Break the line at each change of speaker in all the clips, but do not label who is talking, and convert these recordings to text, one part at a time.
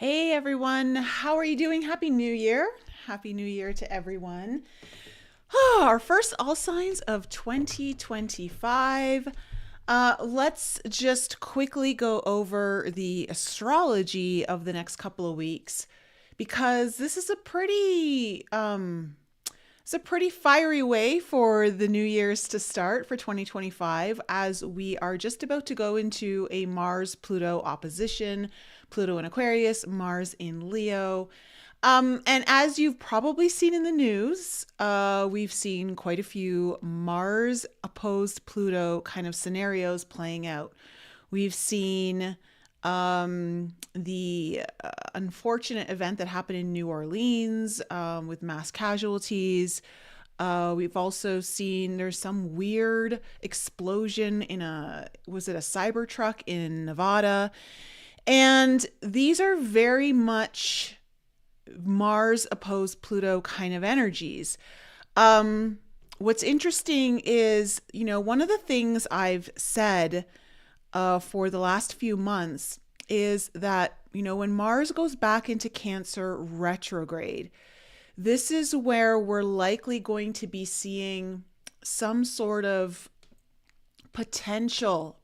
Hey everyone, how are you doing? Happy New Year. Happy New Year to everyone. Our first all signs of 2025. Let's just quickly go over the astrology of the next couple of weeks because this is a pretty fiery way for the New Year's to start for 2025 as we are just about to go into a Mars Pluto opposition. Pluto in Aquarius, Mars in Leo. And as you've probably seen in the news, we've seen quite a few Mars opposed Pluto kind of scenarios playing out. We've seen the unfortunate event that happened in New Orleans with mass casualties. We've also seen there's some weird explosion in was it a Cybertruck in Nevada? And these are very much Mars opposed Pluto kind of energies. What's interesting is, one of the things I've said for the last few months is that, when Mars goes back into Cancer retrograde, this is where we're likely going to be seeing some sort of potential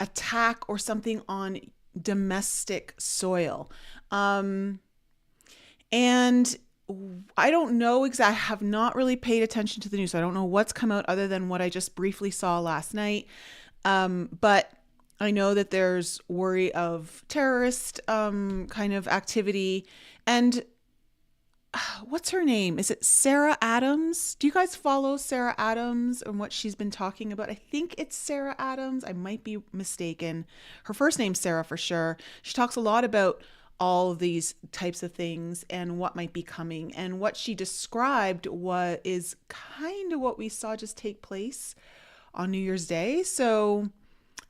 attack or something on domestic soil. And I don't know exactly, I have not really paid attention to the news. So I don't know what's come out other than what I just briefly saw last night. But I know that there's worry of terrorist kind of activity. And what's her name? Is it Sarah Adams? Do you guys follow Sarah Adams and what she's been talking about? I think it's Sarah Adams. I might be mistaken. Her first name's Sarah for sure. She talks a lot about all of these types of things and what might be coming. And what she described is kind of what we saw just take place on New Year's Day. So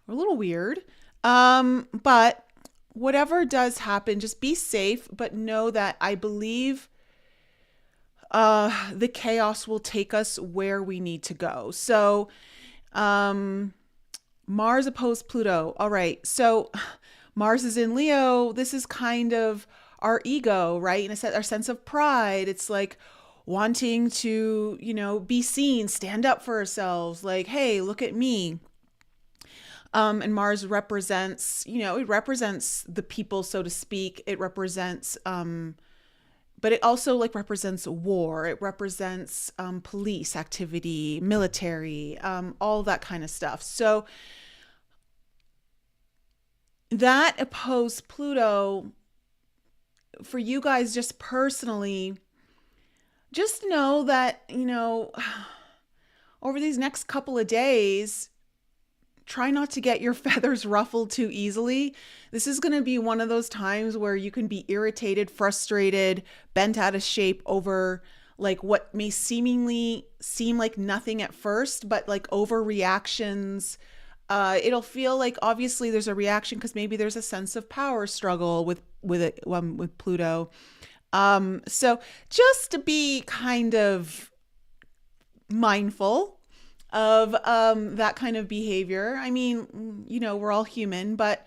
a little weird. But whatever does happen, just be safe, but know that I believe the chaos will take us where we need to go. So, Mars opposed Pluto. All right. So Mars is in Leo. This is kind of our ego, right? And our sense of pride. It's like wanting to, be seen, stand up for ourselves. Like, hey, look at me. And Mars represents, it represents the people, so to speak. It represents, but it also represents war. It represents police activity, military, all that kind of stuff. So that opposed Pluto, for you guys just personally, just know that, over these next couple of days, try not to get your feathers ruffled too easily. This is going to be one of those times where you can be irritated, frustrated, bent out of shape over what may seemingly seem like nothing at first, but overreactions. It'll feel like obviously there's a reaction because maybe there's a sense of power struggle with Pluto. So just to be kind of mindful of that kind of behavior. I mean, we're all human, but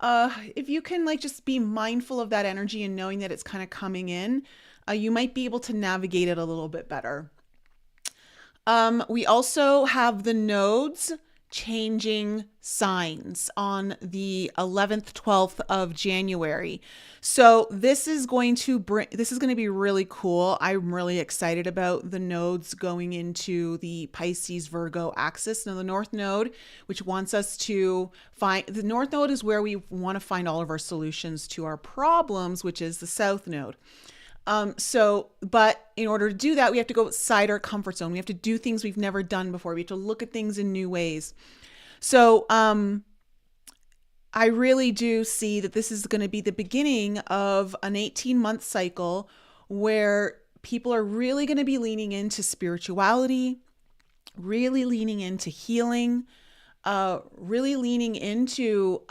if you can just be mindful of that energy and knowing that it's kind of coming in, you might be able to navigate it a little bit better. We also have the nodes changing signs on the 11th, 12th of January. So this is going to be really cool. I'm really excited about the nodes going into the Pisces Virgo axis. Now the North Node, which wants us to the North Node is where we want to find all of our solutions to our problems, which is the South Node. But in order to do that, we have to go outside our comfort zone. We have to do things we've never done before. We have to look at things in new ways. So, I really do see that this is going to be the beginning of an 18-month cycle where people are really going to be leaning into spirituality, really leaning into healing, really leaning into,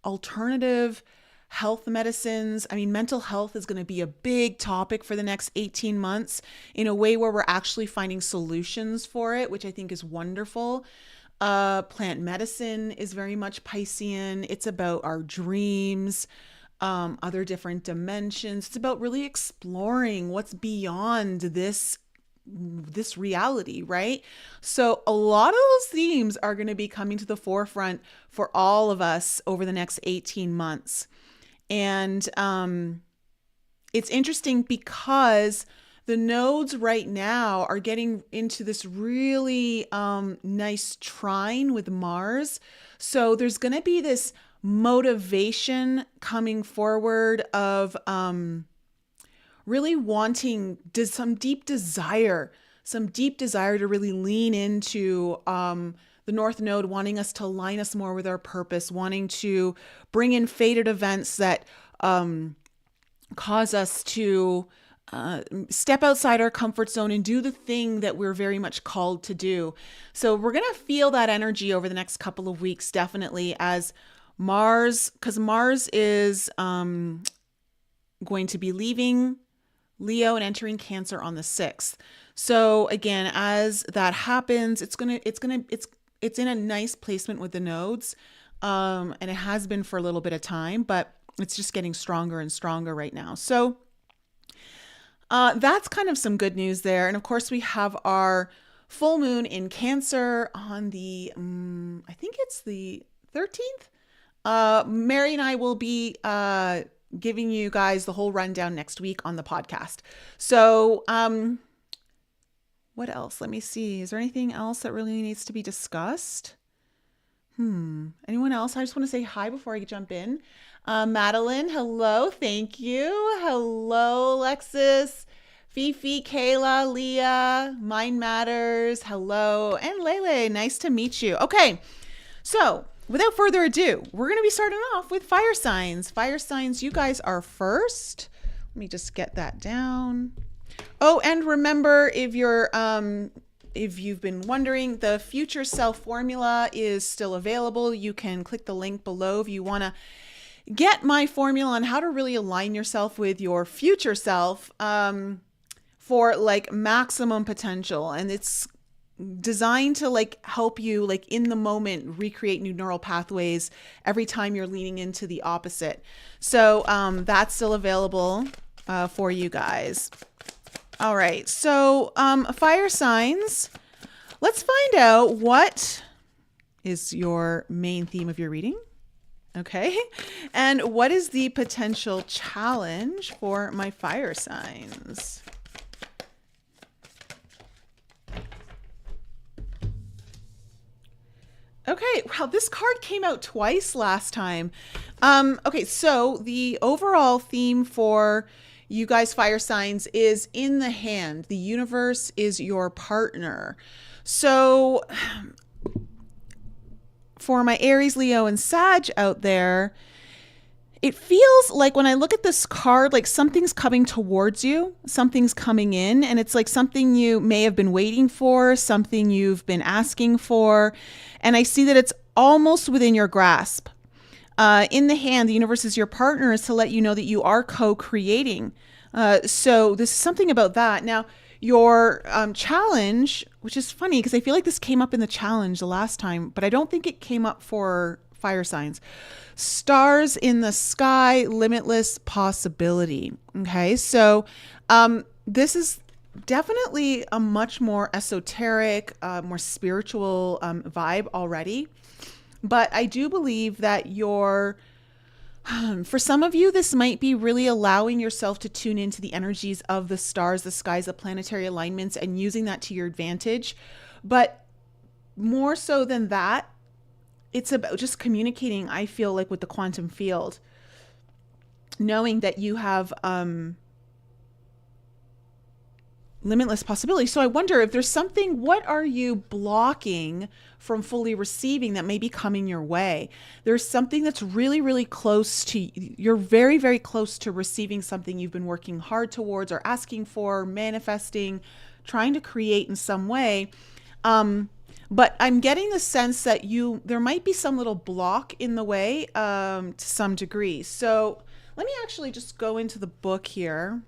alternative health medicines. I mean, mental health is going to be a big topic for the next 18 months in a way where we're actually finding solutions for it, which I think is wonderful. Plant medicine is very much Piscean. It's about our dreams. other different dimensions. It's about really exploring what's beyond this reality, right? So a lot of those themes are going to be coming to the forefront for all of us over the next 18 months. And it's interesting because the nodes right now are getting into this really nice trine with Mars. So there's going to be this motivation coming forward of really wanting some deep desire to really lean into the North Node, wanting us to align us more with our purpose, wanting to bring in fated events that cause us to step outside our comfort zone and do the thing that we're very much called to do. So we're going to feel that energy over the next couple of weeks, definitely, as because Mars is going to be leaving Leo and entering Cancer on the 6th. So again, as that happens, it's in a nice placement with the nodes. And it has been for a little bit of time, but it's just getting stronger and stronger right now. So that's kind of some good news there. And of course, we have our full moon in Cancer on the, I think it's the 13th. Mary and I will be giving you guys the whole rundown next week on the podcast. So what else? Let me see. Is there anything else that really needs to be discussed? Anyone else? I just want to say hi before I jump in. Madeline, hello. Thank you. Hello, Alexis, Fifi, Kayla, Leah, Mind Matters. Hello. And Lele, nice to meet you. Okay. So without further ado, we're going to be starting off with fire signs. Fire signs, you guys are first. Let me just get that down. Oh, and remember, if you've been wondering, the Future Self formula is still available. You can click the link below if you want to get my formula on how to really align yourself with your future self for like maximum potential. And it's designed to like help you like in the moment recreate new neural pathways every time you're leaning into the opposite. So that's still available for you guys. All right, so fire signs. Let's find out what is your main theme of your reading. Okay, and what is the potential challenge for my fire signs? Okay, wow, this card came out twice last time. Okay, so the overall theme for you guys fire signs is in the hand. The universe is your partner. So for my Aries, Leo, and Sag out there, it feels like when I look at this card, like something's coming towards you, something's coming in, and it's like something you may have been waiting for, something you've been asking for, and I see that it's almost within your grasp. In the hand, the universe is your partner, is to let you know that you are co-creating. So this is something about that. Now, your challenge, which is funny because I feel like this came up in the challenge the last time, but I don't think it came up for fire signs. Stars in the sky, limitless possibility. Okay, so this is definitely a much more esoteric, more spiritual vibe already. But I do believe that for some of you, this might be really allowing yourself to tune into the energies of the stars, the skies, the planetary alignments, and using that to your advantage. But more so than that, it's about just communicating, I feel like, with the quantum field, knowing that you have limitless possibility. So I wonder if there's something, what are you blocking from fully receiving that may be coming your way? There's something that's really, really close to, you're very, very close to receiving something you've been working hard towards or asking for, manifesting, trying to create in some way. But I'm getting the sense that there might be some little block in the way to some degree. So let me actually just go into the book here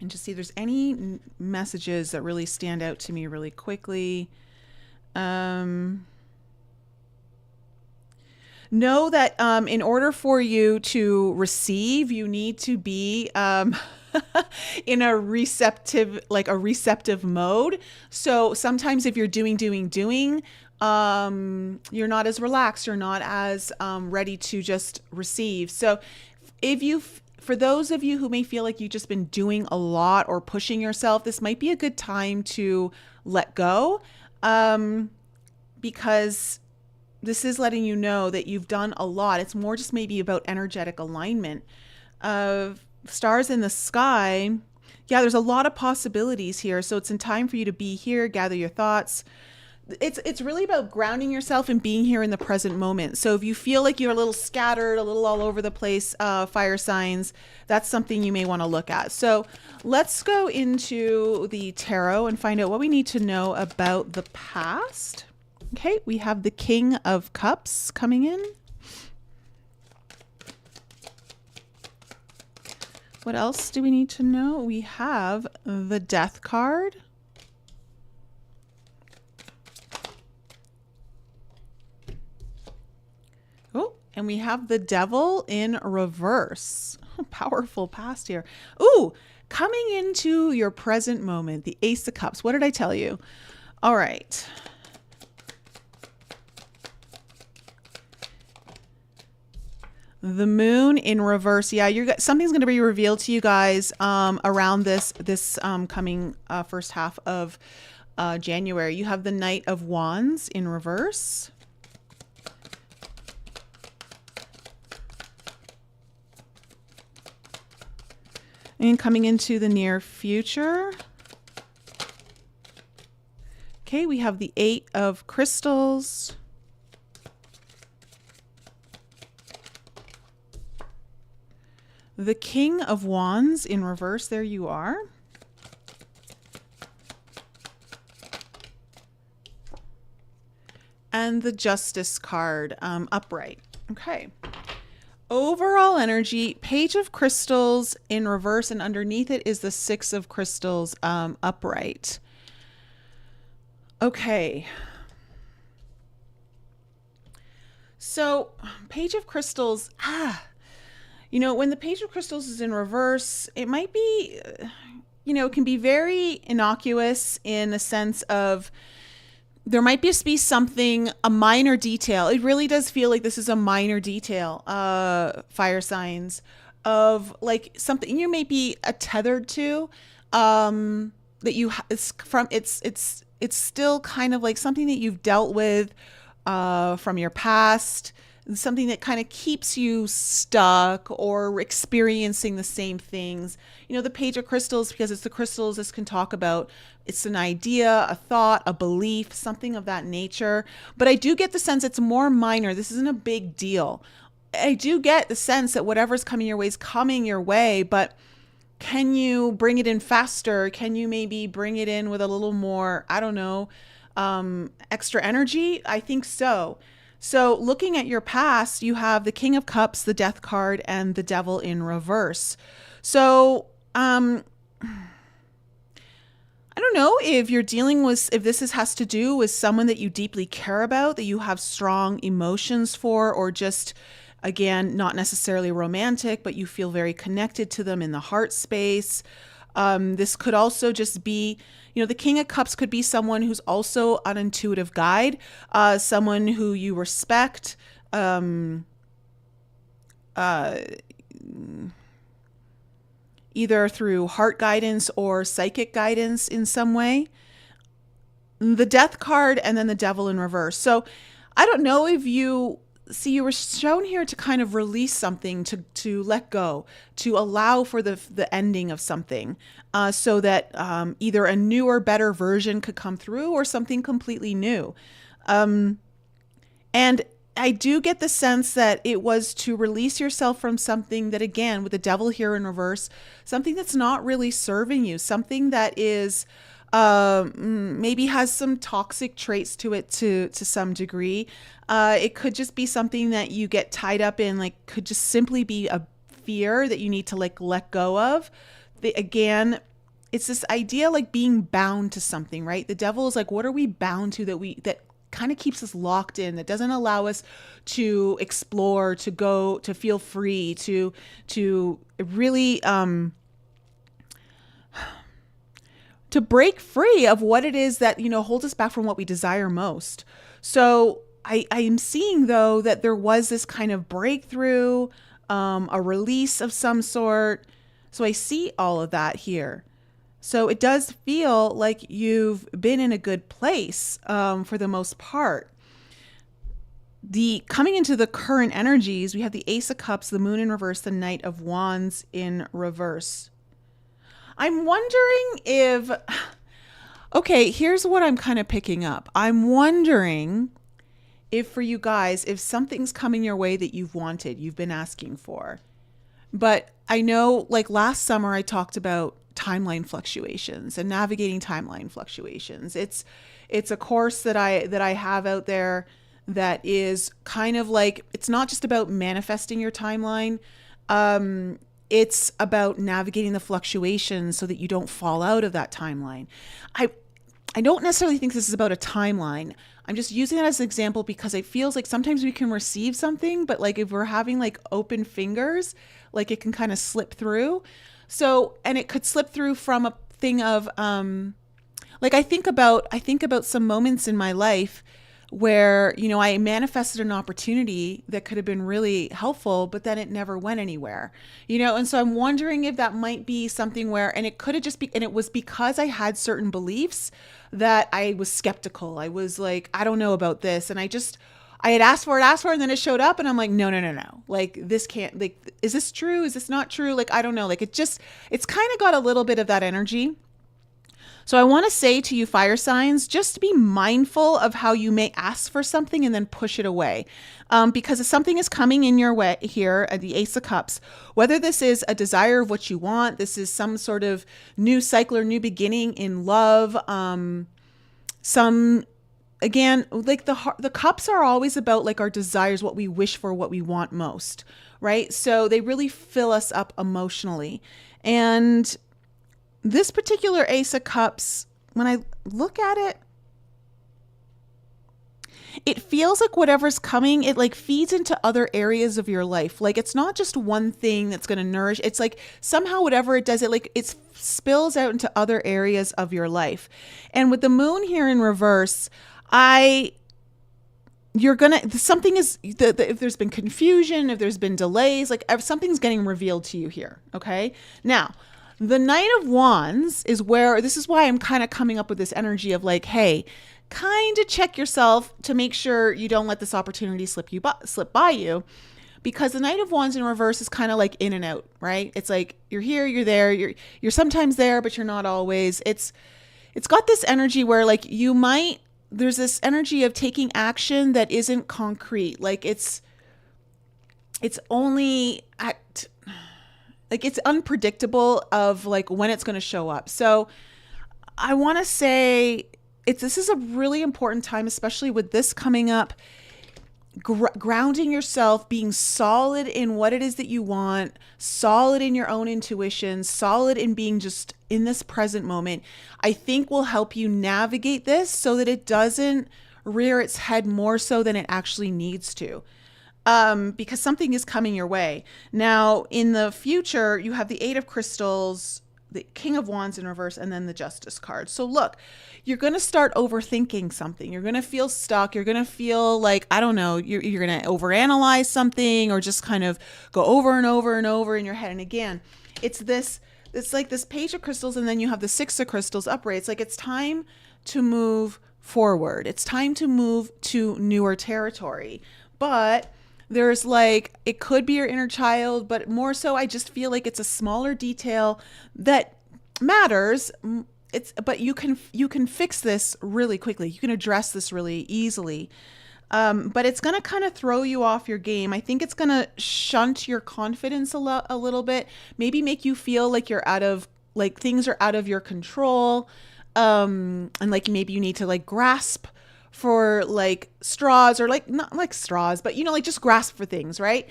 and just see if there's any messages that really stand out to me really quickly. know that in order for you to receive, you need to be in a receptive mode. So sometimes if you're doing, you're not as relaxed, you're not as ready to just receive. So if you for those of you who may feel like you've just been doing a lot or pushing yourself, this might be a good time to let go, because this is letting you know that you've done a lot. It's more just maybe about energetic alignment of stars in the sky. Yeah, there's a lot of possibilities here. So it's in time for you to be here, gather your thoughts. It's really about grounding yourself and being here in the present moment. So if you feel like you're a little scattered, a little all over the place, fire signs, that's something you may want to look at. So let's go into the tarot and find out what we need to know about the past. Okay, we have the King of Cups coming in. What else do we need to know? We have the Death card. Oh, and we have the Devil in reverse. Powerful past here. Ooh, coming into your present moment, the Ace of Cups. What did I tell you? All right. The Moon in reverse. Yeah, something's going to be revealed to you guys around this coming first half of January. You have the Knight of Wands in reverse. And coming into the near future. Okay, we have the Eight of Crystals. The King of Wands in reverse. There you are. And the Justice card upright. Okay. Overall energy, Page of Crystals in reverse, and underneath it is the Six of Crystals upright. Okay. So, Page of Crystals, you know, when the Page of Crystals is in reverse, it might be, you know, it can be very innocuous in the sense of there might just be something, a minor detail. It really does feel like this is a minor detail, fire signs, of like something you may be tethered to, that you, it's still kind of like something that you've dealt with from your past, something that kind of keeps you stuck or experiencing the same things. You know, the Page of Crystals, because it's the crystals, this can talk about, it's an idea, a thought, a belief, something of that nature. But I do get the sense it's more minor. This isn't a big deal. I do get the sense that whatever's coming your way is coming your way, but can you bring it in faster? Can you maybe bring it in with a little more, I don't know, extra energy? I think so. So looking at your past, you have the King of Cups, the Death card, and the Devil in reverse. So I don't know if you're dealing with, if this has to do with someone that you deeply care about, that you have strong emotions for, or just, again, not necessarily romantic, but you feel very connected to them in the heart space. This could also just be, you know, the King of Cups could be someone who's also an intuitive guide, someone who you respect, either through heart guidance or psychic guidance in some way. The Death card and then the Devil in reverse. So I don't know if you see, you were shown here to kind of release something, to let go, to allow for the ending of something, so that either a newer, better version could come through or something completely new. And I do get the sense that it was to release yourself from something that, again, with the Devil here in reverse, something that's not really serving you, something that is maybe has some toxic traits to it to some degree. It could just be something that you get tied up in, like could just simply be a fear that you need to like let go of. Again, it's this idea like being bound to something, right? The Devil is like, what are we bound to that kind of keeps us locked in, that doesn't allow us to explore, to go, to feel free, to really to break free of what it is that, holds us back from what we desire most. So I am seeing, though, that there was this kind of breakthrough, a release of some sort. So I see all of that here. So it does feel like you've been in a good place, for the most part. The coming into the current energies, we have the Ace of Cups, the Moon in reverse, the Knight of Wands in reverse. I'm wondering if, okay, here's what I'm kind of picking up. I'm wondering if for you guys, if something's coming your way that you've wanted, you've been asking for. But I know, like last summer, I talked about timeline fluctuations and navigating timeline fluctuations. It's a course that I have out there that is kind of like, it's not just about manifesting your timeline. It's about navigating the fluctuations so that you don't fall out of that timeline. I don't necessarily think this is about a timeline. I'm just using that as an example because it feels like sometimes we can receive something, but like if we're having like open fingers, like it can kind of slip through. So, and it could slip through from a thing of, like I think about some moments in my life where, I manifested an opportunity that could have been really helpful, but then it never went anywhere, and so I'm wondering if that might be something where, and it could have just and it was because I had certain beliefs that I was skeptical. I was like, I don't know about this. And I had asked for it, and then it showed up and I'm like, no. Like this can't, like, is this true? Is this not true? Like, I don't know. Like it's kind of got a little bit of that energy. So I want to say to you fire signs, just be mindful of how you may ask for something and then push it away. Because if something is coming in your way here at the Ace of Cups, whether this is a desire of what you want, this is some sort of new cycle or new beginning in love, again, like the cups are always about like our desires, what we wish for, what we want most, right? So they really fill us up emotionally. And this particular Ace of Cups, when I look at it, it feels like whatever's coming, it like feeds into other areas of your life. Like it's not just one thing that's going to nourish. It's like somehow whatever it does, it spills out into other areas of your life. And with the Moon here in reverse, if there's been confusion, if there's been delays, like if something's getting revealed to you here. Okay. Now, the Knight of Wands is where, this is why I'm kind of coming up with this energy of like, hey, kind of check yourself to make sure you don't let this opportunity slip by you, because the Knight of Wands in reverse is kind of like in and out, right? It's like you're here, you're there, you're sometimes there, but you're not always. It's got this energy where like there's this energy of taking action that isn't concrete. Like it's only like it's unpredictable of like when it's going to show up. So I want to say this is a really important time, especially with this coming up, grounding yourself, being solid in what it is that you want, solid in your own intuition, solid in being just in this present moment, I think will help you navigate this so that it doesn't rear its head more so than it actually needs to. Because something is coming your way. Now, in the future, you have the Eight of Crystals, the King of Wands in reverse, and then the Justice card. So look, you're going to start overthinking something. You're going to feel stuck. You're going to feel like, I don't know, you're going to overanalyze something or just kind of go over and over and over in your head. And again, it's like this Page of Crystals, and then you have the Six of Crystals upright. It's like it's time to move forward. It's time to move to newer territory. But there's like, it could be your inner child, but more so, I just feel like it's a smaller detail that matters. But you can fix this really quickly. You can address this really easily. But it's going to kind of throw you off your game. I think it's going to shunt your confidence a little bit, maybe make you feel like things are out of your control. And like, maybe you need to like grasp for like straws, or like not like straws, but like just grasp for things, right?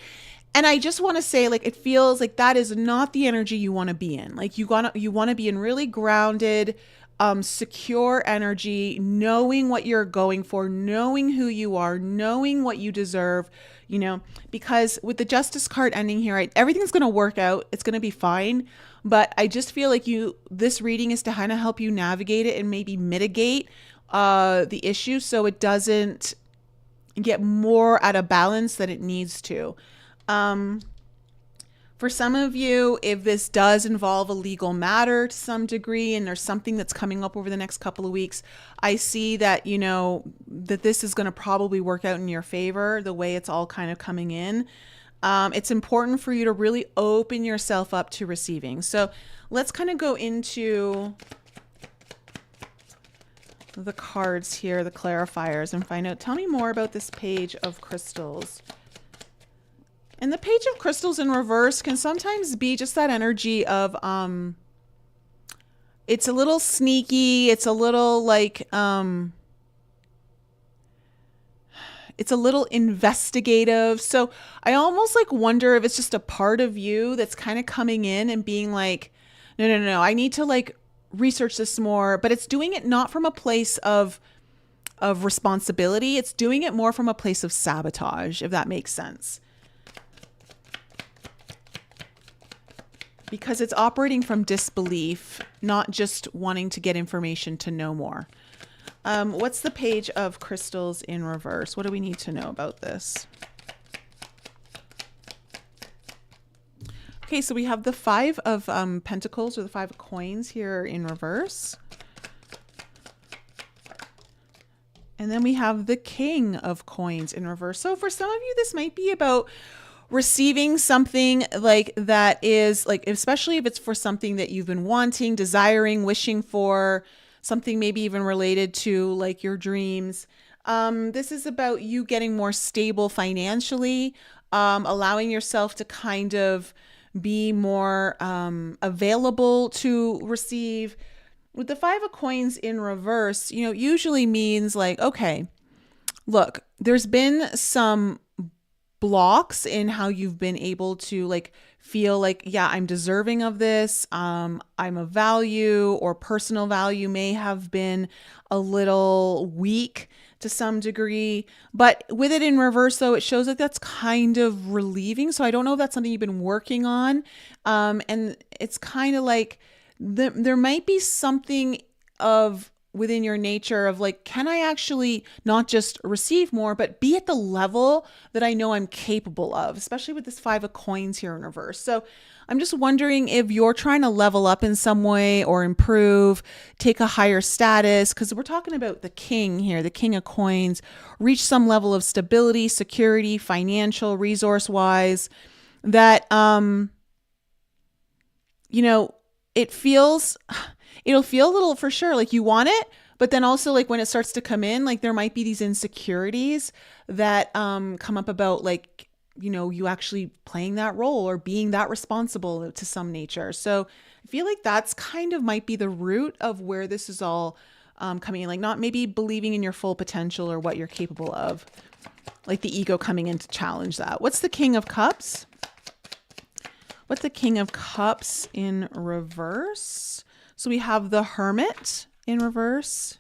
And I just want to say, like, it feels like that is not the energy you want to be in. Like you want to be in really grounded, secure energy, knowing what you're going for, knowing who you are, knowing what you deserve, because with the Justice card ending here, everything's going to work out. It's going to be fine. But I just feel like this reading is to kind of help you navigate it and maybe mitigate the issue so it doesn't get more out of balance than it needs to. For some of you, if this does involve a legal matter to some degree and there's something that's coming up over the next couple of weeks, I see that, that this is going to probably work out in your favor, the way it's all kind of coming in. It's important for you to really open yourself up to receiving. So let's kind of go into the cards here, the clarifiers, and find out. Tell me more about this Page of Crystals. And the Page of Crystals in reverse can sometimes be just that energy of, it's a little sneaky. It's a little like, it's a little investigative. So I almost like wonder if it's just a part of you that's kind of coming in and being like, no, I need to like research this more, but it's doing it not from a place of responsibility. It's doing it more from a place of sabotage, if that makes sense. Because it's operating from disbelief, not just wanting to get information to know more. What's the Page of Crystals in reverse? What do we need to know about this? Okay, so we have the Five of Pentacles, or the Five of Coins here in reverse. And then we have the King of Coins in reverse. So for some of you, this might be about receiving something like that is like, especially if it's for something that you've been wanting, desiring, wishing for, something maybe even related to like your dreams. This is about you getting more stable financially, allowing yourself to kind of be more available to receive. With the Five of Coins in reverse, usually means like, okay, look, there's been some blocks in how you've been able to like feel like, yeah, I'm deserving of this. I'm of value, or personal value may have been a little weak to some degree. But with it in reverse, though, it shows that that's kind of relieving. So I don't know if that's something you've been working on. And it's kind of like there might be something of within your nature of like, can I actually not just receive more, but be at the level that I know I'm capable of, especially with this Five of Coins here in reverse. So I'm just wondering if you're trying to level up in some way or improve, take a higher status, because we're talking about the King here, the King of Coins, reach some level of stability, security, financial, resource-wise, that, it'll feel a little, for sure, like you want it, but then also like when it starts to come in, like there might be these insecurities that come up about like, you actually playing that role or being that responsible to some nature. So I feel like that's kind of might be the root of where this is all coming in, like not maybe believing in your full potential or what you're capable of, like the ego coming in to challenge that. What's the King of Cups? What's the King of Cups in reverse? So we have the Hermit in reverse.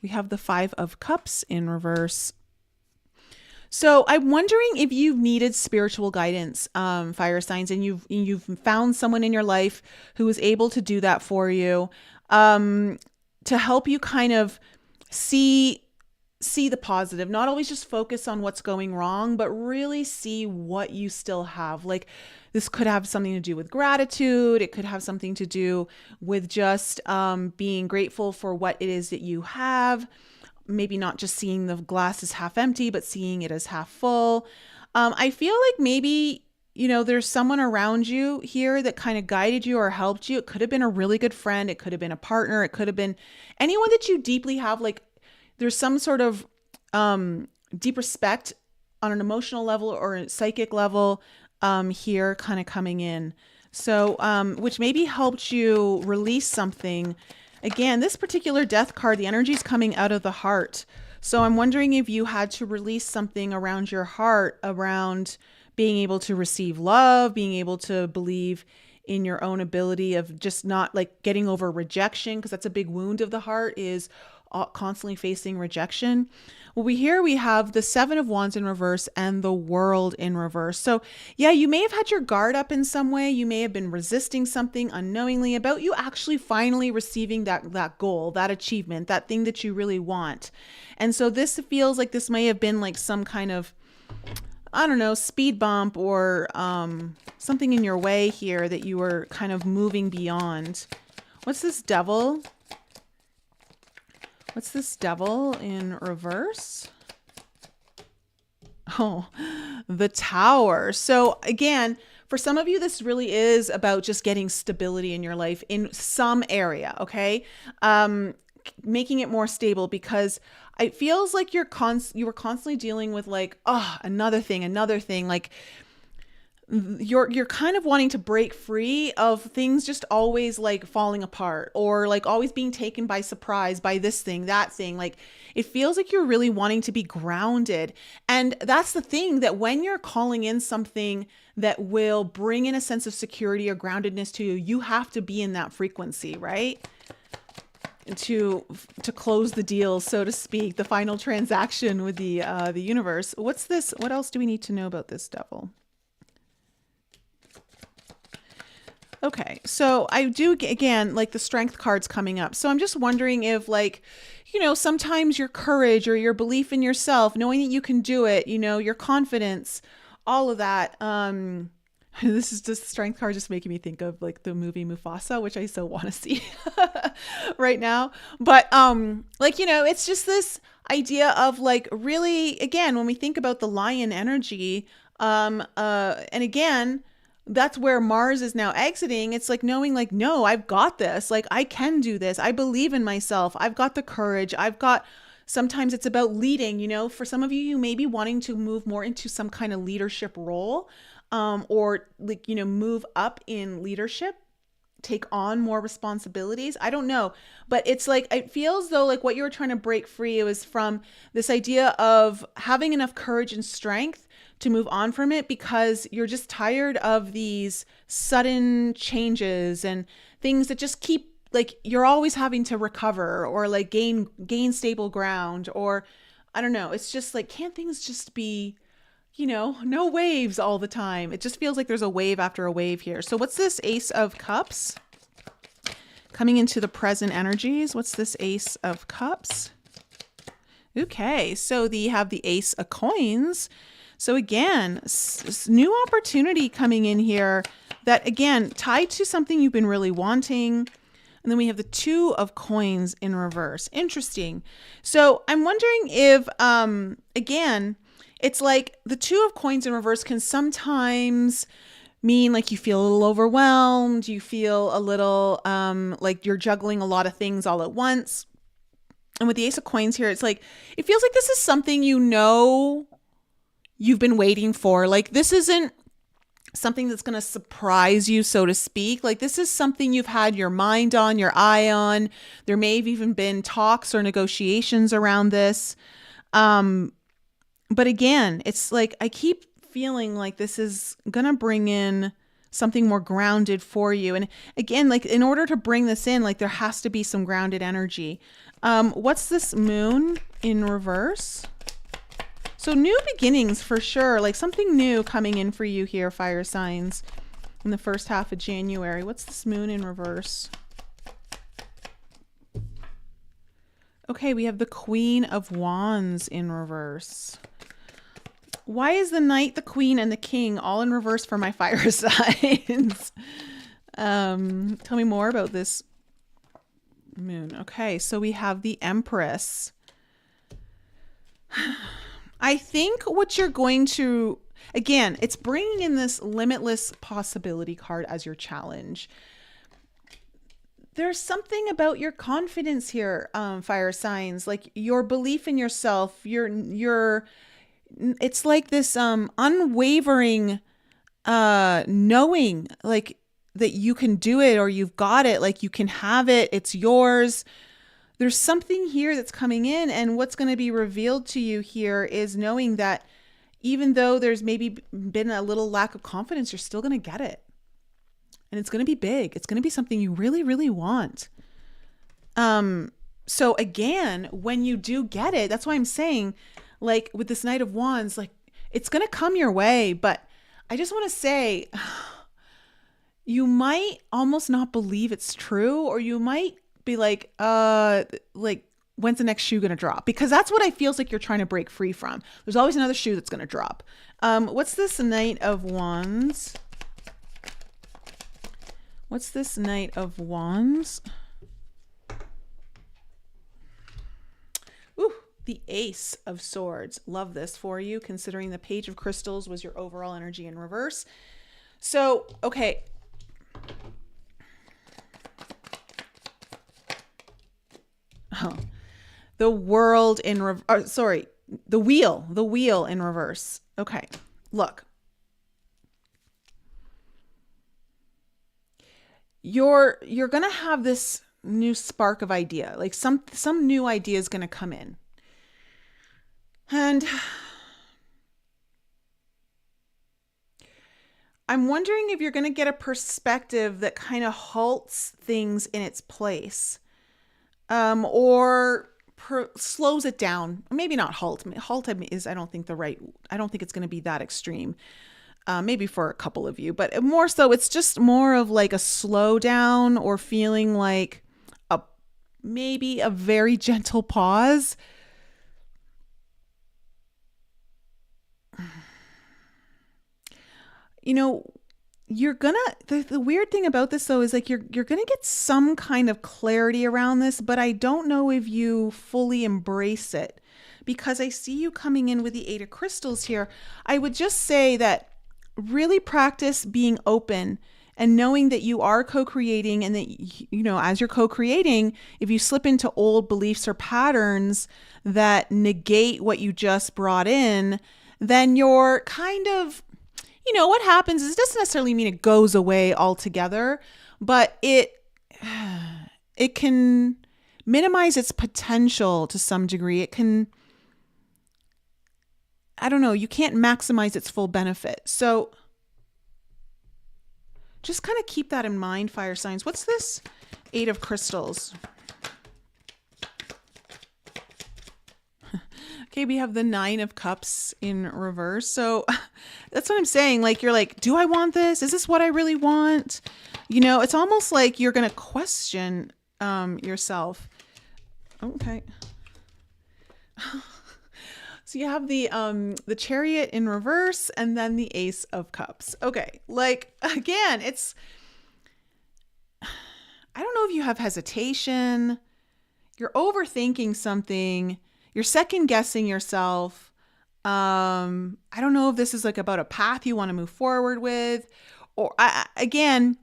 We have the Five of Cups in reverse. So I'm wondering if you've needed spiritual guidance, fire signs, and you've found someone in your life who is able to do that for you, to help you kind of see the positive, not always just focus on what's going wrong, but really see what you still have. Like this could have something to do with gratitude. It could have something to do with just being grateful for what it is that you have. Maybe not just seeing the glass as half empty, but seeing it as half full. I feel like maybe, there's someone around you here that kind of guided you or helped you. It could have been a really good friend. It could have been a partner. It could have been anyone that you deeply have, like, there's some sort of deep respect on an emotional level or a psychic level here kind of coming in. So, which maybe helped you release something. Again, this particular Death card, the energy is coming out of the heart. So I'm wondering if you had to release something around your heart, around being able to receive love, being able to believe in your own ability of just not like getting over rejection, because that's a big wound of the heart, is constantly facing rejection. Well, we have the Seven of Wands in reverse and the World in reverse. So yeah, you may have had your guard up in some way. You may have been resisting something unknowingly about you actually finally receiving that goal, that achievement, that thing that you really want. And so this feels like this may have been like some kind of, I don't know, speed bump or something in your way here that you were kind of moving beyond. What's this Devil? What's this Devil in reverse? Oh, the Tower. So again, for some of you, this really is about just getting stability in your life in some area, okay? Making it more stable, because it feels like you were constantly dealing with like, oh, another thing, like you're kind of wanting to break free of things just always like falling apart, or like always being taken by surprise by this thing, that thing. Like it feels like you're really wanting to be grounded. And that's the thing, that when you're calling in something that will bring in a sense of security or groundedness to you, you have to be in that frequency, right? To close the deal, so to speak, the final transaction with the universe. What's this? What else do we need to know about this Devil? Okay, so I do, again, like the Strength card's coming up. So I'm just wondering if, like, you know, sometimes your courage or your belief in yourself, knowing that you can do it, you know, your confidence, all of that. This is just Strength card just making me think of like the movie Mufasa, which I so want to see right now. But like, you know, it's just this idea of like really, again, when we think about the lion energy, and again, that's where Mars is now exiting. It's like knowing like, no, I've got this. Like I can do this. I believe in myself. I've got the courage. Sometimes it's about leading, you know, for some of you, you may be wanting to move more into some kind of leadership role, or like, you know, move up in leadership, take on more responsibilities. I don't know, but it's like, it feels though, like what you were trying to break free was from this idea of having enough courage and strength to move on from it, because you're just tired of these sudden changes and things that just keep, like, you're always having to recover or like gain stable ground, or I don't know. It's just like, can't things just be, you know, no waves all the time? It just feels like there's a wave after a wave here. So what's this Ace of Cups coming into the present energies? What's this Ace of Cups? Okay, so you have the Ace of Coins. So again, new opportunity coming in here that, again, tied to something you've been really wanting. And then we have the Two of Coins in reverse. Interesting. So I'm wondering if, again, it's like the Two of Coins in reverse can sometimes mean like you feel a little overwhelmed. You feel a little like you're juggling a lot of things all at once. And with the Ace of Coins here, it's like, it feels like this is something, you know, you've been waiting for. Like this isn't something that's going to surprise you, so to speak. Like this is something you've had your mind on, your eye on. There may have even been talks or negotiations around this. But again, it's like, I keep feeling like this is going to bring in something more grounded for you. And again, like in order to bring this in, like there has to be some grounded energy. What's this Moon in reverse? So new beginnings for sure, like something new coming in for you here, fire signs, in the first half of January. What's this Moon in reverse? Okay, we have the Queen of Wands in reverse. Why is the Knight, the Queen, and the King all in reverse for my fire signs? Tell me more about this Moon. Okay, so we have the Empress. I think what you're going to, again, it's bringing in this limitless possibility card as your challenge. There's something about your confidence here, fire signs, like your belief in yourself, it's like this unwavering knowing, like that you can do it, or you've got it, like you can have it, it's yours. There's something here that's coming in, and what's going to be revealed to you here is knowing that even though there's maybe been a little lack of confidence, you're still going to get it. And it's going to be big. It's going to be something you really, really want. So again, when you do get it, that's why I'm saying, like with this Knight of Wands, like it's going to come your way. But I just want to say, you might almost not believe it's true, or you might be like when's the next shoe going to drop? Because that's what I feels like you're trying to break free from. There's always another shoe that's going to drop. What's this Knight of Wands? What's this Knight of Wands? Ooh, the Ace of Swords. Love this for you, considering the Page of Crystals was your overall energy in reverse. So, okay. Oh, the world in reverse. Sorry, the wheel in reverse. Okay, look. You're going to have this new spark of idea. Like some new idea is going to come in. And I'm wondering if you're going to get a perspective that kind of halts things in its place. Or slows it down. Maybe not halt. Halt is, I don't think it's going to be that extreme. Maybe for a couple of you, but more so, it's just more of like a slowdown, or feeling like maybe a very gentle pause. You know, you're gonna, the weird thing about this though is like you're gonna get some kind of clarity around this, but I don't know if you fully embrace it, because I see you coming in with the Eight of Crystals here. I would just say that really practice being open and knowing that you are co-creating, and that, you know, as you're co-creating, if you slip into old beliefs or patterns that negate what you just brought in, then you're kind of, you know, what happens is, it doesn't necessarily mean it goes away altogether, but it can minimize its potential to some degree. It can, I don't know, you can't maximize its full benefit. So just kind of keep that in mind, fire signs. What's this Eight of Crystals? Okay, we have the Nine of Cups in reverse. So that's what I'm saying. Like, you're like, do I want this? Is this what I really want? You know, it's almost like you're going to question yourself. Okay. So you have the Chariot in reverse, and then the Ace of Cups. Okay, like, again, it's, I don't know if you have hesitation, you're overthinking something, you're second guessing yourself. I don't know if this is like about a path you want to move forward with, or again,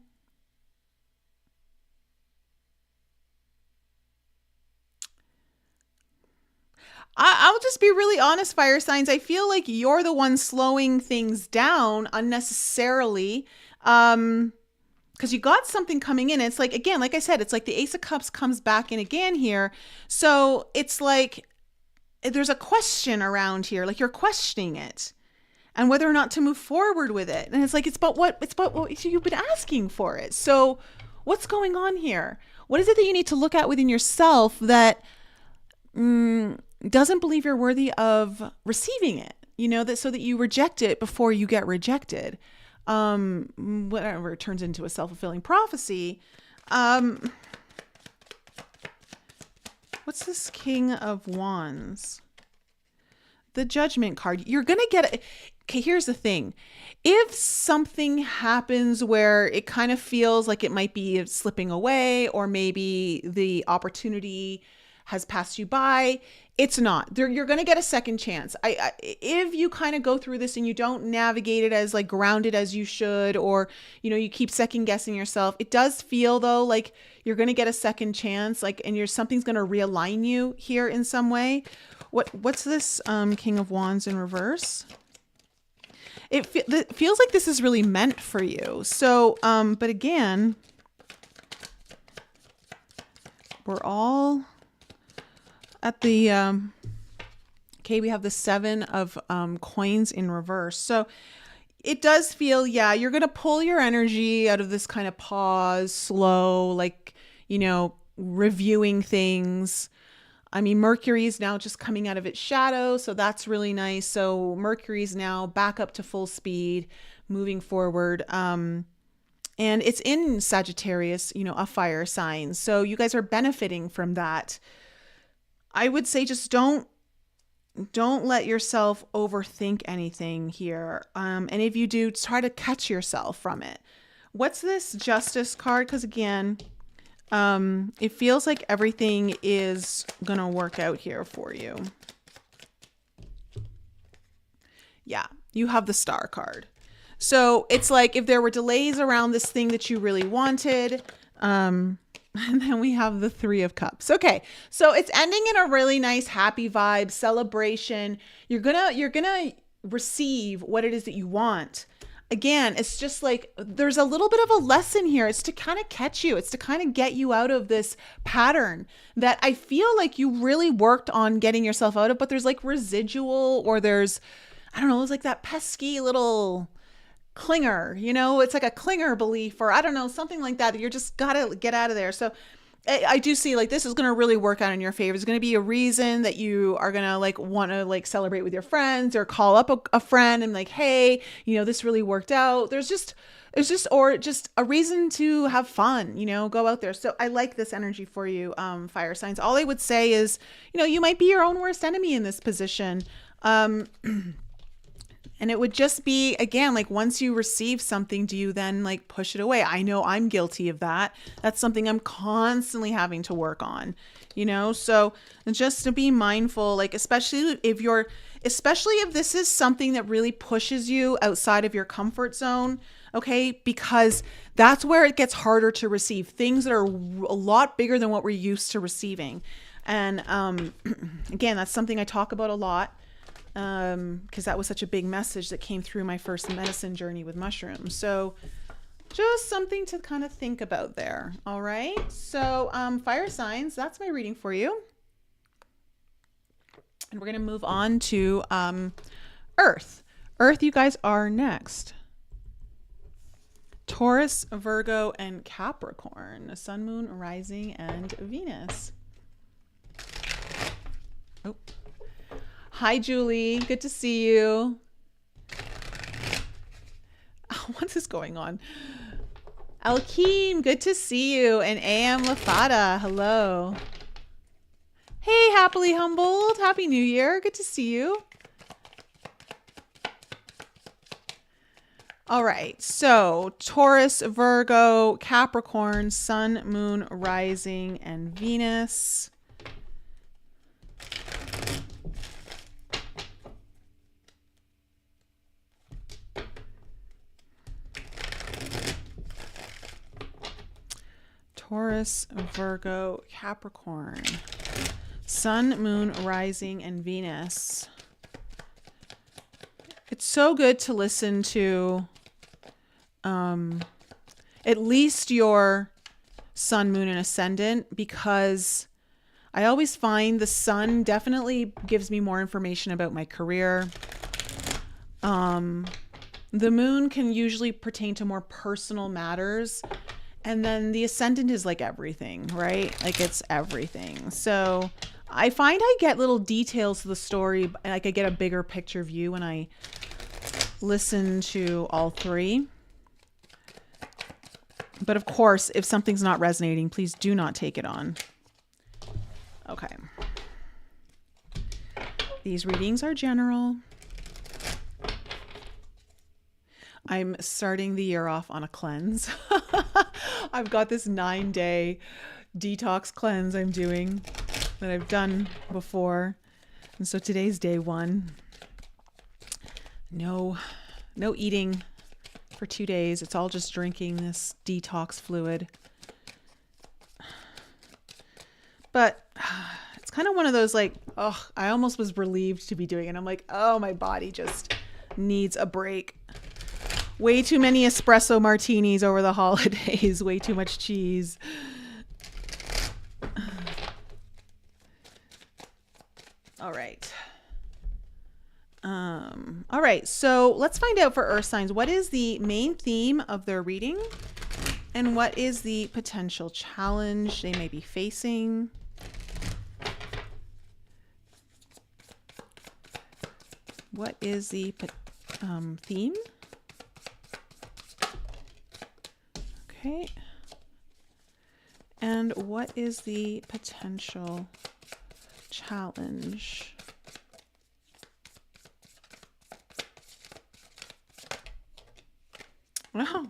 I'll just be really honest, fire signs. I feel like you're the one slowing things down unnecessarily. Because you got something coming in. It's like, again, like I said, it's like the Ace of Cups comes back in again here. So it's like there's a question around here. Like, you're questioning it and whether or not to move forward with it. And it's like, it's about what you've been asking for it. So what's going on here? What is it that you need to look at within yourself that doesn't believe you're worthy of receiving it, you know, that so that you reject it before you get rejected. Whatever, it turns into a self-fulfilling prophecy. What's this King of Wands? The Judgment card. You're going to get it. Okay, here's the thing. If something happens where it kind of feels like it might be slipping away, or maybe the opportunity has passed you by, it's not. You're going to get a second chance. If you kind of go through this and you don't navigate it as like grounded as you should, or, you know, you keep second guessing yourself, it does feel though like you're going to get a second chance, like, and something's going to realign you here in some way. What's this King of Wands in reverse? It feels like this is really meant for you. So, but again, we're all at the Okay, we have the 7 of coins in reverse. So it does feel, yeah, you're going to pull your energy out of this kind of pause, slow, like, reviewing things. I mean, Mercury's now just coming out of its shadow, so that's really nice. So Mercury's now back up to full speed, moving forward. And it's in Sagittarius, a fire sign. So you guys are benefiting from that. I would say just don't let yourself overthink anything here. And if you do, try to catch yourself from it. What's this Justice card? Because again, it feels like everything is going to work out here for you. Yeah, you have the Star card. So it's like if there were delays around this thing that you really wanted, and then we have the 3 of Cups. Okay, so it's ending in a really nice, happy vibe, celebration. You're gonna receive what it is that you want. Again, it's just like there's a little bit of a lesson here. It's to kind of catch you. It's to kind of get you out of this pattern that I feel like you really worked on getting yourself out of, but there's like residual, or there's, I don't know, it's like that pesky little clinger, it's like a clinger belief, or I don't know, something like that you're just gotta get out of there. So I do see like this is going to really work out in your favor. There's going to be a reason that you are going to like want to like celebrate with your friends, or call up a friend and like, hey, this really worked out. There's just a reason to have fun, go out there. So I like this energy for you, fire signs. All I would say is, you might be your own worst enemy in this position. And it would just be, again, like once you receive something, do you then like push it away? I know I'm guilty of that. That's something I'm constantly having to work on, So just to be mindful, like especially if this is something that really pushes you outside of your comfort zone, okay? Because that's where it gets harder to receive things that are a lot bigger than what we're used to receiving. And again, that's something I talk about a lot. Because that was such a big message that came through my first medicine journey with mushrooms. So just something to kind of think about there. All right. So fire signs, that's my reading for you. And we're going to move on to Earth. Earth, you guys are next. Taurus, Virgo, and Capricorn. Sun, Moon, Rising, and Venus. Oh. Hi, Julie. Good to see you. What is going on? Alkeem, good to see you. And AM Lafada, hello. Hey, Happily Humbled. Happy New Year. Good to see you. All right. So Taurus, Virgo, Capricorn, Sun, Moon, Rising, and Venus. Taurus, Virgo, Capricorn, Sun, Moon, Rising, and Venus. It's so good to listen to at least your Sun, Moon, and Ascendant, because I always find the Sun definitely gives me more information about my career. The Moon can usually pertain to more personal matters. And then the Ascendant is like everything, right? Like it's everything. So I find I get little details of the story, like I get a bigger picture view when I listen to all 3. But of course, if something's not resonating, please do not take it on. Okay. These readings are general. I'm starting the year off on a cleanse. I've got this 9-day detox cleanse I'm doing that I've done before. And so today's day 1. No eating for 2 days. It's all just drinking this detox fluid. But it's kind of one of those like, oh, I almost was relieved to be doing it. I'm like, oh, my body just needs a break. Way too many espresso martinis over the holidays. Way too much cheese. All right. All right, so let's find out for earth signs, what is the main theme of their reading and what is the potential challenge they may be facing? What is the theme? Okay. And what is the potential challenge? Wow.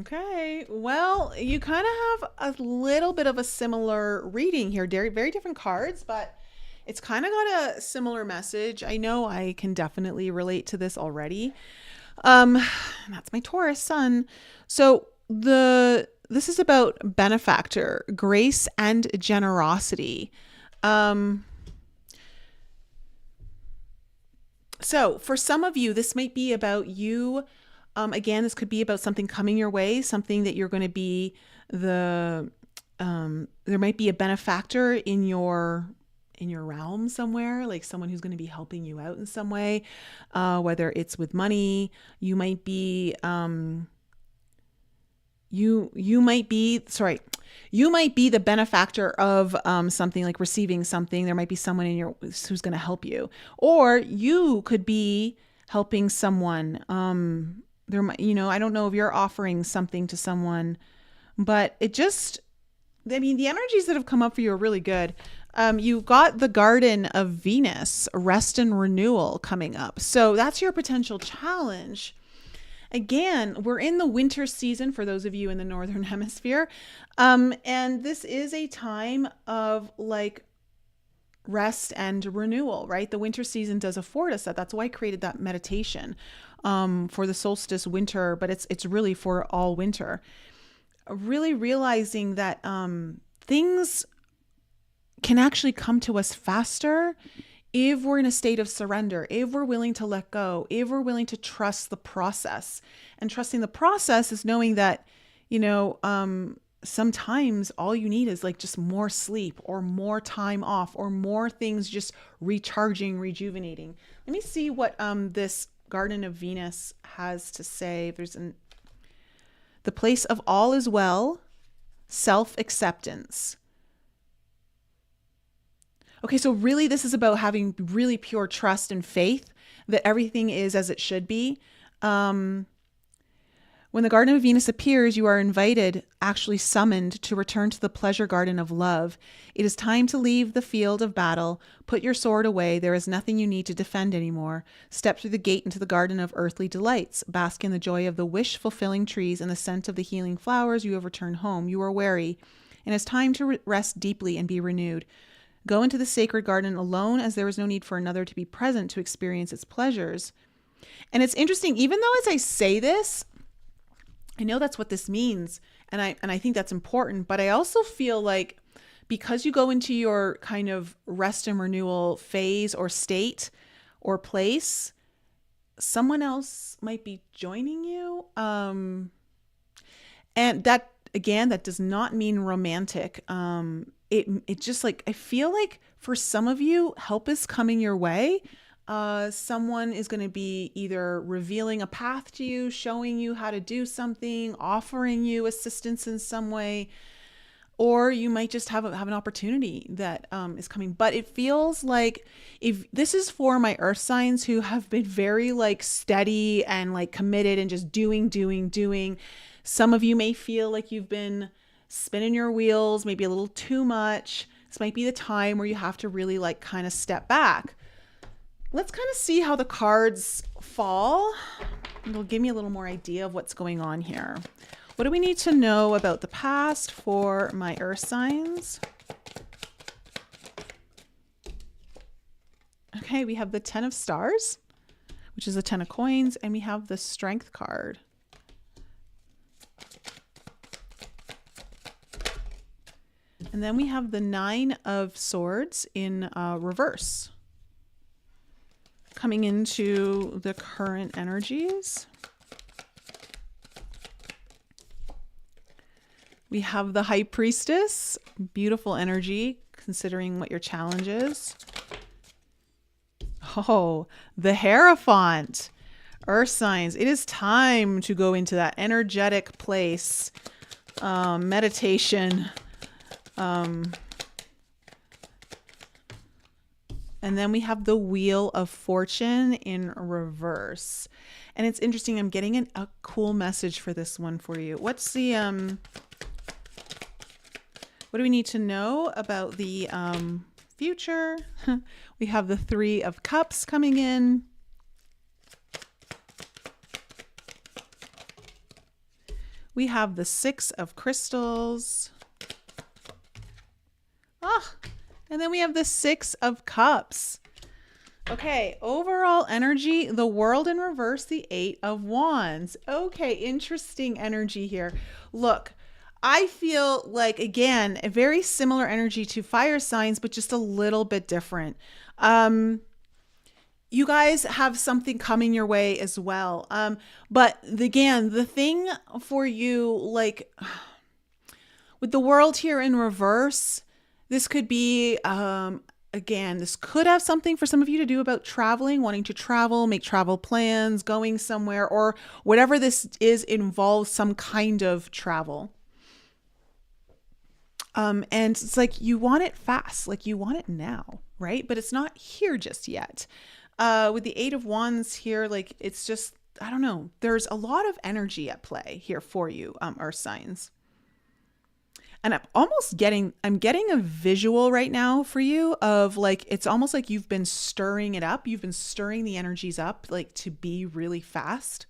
Okay. Well, you kind of have a little bit of a similar reading here. Very different cards, but it's kind of got a similar message. I know I can definitely relate to this already. That's my Taurus sun. So this is about benefactor, grace, and generosity. So for some of you, this might be about you. Again, this could be about something coming your way, something that you're going to be there might be a benefactor in your realm somewhere, like someone who's going to be helping you out in some way, whether it's with money. You might be you might be the benefactor of something, like receiving something. There might be someone who's going to help you, or you could be helping someone. There might, I don't know if you're offering something to someone, but the energies that have come up for you are really good. You got the Garden of Venus, rest and renewal coming up. So that's your potential challenge. Again, we're in the winter season for those of you in the Northern Hemisphere. And this is a time of like rest and renewal, right? The winter season does afford us that. That's why I created that meditation for the solstice winter, but it's really for all winter. Really realizing that things can actually come to us faster if we're in a state of surrender, if we're willing to let go, if we're willing to trust the process. And trusting the process is knowing that, sometimes all you need is like just more sleep or more time off or more things just recharging, rejuvenating. Let me see what this Garden of Venus has to say. There's the place of all is well, self-acceptance. Okay, so really this is about having really pure trust and faith that everything is as it should be. When the Garden of Venus appears, you are invited, actually summoned, to return to the pleasure garden of love. It is time to leave the field of battle. Put your sword away. There is nothing you need to defend anymore. Step through the gate into the garden of earthly delights. Bask in the joy of the wish-fulfilling trees and the scent of the healing flowers. You have returned home. You are weary, and it's time to rest deeply and be renewed. Go into the sacred garden alone, as there is no need for another to be present to experience its pleasures. And it's interesting, even though as I say this, I know that's what this means, and I think that's important, but I also feel like because you go into your kind of rest and renewal phase or state or place, someone else might be joining you. And that, again, that does not mean romantic. It just like, I feel like for some of you, help is coming your way. Someone is going to be either revealing a path to you, showing you how to do something, offering you assistance in some way, or you might just have an opportunity that is coming. But it feels like if this is for my earth signs who have been very like steady and like committed and just doing. Some of you may feel like you've been spinning your wheels, maybe a little too much. This might be the time where you have to really like kind of step back. Let's kind of see how the cards fall. It'll give me a little more idea of what's going on here. What do we need to know about the past for my earth signs? Okay, we have the 10 of stars, which is the 10 of coins, and we have the strength card. And then we have the 9 of swords in reverse, coming into the current energies. We have the High Priestess, beautiful energy considering what your challenge is. Oh, the Hierophant. Earth signs. It is time to go into that energetic place. Meditation. And then we have the Wheel of Fortune in reverse. And it's interesting. I'm getting a cool message for this one for you. What's the what do we need to know about the future? We have the Three of Cups coming in. We have the Six of Crystals. And then we have the Six of Cups. Okay, overall energy, the World in reverse, the Eight of Wands. Okay, interesting energy here. Look, I feel like, again, a very similar energy to fire signs, but just a little bit different. You guys have something coming your way as well. But again, the thing for you, like with the World here in reverse, this could be, again, this could have something for some of you to do about traveling, wanting to travel, make travel plans, going somewhere, or whatever this is involves some kind of travel. And it's like you want it fast, like you want it now, right? But it's not here just yet. With the Eight of Wands here, like it's just, I don't know, there's a lot of energy at play here for you, Earth signs. And I'm getting a visual right now for you of like, it's almost like you've been stirring it up. You've been stirring the energies up, like to be really fast,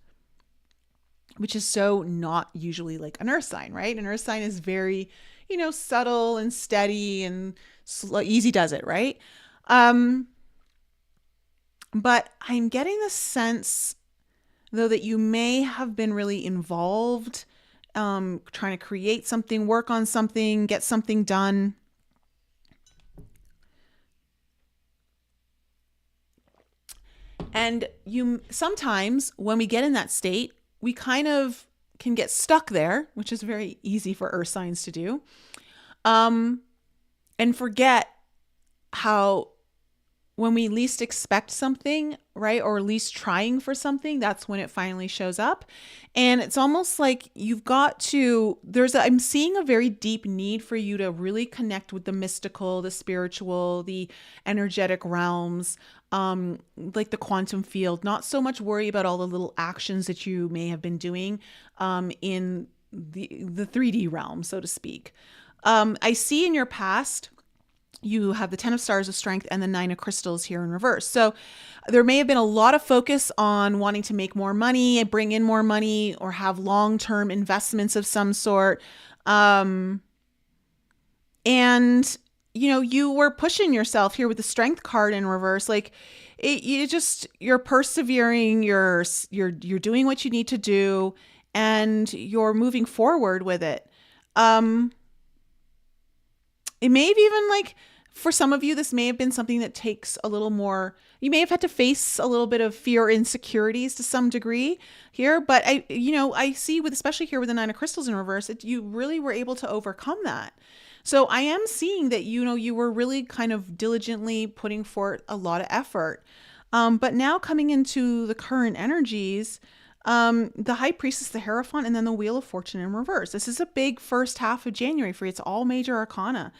which is so not usually like an earth sign, right? An earth sign is very, subtle and steady and easy does it, right? But I'm getting the sense though that you may have been really involved, trying to create something, work on something, get something done. And sometimes when we get in that state, we kind of can get stuck there, which is very easy for earth signs to do. And forget how when we least expect something, right, or least trying for something, that's when it finally shows up. And it's almost like you've got to, I'm seeing a very deep need for you to really connect with the mystical, the spiritual, the energetic realms, like the quantum field, not so much worry about all the little actions that you may have been doing in the 3D realm, so to speak. I see in your past, you have the 10 of Stars of Strength and the 9 of Crystals here in reverse. So there may have been a lot of focus on wanting to make more money and bring in more money or have long-term investments of some sort. And, you were pushing yourself here with the Strength card in reverse. Like you're persevering, you're doing what you need to do, and you're moving forward with it. It may have even for some of you, this may have been something that takes a little more, you may have had to face a little bit of fear or insecurities to some degree here, but I see especially here with the 9 of Crystals in reverse, you really were able to overcome that. So I am seeing that, you were really kind of diligently putting forth a lot of effort. But now coming into the current energies, the High Priestess, the Hierophant, and then the Wheel of Fortune in reverse. This is a big first half of January for you. It's all major arcana.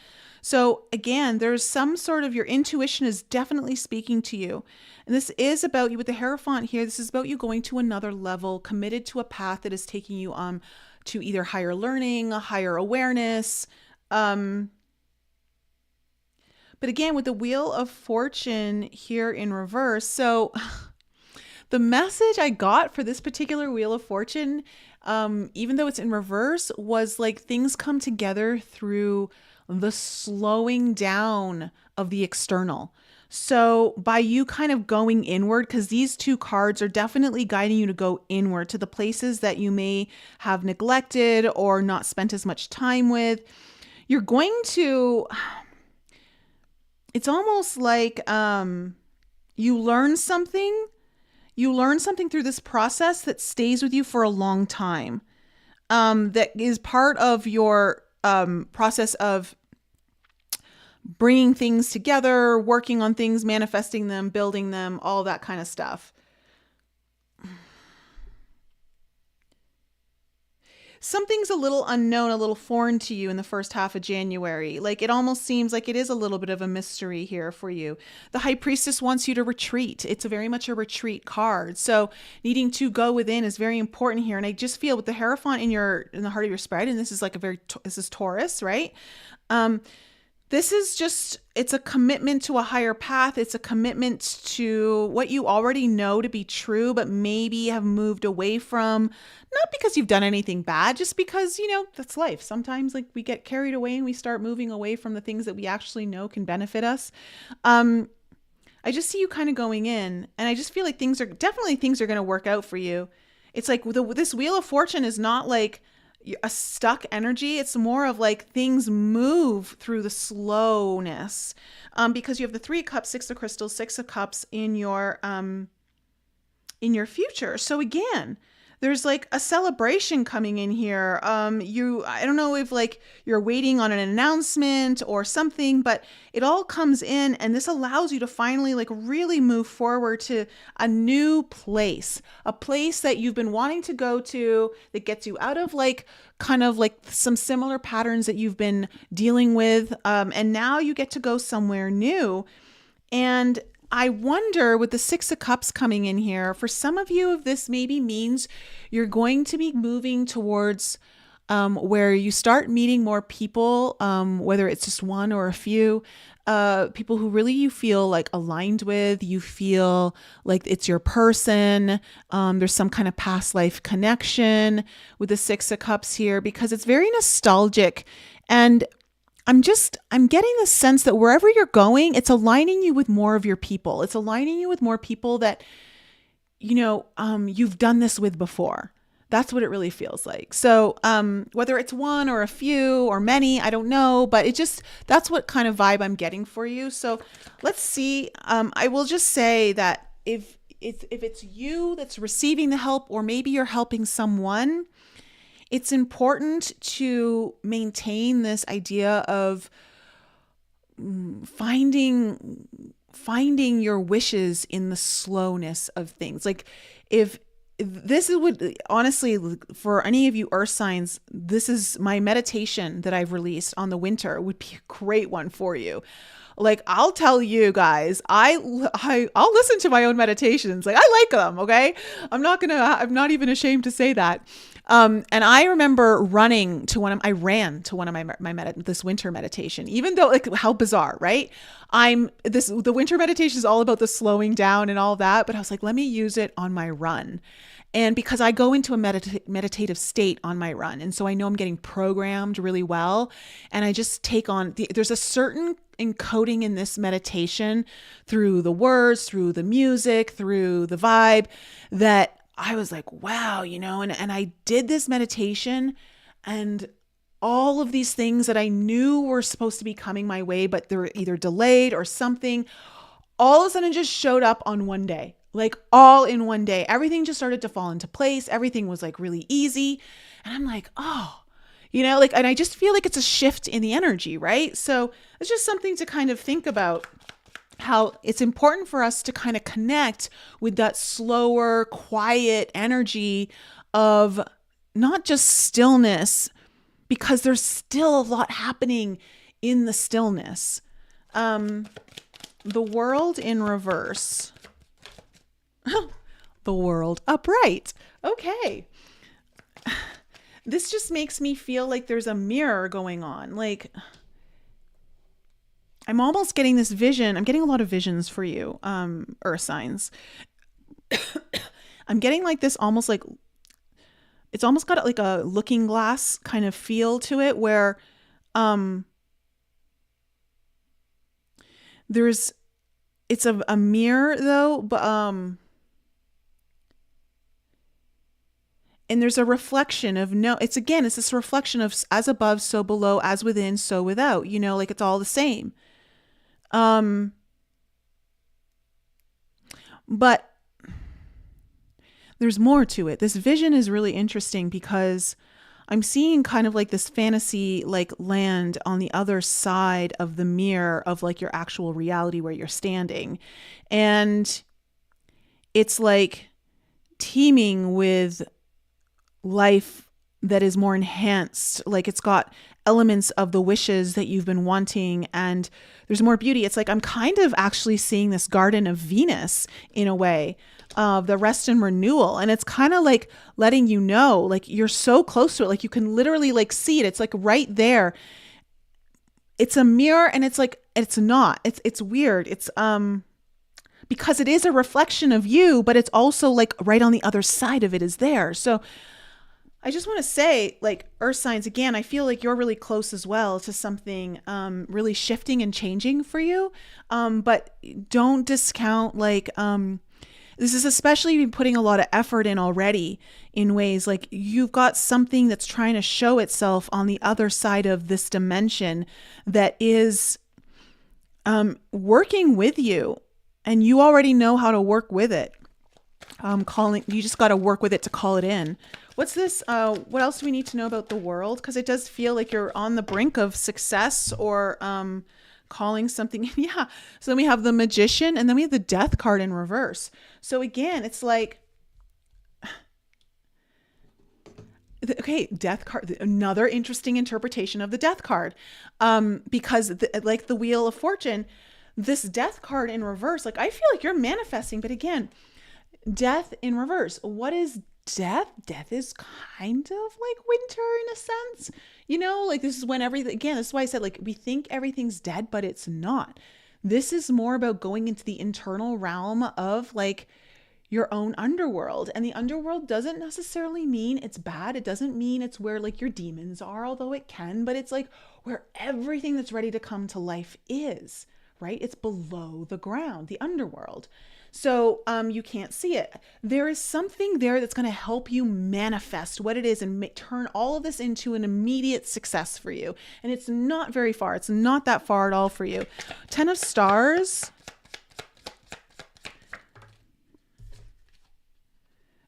So again, there's some sort of, your intuition is definitely speaking to you. And this is about you with the Hierophant here. This is about you going to another level, committed to a path that is taking you to either higher learning, a higher awareness. But again, with the Wheel of Fortune here in reverse. So the message I got for this particular Wheel of Fortune, even though it's in reverse, was like things come together through the slowing down of the external. So by you kind of going inward, because these two cards are definitely guiding you to go inward to the places that you may have neglected or not spent as much time with, you're going to, it's almost like you learn something through this process that stays with you for a long time, that is part of your process of bringing things together, working on things, manifesting them, building them, all that kind of stuff. Something's a little unknown, a little foreign to you in the first half of January. Like it almost seems like it is a little bit of a mystery here for you. The High Priestess wants you to retreat. It's a very much a retreat card. So needing to go within is very important here. And I just feel with the Hierophant in the heart of your spread, and this is like this is Taurus, right? This is just, it's a commitment to a higher path. It's a commitment to what you already know to be true, but maybe have moved away from, not because you've done anything bad, just because, that's life. Sometimes like we get carried away and we start moving away from the things that we actually know can benefit us. I just see you kind of going in, and I just feel like things are going to work out for you. It's like this Wheel of Fortune is not like a stuck energy. It's more of like things move through the slowness, because you have the 3 of Cups, 6 of Crystals, 6 of Cups in your future. So again, there's like a celebration coming in here. I don't know if like you're waiting on an announcement or something, but it all comes in, and this allows you to finally like really move forward to a new place, a place that you've been wanting to go to, that gets you out of like kind of like some similar patterns that you've been dealing with. And now you get to go somewhere new. And I wonder, with the 6 of Cups coming in here, for some of you, if this maybe means you're going to be moving towards where you start meeting more people, whether it's just one or a few, people who really you feel like aligned with, you feel like it's your person. There's some kind of past life connection with the 6 of Cups here, because it's very nostalgic. And I'm getting the sense that wherever you're going, it's aligning you with more of your people. It's aligning you with more people that, you've done this with before. That's what it really feels like. So whether it's one or a few or many, I don't know, but that's what kind of vibe I'm getting for you. So let's see. I will just say that if it's you that's receiving the help, or maybe you're helping someone, it's important to maintain this idea of finding your wishes in the slowness of things. Like if this would honestly, for any of you earth signs, this is my meditation that I've released on the winter would be a great one for you. Like I'll tell you guys, I'll listen to my own meditations. Like I like them. Okay. I'm not even ashamed to say that. And I remember running to I ran to one of this winter meditation, even though like how bizarre, right? The winter meditation is all about the slowing down and all that, but I was like, let me use it on my run. And because I go into a meditative state on my run. And so I know I'm getting programmed really well. And I just take on, there's a certain encoding in this meditation through the words, through the music, through the vibe, that I was like, wow, and I did this meditation, and all of these things that I knew were supposed to be coming my way, but they were either delayed or something, all of a sudden just showed up on one day. Like all in one day, everything just started to fall into place. Everything was like really easy. And I'm like, oh, and I just feel like it's a shift in the energy, right? So it's just something to kind of think about, how it's important for us to kind of connect with that slower, quiet energy of not just stillness, because there's still a lot happening in the stillness. The World in reverse. The World upright. Okay. This just makes me feel like there's a mirror going on. Like I'm almost getting this vision. I'm getting a lot of visions for you, earth signs. I'm getting like this almost like, it's almost got like a looking glass kind of feel to it, where it's a mirror though, but and there's a reflection of it's this reflection of as above, so below, as within, so without, like it's all the same. But there's more to it. This vision is really interesting because I'm seeing kind of like this fantasy like land on the other side of the mirror of like your actual reality where you're standing. And it's like teeming with life that is more enhanced. Like it's got elements of the wishes that you've been wanting, and there's more beauty. It's like I'm kind of actually seeing this garden of Venus in a way of the rest and renewal. And it's kind of like letting you know, like you're so close to it. Like you can literally like see it. It's like right there. It's a mirror, and it's like, it's not, it's weird. It's, because it is a reflection of you, but it's also like right on the other side of it is there. So I just want to say, like, earth signs, again, I feel like you're really close as well to something really shifting and changing for you. But don't discount, like, this is especially been putting a lot of effort in already in ways like you've got something that's trying to show itself on the other side of this dimension that is working with you, and you already know how to work with it. You just got to work with it to call it in. What's this? What else do we need to know about the world? Because it does feel like you're on the brink of success or calling something. Yeah. So then we have the Magician, and then we have the Death card in reverse. So again, it's like, okay, Death card, another interesting interpretation of the Death card. Because like the Wheel of Fortune, this Death card in reverse, like I feel like you're manifesting, but again, Death in reverse. What is death? Death is kind of like winter in a sense, like this is when everything, again, this is why I said, like, we think everything's dead, but it's not. This is more about going into the internal realm of like your own underworld. And the underworld doesn't necessarily mean it's bad. It doesn't mean it's where like your demons are, although it can, but it's like where everything that's ready to come to life is, right? It's below the ground, the underworld. So you can't see it. There is something there that's going to help you manifest what it is and turn all of this into an immediate success for you. And it's not very far. It's not that far at all for you. 10 of Stars.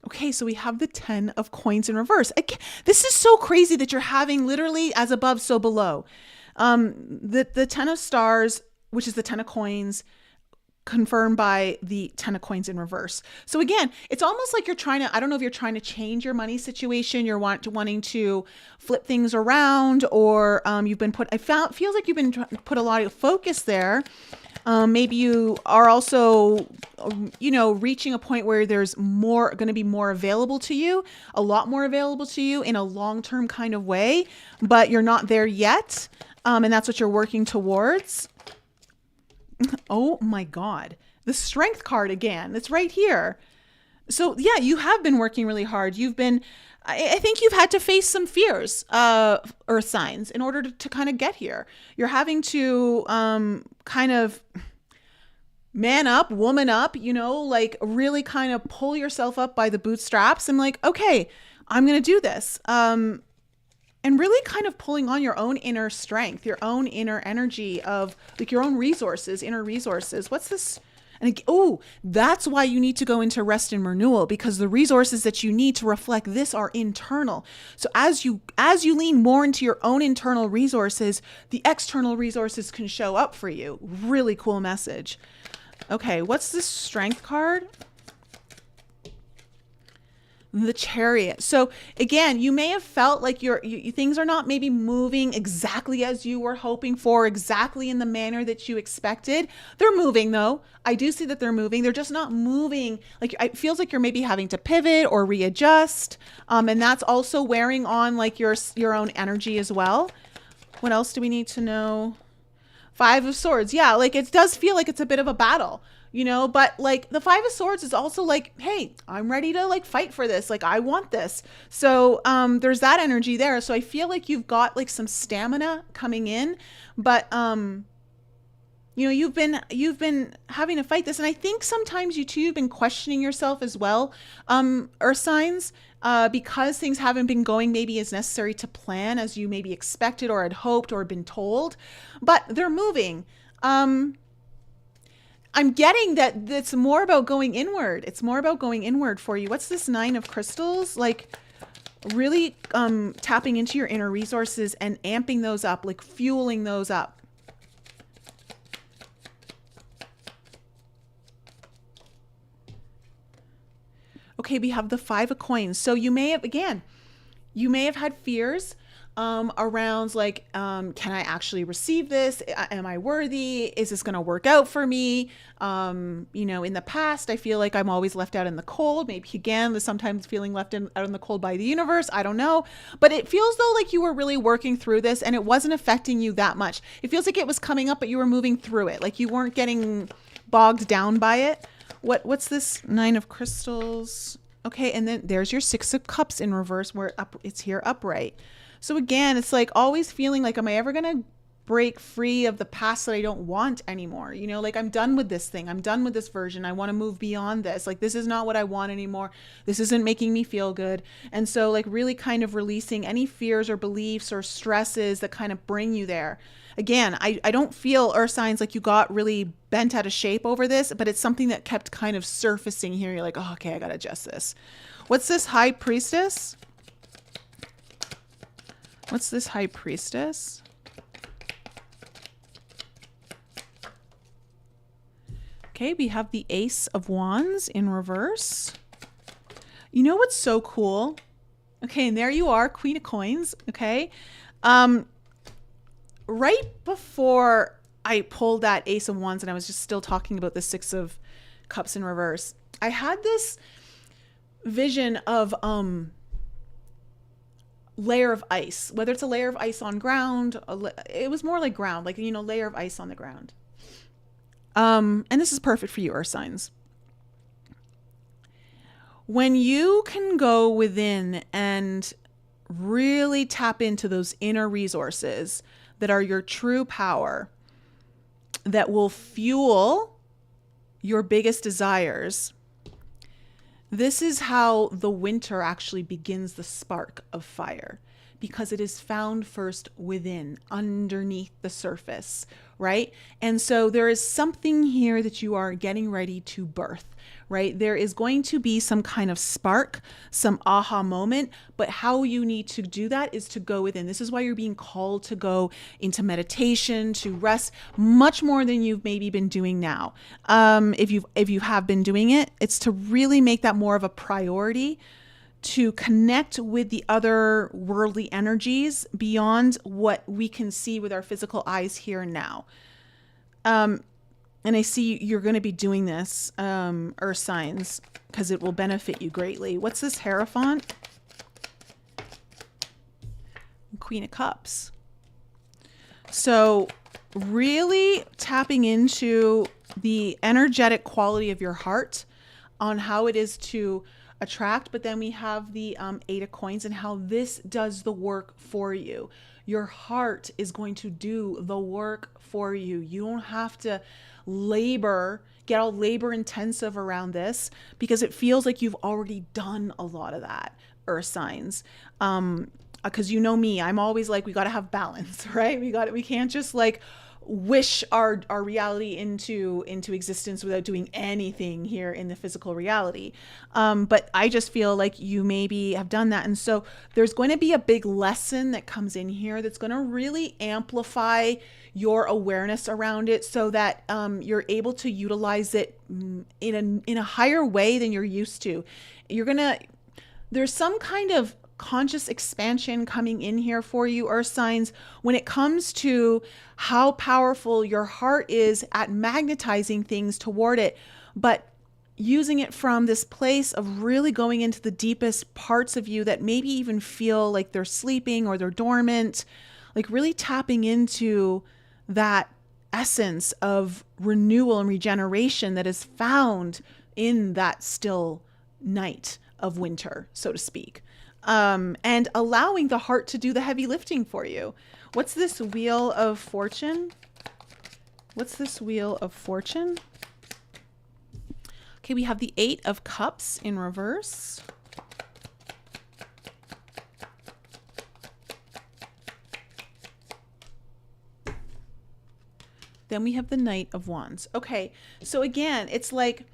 Okay, so we have the 10 of Coins in reverse. Again, this is so crazy that you're having literally as above, so below. The 10 of Stars, which is the 10 of Coins, confirmed by the 10 of Coins in reverse. So again, it's almost like you're trying to, I don't know if you're trying to change your money situation, you're wanting to flip things around, or you've been feels like you've been put a lot of focus there. Maybe you are also, reaching a point where there's going to be more available to you, a lot more available to you in a long-term kind of way, but you're not there yet. And that's what you're working towards. Oh my God. The Strength card again. It's right here. So yeah, you have been working really hard. I think you've had to face some fears, earth signs, in order to kind of get here. You're having to kind of man up, woman up, like really kind of pull yourself up by the bootstraps and like, okay, I'm going to do this. And really kind of pulling on your own inner strength, your own inner energy of like your own resources, inner resources. What's this? And that's why you need to go into rest and renewal, because the resources that you need to reflect this are internal. So as you lean more into your own internal resources, the external resources can show up for you. Really cool message. Okay, what's this Strength card? The Chariot. So again, you may have felt like things are not maybe moving exactly as you were hoping for, exactly in the manner that you expected. They're moving though. I do see that they're moving. They're just not moving. Like it feels like you're maybe having to pivot or readjust. And that's also wearing on like your own energy as well. What else do we need to know? 5 of Swords. Yeah, like it does feel like it's a bit of a battle. But like the 5 of Swords is also like, hey, I'm ready to like fight for this. Like I want this. So there's that energy there. So I feel like you've got like some stamina coming in, but you've been having to fight this. And I think sometimes you've been questioning yourself as well, earth signs, because things haven't been going maybe as necessary to plan as you maybe expected or had hoped or been told, but they're moving. I'm getting that it's more about going inward. It's more about going inward for you. What's this 9 of Crystals? Like, really tapping into your inner resources and amping those up, like fueling those up. Okay, we have the 5 of coins. So you may have, again, you may have had fears around like, can I actually receive this? Am I worthy? Is this going to work out for me? You know, in the past, I feel like I'm always left out in the cold. Maybe again, there's sometimes feeling left out in the cold by the universe. I don't know. But it feels though like you were really working through this and it wasn't affecting you that much. It feels like it was coming up, but you were moving through it. Like you weren't getting bogged down by it. What's this 9 of crystals? Okay, and then there's your 6 of cups in reverse where it's here upright. So again, it's like always feeling like, am I ever going to break free of the past that I don't want anymore? You know, like I'm done with this thing. I'm done with this version. I want to move beyond this. Like this is not what I want anymore. This isn't making me feel good. And so like really kind of releasing any fears or beliefs or stresses that kind of bring you there. Again, I don't feel, earth signs, like you got really bent out of shape over this, but it's something that kept kind of surfacing here. You're like, oh, okay, I got to adjust this. What's this high priestess? What's this high priestess? Okay, we have the ace of wands in reverse. You know what's so cool? Okay, and there you are, queen of coins, okay? Right before I pulled that ace of wands and I was just still talking about the 6 of cups in reverse, I had this vision of layer of ice, whether it's a layer of ice on ground, it was more like ground, like, you know, layer of ice on the ground. And this is perfect for you, earth signs. When you can go within and really tap into those inner resources that are your true power, that will fuel your biggest desires, this is how the winter actually begins the spark of fire, because it is found first within, underneath the surface, right? And so there is something here that you are getting ready to birth, right? There is going to be some kind of spark, some aha moment, but how you need to do that is to go within. This is why you're being called to go into meditation, to rest much more than you've maybe been doing now. If you have been doing it, it's to really make that more of a priority, to connect with the other worldly energies beyond what we can see with our physical eyes here and now. And I see you're going to be doing this, earth signs, because it will benefit you greatly. What's this Hierophant? Queen of Cups. So really tapping into the energetic quality of your heart on how it is to attract, but then we have the 8 of coins and how this does the work for you. Your heart is going to do the work for you. You don't have to get all labor intensive around this, because it feels like you've already done a lot of that, earth signs. Because you know me, I'm always like, we got to have balance, right? We can't just like wish our reality into existence without doing anything here in the physical reality. But I just feel like you maybe have done that. And so there's going to be a big lesson that comes in here that's going to really amplify your awareness around it, so that you're able to utilize it in a higher way than you're used to. There's some kind of conscious expansion coming in here for you, earth signs, when it comes to how powerful your heart is at magnetizing things toward it, but using it from this place of really going into the deepest parts of you that maybe even feel like they're sleeping or they're dormant, like really tapping into that essence of renewal and regeneration that is found in that still night of winter, so to speak. And allowing the heart to do the heavy lifting for you. What's this Wheel of Fortune? What's this Wheel of Fortune? Okay, we have the 8 of Cups in reverse. Then we have the Knight of Wands. Okay, so again, it's like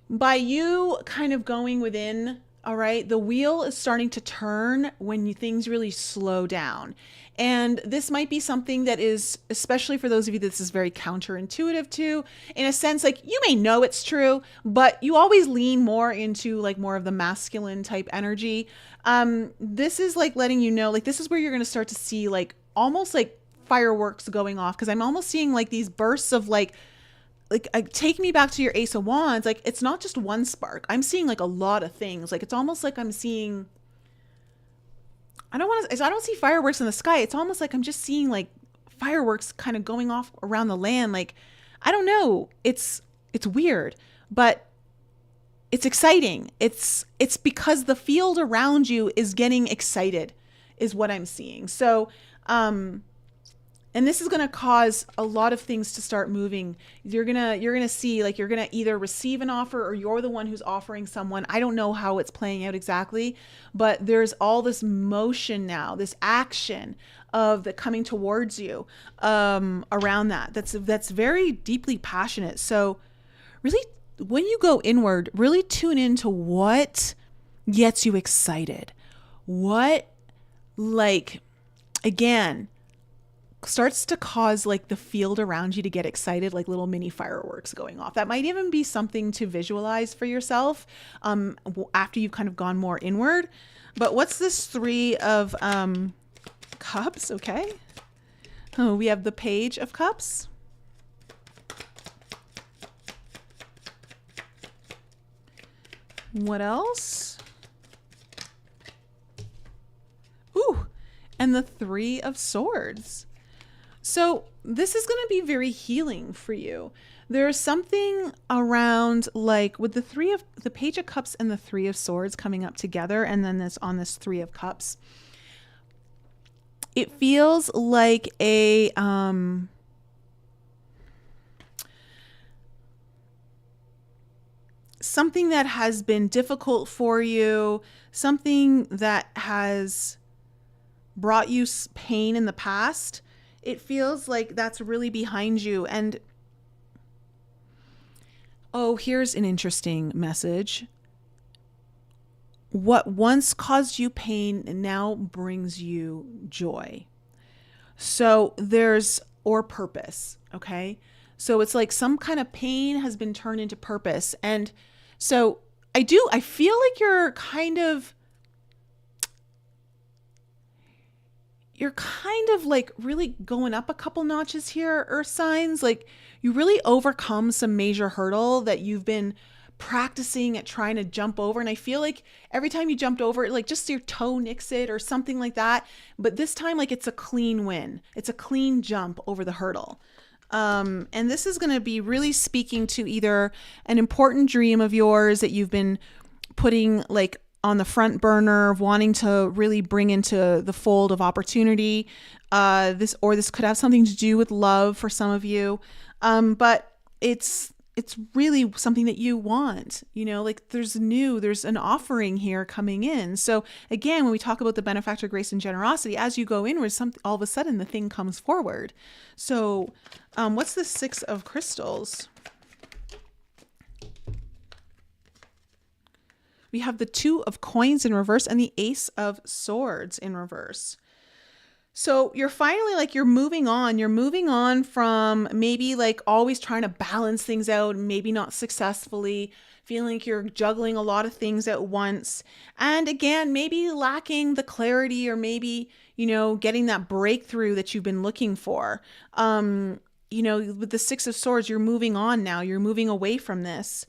by you kind of going within, All right. The wheel is starting to turn when things really slow down. And this might be something that is, especially for those of you that this is very counterintuitive to, in a sense, like you may know it's true, but you always lean more into like more of the masculine type energy. This is like letting you know, like this is where you're going to start to see like almost like fireworks going off. Cause I'm almost seeing like these bursts of like take me back to your Ace of Wands. Like it's not just one spark. I'm seeing like a lot of things. Like it's almost like I'm seeing, I don't see fireworks in the sky. It's almost like I'm just seeing like fireworks kind of going off around the land. Like, I don't know. It's weird, but it's exciting. It's because the field around you is getting excited is what I'm seeing. So, and this is going to cause a lot of things to start moving. You're going to see like you're going to either receive an offer or you're the one who's offering someone. I don't know how it's playing out exactly, but there's all this motion now, this action of the coming towards you around that. That's very deeply passionate. So really, when you go inward, really tune into what gets you excited. What, like, again, starts to cause like the field around you to get excited, like little mini fireworks going off. That might even be something to visualize for yourself after you've kind of gone more inward. But what's this Three of Cups? Okay. Oh, we have the Page of Cups. What else? Ooh, and the Three of Swords. So this is going to be very healing for you. There's something around like with the Page of Cups and the Three of Swords coming up together, and then this Three of Cups. It feels like a something that has been difficult for you, something that has brought you pain in the past. It feels like that's really behind you. And oh, here's an interesting message. What once caused you pain now brings you joy. So or purpose. Okay. So it's like some kind of pain has been turned into purpose. And so I feel like you're kind of like really going up a couple notches here, Earth signs. Like you really overcome some major hurdle that you've been practicing at trying to jump over. And I feel like every time you jumped over it, like just your toe nicks it or something like that. But this time, like it's a clean win. It's a clean jump over the hurdle. And this is going to be really speaking to either an important dream of yours that you've been putting like on the front burner, wanting to really bring into the fold of opportunity. This could have something to do with love for some of you. But it's really something that you want, like there's an offering here coming in. So again, when we talk about the benefactor, grace, and generosity, as you go inward, all of a sudden the thing comes forward. So what's the Six of Crystals? We have the Two of Coins in reverse and the Ace of Swords in reverse. So you're finally like, you're moving on from maybe like always trying to balance things out, maybe not successfully, feeling like you're juggling a lot of things at once. And again, maybe lacking the clarity or maybe, getting that breakthrough that you've been looking for. With the Six of Swords, you're moving on now. You're moving away from this.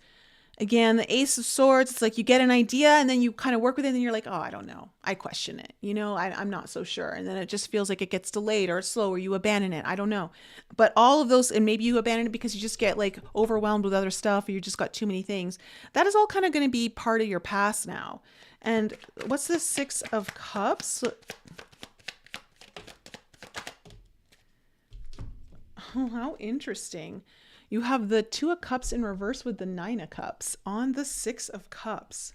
Again, the Ace of Swords, it's like you get an idea and then you kind of work with it and you're like, oh, I don't know. I question it. I'm not so sure. And then it just feels like it gets delayed or it's slow or you abandon it. I don't know. But all of those, and maybe you abandon it because you just get like overwhelmed with other stuff or you just got too many things. That is all kind of going to be part of your past now. And what's the Six of Cups? Oh, how interesting. You have the Two of Cups in reverse with the Nine of Cups on the Six of Cups.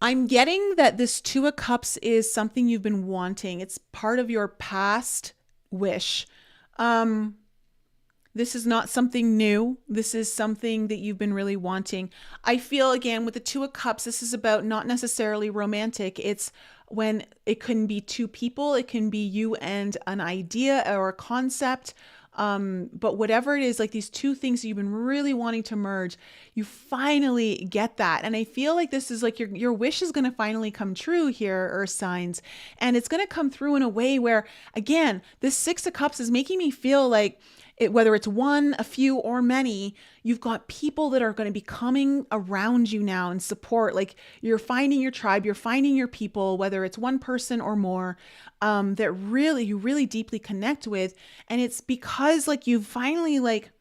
I'm getting that this Two of Cups is something you've been wanting. It's part of your past wish. This is not something new. This is something that you've been really wanting. I feel, again, with the Two of Cups, this is about not necessarily romantic. It's when it can be two people, it can be you and an idea or a concept. But whatever it is, like these two things that you've been really wanting to merge, you finally get that. And I feel like this is like your wish is going to finally come true here, Earth signs. And it's going to come through in a way where, again, this Six of Cups is making me feel like whether it's one, a few, or many, you've got people that are going to be coming around you now and support. Like you're finding your tribe, you're finding your people, whether it's one person or more, that you really deeply connect with. And it's because like you finally like,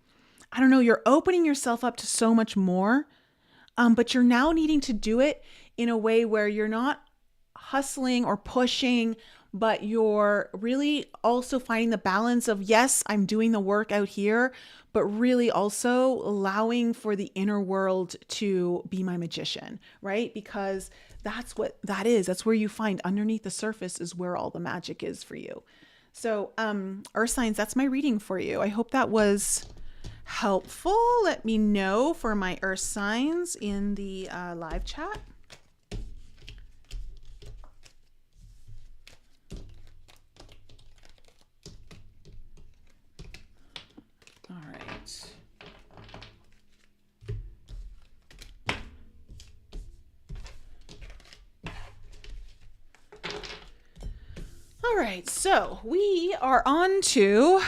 I don't know, you're opening yourself up to so much more, but you're now needing to do it in a way where you're not hustling or pushing, but you're really also finding the balance of, yes, I'm doing the work out here, but really also allowing for the inner world to be my magician, right? Because that's what that is. That's where you find underneath the surface is where all the magic is for you. So, Earth signs, that's my reading for you. I hope that was helpful. Let me know for my Earth signs in the live chat. All right, so we are on to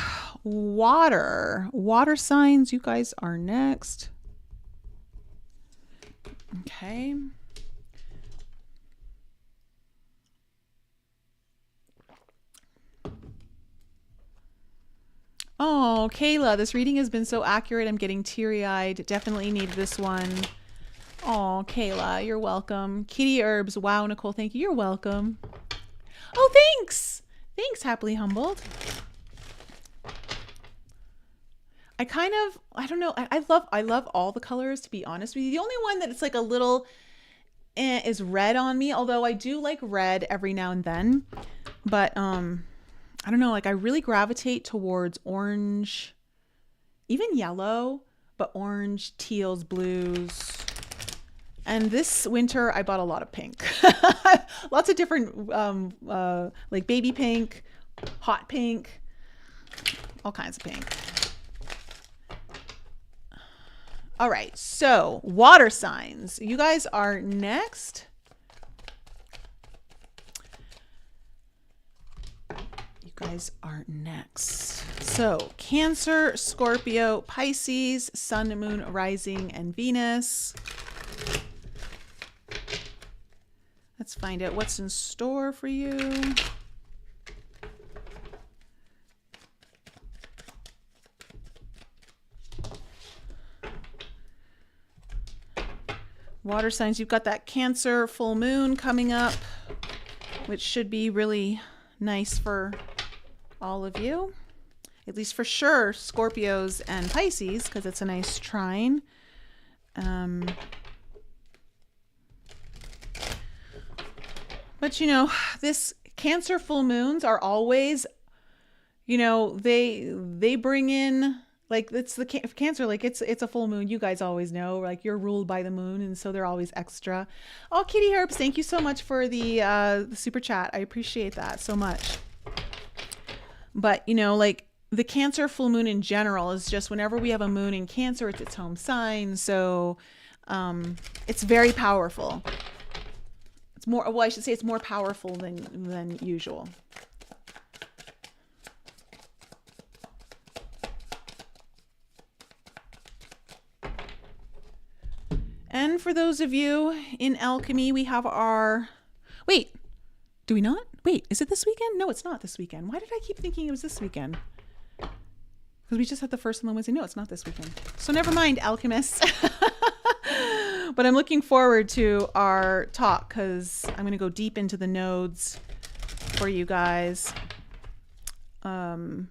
water. Water signs, you guys are next. Okay. Oh, Kayla, this reading has been so accurate. I'm getting teary-eyed. Definitely need this one. Oh, Kayla, you're welcome. Kitty Herbs. Wow, Nicole, thank you. You're welcome. Oh, thanks. Thanks, Happily Humbled. I don't know. I love all the colors, to be honest with you. The only one that it's like a little is red on me, although I do like red every now and then. But I don't know, like I really gravitate towards orange, even yellow, but orange, teals, blues. And this winter, I bought a lot of pink. Lots of different, like baby pink, hot pink, all kinds of pink. All right, so water signs. You guys are next. You guys are next. So Cancer, Scorpio, Pisces, Sun, Moon, Rising, and Venus. Let's find out what's in store for you. Water signs, you've got that Cancer full moon coming up, which should be really nice for all of you. At least for sure, Scorpios and Pisces, because it's a nice trine. But, you know, this Cancer full moons are always, you know, they bring in, like, it's the Cancer, like it's a full moon. You guys always know, like you're ruled by the moon. And so they're always extra. Oh, Kitty Herbs, thank you so much for the super chat. I appreciate that so much. But, you know, like the Cancer full moon in general is just whenever we have a moon in Cancer, it's its home sign. So it's very powerful. It's more, well, I should say it's more powerful than usual. And for those of you in Alchemy, we have our, wait, do we not? Wait, is it this weekend? No, it's not this weekend. Why did I keep thinking it was this weekend? Because we just had the first and the Wednesday. No, it's not this weekend. So never mind, alchemists. But I'm looking forward to our talk because I'm going to go deep into the nodes for you guys. And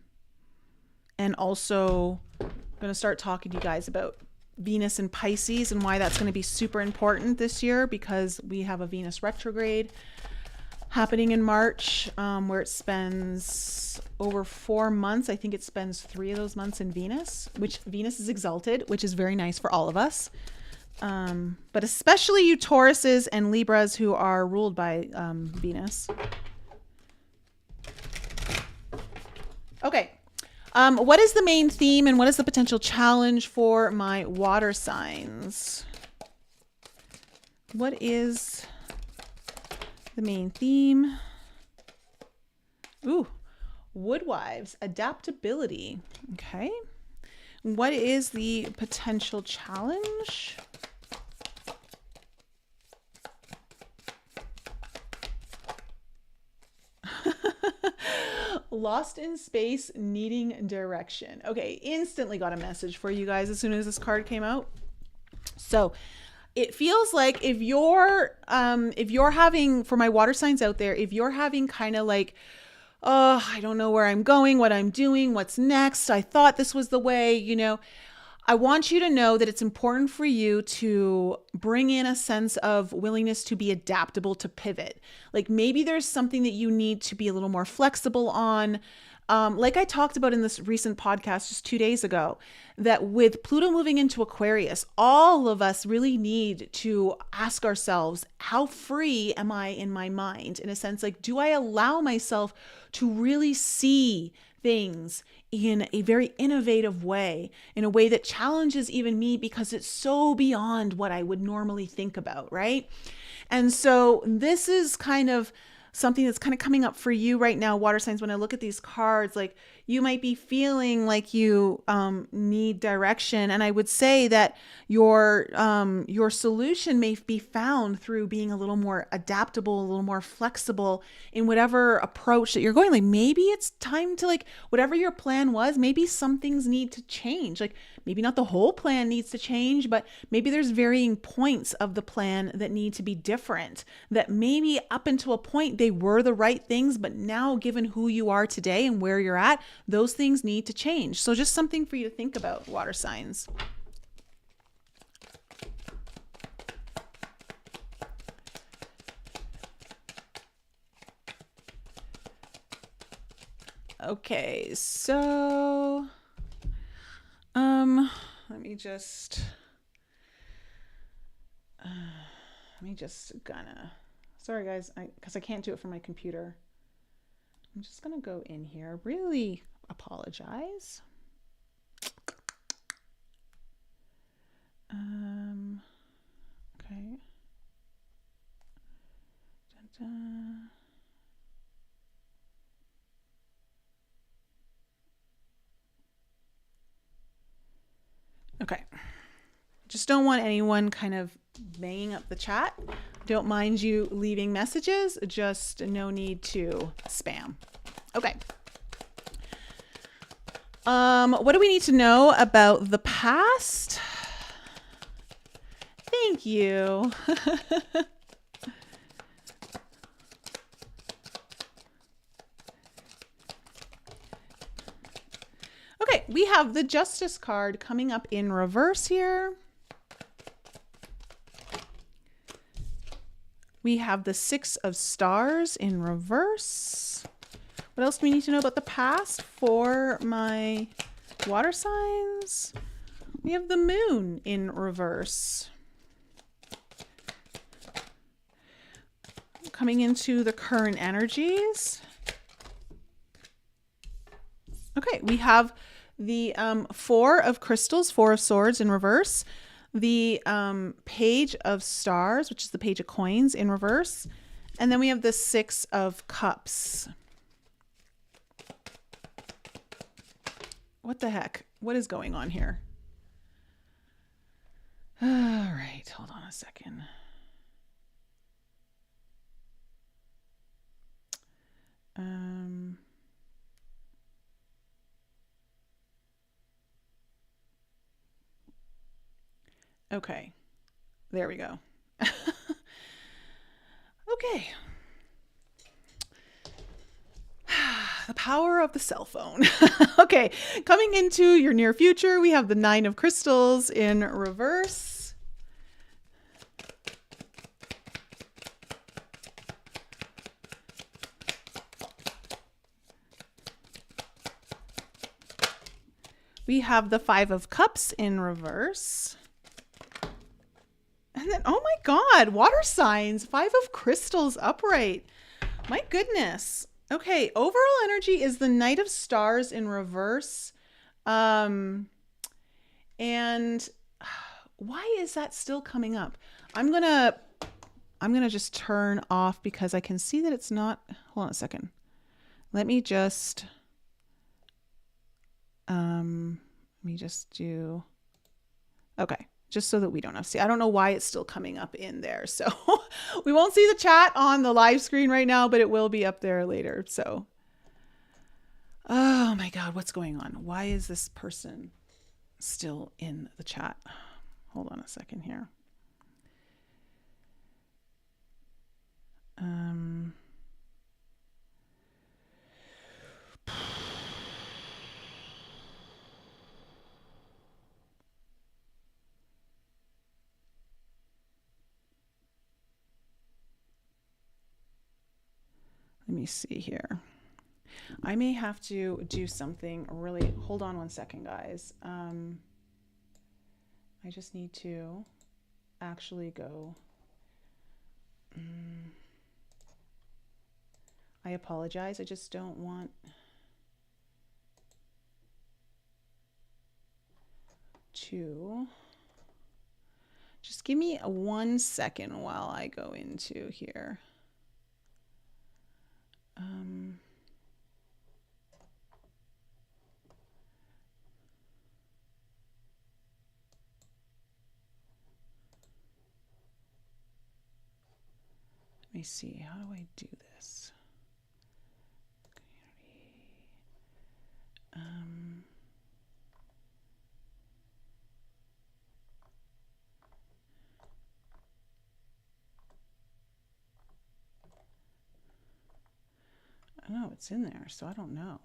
also I'm going to start talking to you guys about Venus and Pisces and why that's going to be super important this year because we have a Venus retrograde happening in March, where it spends over 4 months. I think it spends 3 of those months in Venus, which Venus is exalted, which is very nice for all of us. But especially you Tauruses and Libras who are ruled by Venus. Okay. What is the main theme and what is the potential challenge for my water signs? What is the main theme? Ooh, Woodwives, adaptability. Okay. What is the potential challenge? Lost in space, needing direction. Okay, instantly got a message for you guys as soon as this card came out. So it feels like if you're having, for my water signs out there, if you're having kind of like, oh, I don't know where I'm going, what I'm doing, what's next, I thought this was the way, you know, I want you to know that it's important for you to bring in a sense of willingness to be adaptable, to pivot. Like maybe there's something that you need to be a little more flexible on. Like I talked about in this recent podcast just 2 days ago, that with Pluto moving into Aquarius, all of us really need to ask ourselves, how free am I in my mind? In a sense, like, do I allow myself to really see things in a very innovative way, in a way that challenges even me because it's so beyond what I would normally think about, right? And so this is kind of something that's kind of coming up for you right now, water signs. When I look at these cards, like you might be feeling like you need direction. And I would say that your solution may be found through being a little more adaptable, a little more flexible in whatever approach that you're going. Like maybe it's time to, like, whatever your plan was, maybe some things need to change. Like maybe not the whole plan needs to change, but maybe there's varying points of the plan that need to be different, that maybe up until a point they were the right things, but now given who you are today and where you're at, those things need to change. So just something for you to think about, water signs. Okay, so let me just gonna, sorry guys, because I can't do it from my computer. I'm just gonna go in here, really apologize. Okay. Dun-dun. Okay. Just don't want anyone kind of banging up the chat. Don't mind you leaving messages, just no need to spam. Okay. What do we need to know about the past? Thank you. Okay, we have the Justice card coming up in reverse here. We have the Six of Stars in reverse. What else do we need to know about the past for my water signs? We have the Moon in reverse. Coming into the current energies. Okay, we have the Four of Crystals, Four of Swords in reverse. The Page of Stars, which is the Page of Coins in reverse. And then we have the Six of Cups. What the heck? What is going on here? All right, hold on a second. Okay, there we go. Okay. The power of the cell phone. Okay, coming into your near future, we have the Nine of Crystals in reverse. We have the Five of Cups in reverse. And then, oh my God, water signs, Five of Crystals upright. My goodness. Okay, overall energy is the Knight of Stars in reverse. And why is that still coming up? I'm gonna just turn off because I can see that it's not. Hold on a second. Let me just do. Okay, just so that we don't have to see. I don't know why it's still coming up in there. So we won't see the chat on the live screen right now, but it will be up there later. So, oh my God, what's going on? Why is this person still in the chat? Hold on a second here. Let me see here. I may have to do something really. Hold on one second, guys. I just need to actually go. I apologize. I just don't want to. Just give me 1 second while I go into here. Let me see. How do I do this? I know it's in there, so I don't know.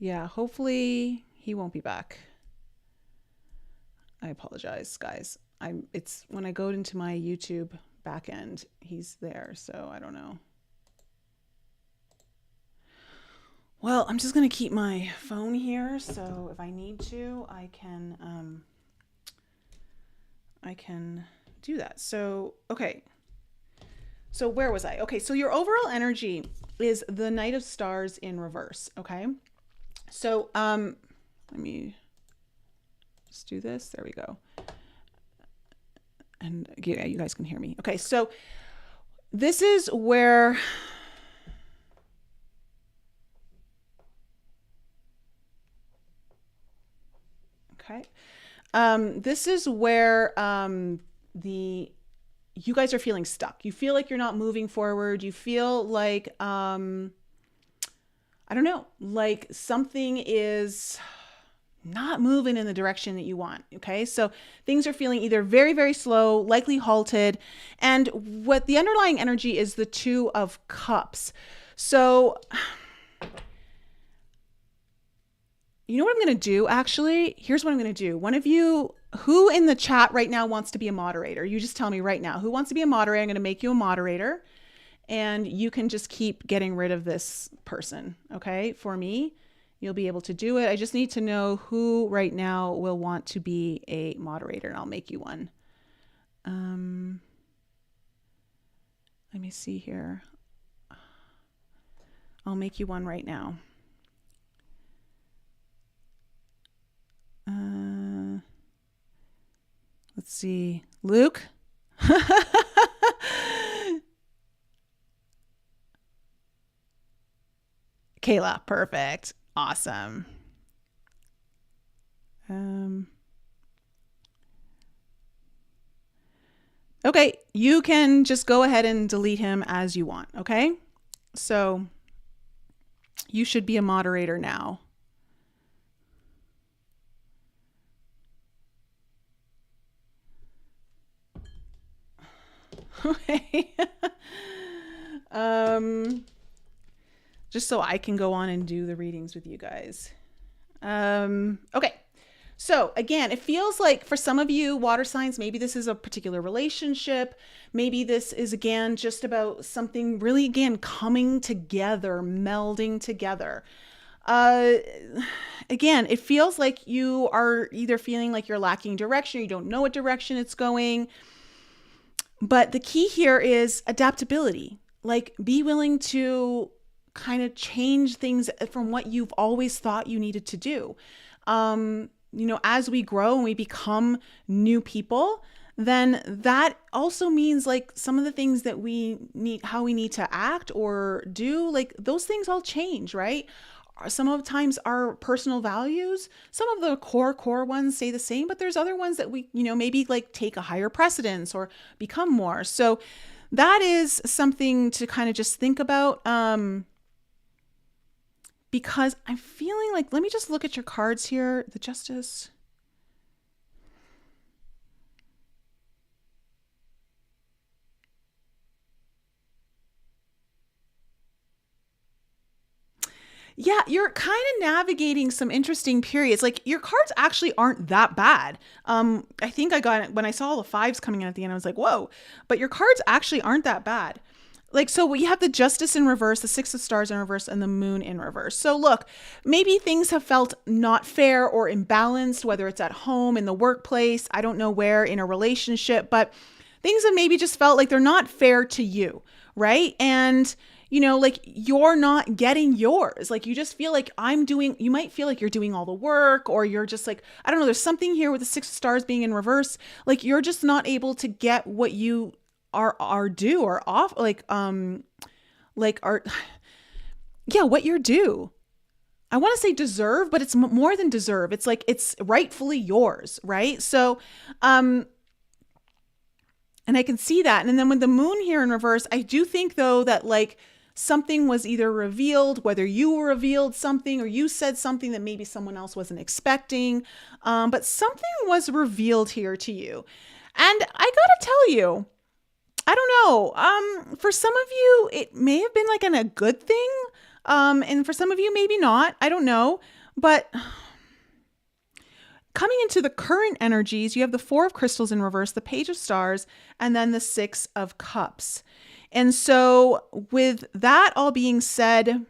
Yeah, hopefully he won't be back. I apologize, guys. It's when I go into my YouTube back end, he's there, so I don't know. Well, I'm just gonna keep my phone here, so if I need to, I can do that. So, okay. So where was I? Okay, so your overall energy is the Knight of Stars in reverse, okay? So, let me just do this. There we go. And yeah, you guys can hear me. Okay, so this is where this is where you guys are feeling stuck. You feel like you're not moving forward. You feel like I don't know, like something is not moving in the direction that you want. Okay. So things are feeling either very, very slow, likely halted. And what the underlying energy is the Two of Cups. So you know what I'm going to do? Actually, here's what I'm going to do. One of you, who in the chat right now wants to be a moderator? You just tell me right now who wants to be a moderator. I'm going to make you a moderator. And you can just keep getting rid of this person, okay? For me, you'll be able to do it. I just need to know who right now will want to be a moderator, and I'll make you one. Let me see here. I'll make you one right now. Let's see. Luke? Kayla, perfect. Awesome. Okay, you can just go ahead and delete him as you want, okay? So you should be a moderator now. Okay. Just so I can go on and do the readings with you guys. Okay. So again, it feels like for some of you water signs, maybe this is a particular relationship. Maybe this is again just about something really again coming together, melding together. Uh, Again, it feels like you are either feeling like you're lacking direction, or you don't know what direction it's going. But the key here is adaptability. Like, be willing to kind of change things from what you've always thought you needed to do. As we grow and we become new people, then that also means like some of the things that we need, how we need to act or do, like those things all change, right? Some of the times our personal values, some of the core ones stay the same, but there's other ones that we, maybe like take a higher precedence or become more. So that is something to kind of just think about. Because I'm feeling like, let me just look at your cards here. The Justice. Yeah, you're kind of navigating some interesting periods. Like, your cards actually aren't that bad. I think I got it when I saw all the fives coming in at the end. I was like, whoa, but your cards actually aren't that bad. Like, so we have the Justice in reverse, the Six of Stars in reverse, and the Moon in reverse. So look, maybe things have felt not fair or imbalanced, whether it's at home, in the workplace, I don't know where, in a relationship, but things have maybe just felt like they're not fair to you, right? And like you're not getting yours. Like, you just feel like you might feel like you're doing all the work, or you're just like, I don't know, there's something here with the Six of Stars being in reverse. Like, you're just not able to get what you are due, or off, what you're due. I want to say deserve, but it's more than deserve. It's like, it's rightfully yours, right? So, and I can see that. And then with the Moon here in reverse, I do think though that like something was either revealed, whether you revealed something or you said something that maybe someone else wasn't expecting, but something was revealed here to you. And I gotta tell you, I don't know. For some of you, it may have been like a good thing. And for some of you, maybe not. I don't know. But coming into the current energies, you have the Four of Crystals in reverse, the Page of Stars, and then the Six of Cups. And so with that all being said,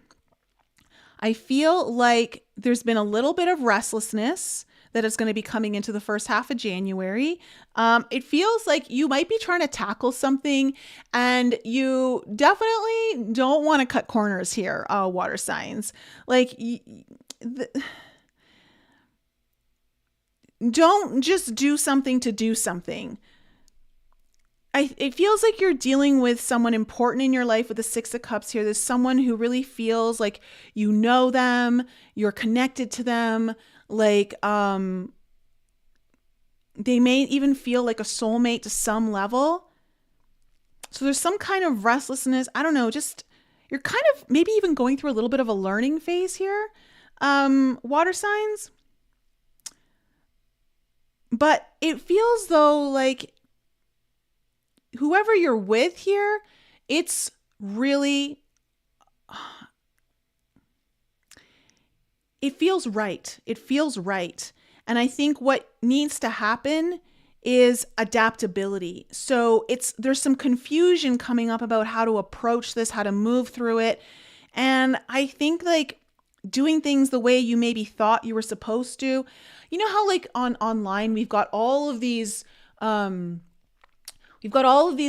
I feel like there's been a little bit of restlessness that is going to be coming into the first half of January. It feels like you might be trying to tackle something, and you definitely don't want to cut corners here, water signs. Like, don't just do something to do something. It feels like you're dealing with someone important in your life with the Six of Cups here. There's someone who really feels like you know them, you're connected to them. Like, they may even feel like a soulmate to some level. So there's some kind of restlessness. I don't know, just you're kind of maybe even going through a little bit of a learning phase here, water signs. But it feels though like whoever you're with here, it's really, it feels right. It feels right. And I think what needs to happen is adaptability. So there's some confusion coming up about how to approach this, how to move through it. And I think like doing things the way you maybe thought you were supposed to, how like online, we've got all of these,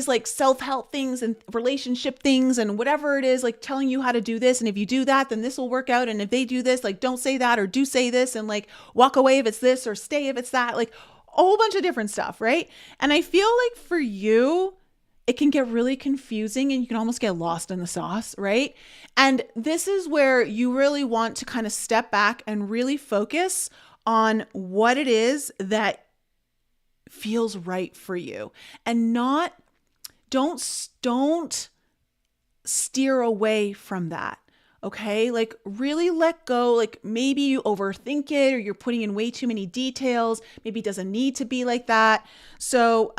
like self-help things and relationship things and whatever it is, like telling you how to do this. And if you do that, then this will work out. And if they do this, like don't say that, or do say this, and like walk away if it's this, or stay if it's that, like a whole bunch of different stuff. Right. And I feel like for you, it can get really confusing and you can almost get lost in the sauce. Right. And this is where you really want to kind of step back and really focus on what it is that feels right for you, and don't steer away from that. Okay. Like, really let go. Like, maybe you overthink it, or you're putting in way too many details. Maybe it doesn't need to be like that. So,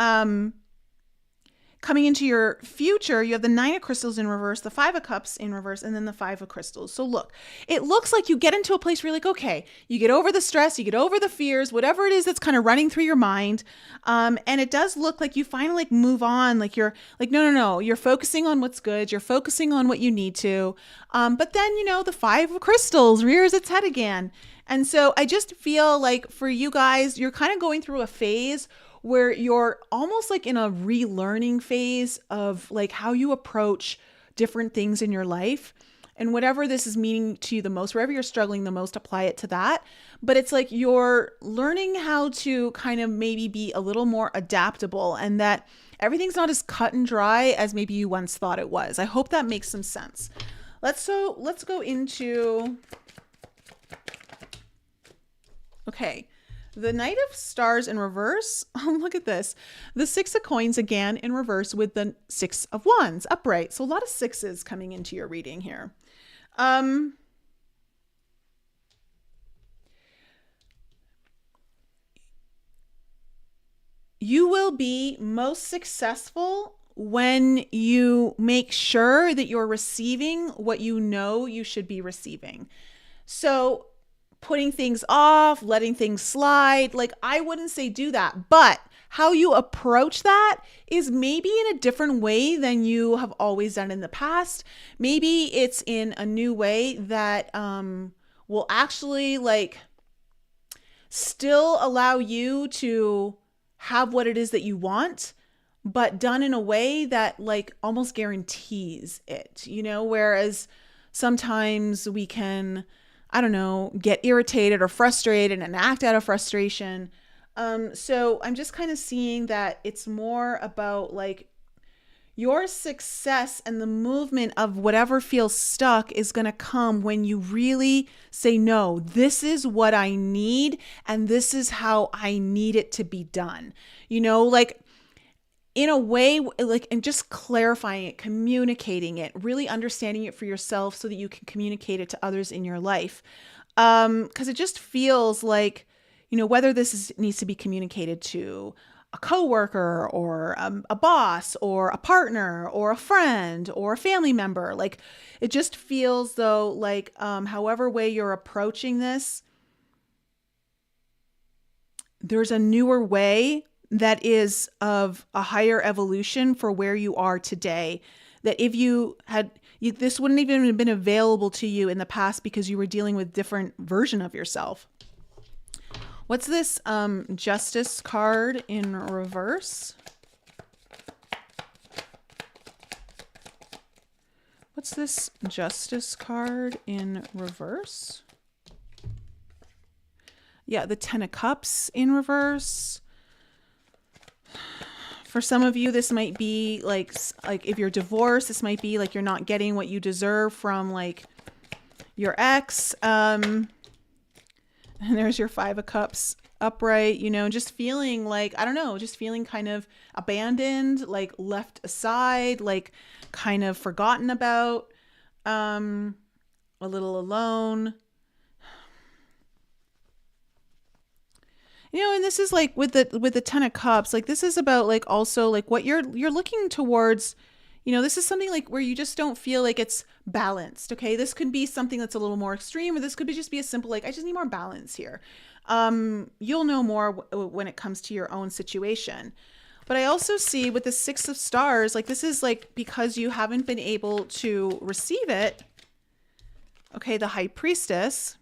coming into your future, you have the Nine of Crystals in reverse, the Five of Cups in reverse, and then the Five of Crystals. So look, it looks like you get into a place where you're like, okay, you get over the stress, you get over the fears, whatever it is that's kind of running through your mind. And it does look like you finally like move on. Like you're like, no, you're focusing on what's good. You're focusing on what you need to. But then, the Five of Crystals rears its head again. And so I just feel like for you guys, you're kind of going through a phase where you're almost like in a relearning phase of like how you approach different things in your life. And whatever this is meaning to you the most, wherever you're struggling the most, apply it to that. But it's like you're learning how to kind of maybe be a little more adaptable, and that everything's not as cut and dry as maybe you once thought it was. I hope that makes some sense. Let's go into, okay, the Knight of Stars in reverse. Oh, look at this. The Six of Coins again in reverse with the Six of Wands upright. So a lot of sixes coming into your reading here. You will be most successful when you make sure that you're receiving what you know you should be receiving. So putting things off, letting things slide, like I wouldn't say do that, but how you approach that is maybe in a different way than you have always done in the past. Maybe it's in a new way that will actually like still allow you to have what it is that you want, but done in a way that like almost guarantees it, whereas sometimes we can, I don't know, get irritated or frustrated and act out of frustration. So I'm just kind of seeing that it's more about like your success and the movement of whatever feels stuck is going to come when you really say, no, this is what I need and this is how I need it to be done. Like in a way, like, and just clarifying it, communicating it, really understanding it for yourself so that you can communicate it to others in your life. Because it just feels like, whether needs to be communicated to a coworker or a boss or a partner or a friend or a family member, like it just feels though like however way you're approaching this, there's a newer way that is of a higher evolution for where you are today, that if this wouldn't even have been available to you in the past because you were dealing with different version of yourself. What's this Justice card in reverse? What's this Justice card in reverse? Yeah, the Ten of Cups in reverse. For some of you, this might be like if you're divorced, this might be like you're not getting what you deserve from like your ex. And there's your Five of Cups upright, just feeling like, I don't know, just feeling kind of abandoned, like left aside, like kind of forgotten about, a little alone. And this is like with the Ten of Cups, like this is about like also like what you're looking towards. This is something like where you just don't feel like it's balanced. Okay. This could be something that's a little more extreme, or this could just be a simple, like, I just need more balance here. You'll know more when it comes to your own situation. But I also see with the Six of Stars, like this is like because you haven't been able to receive it. Okay. The High Priestess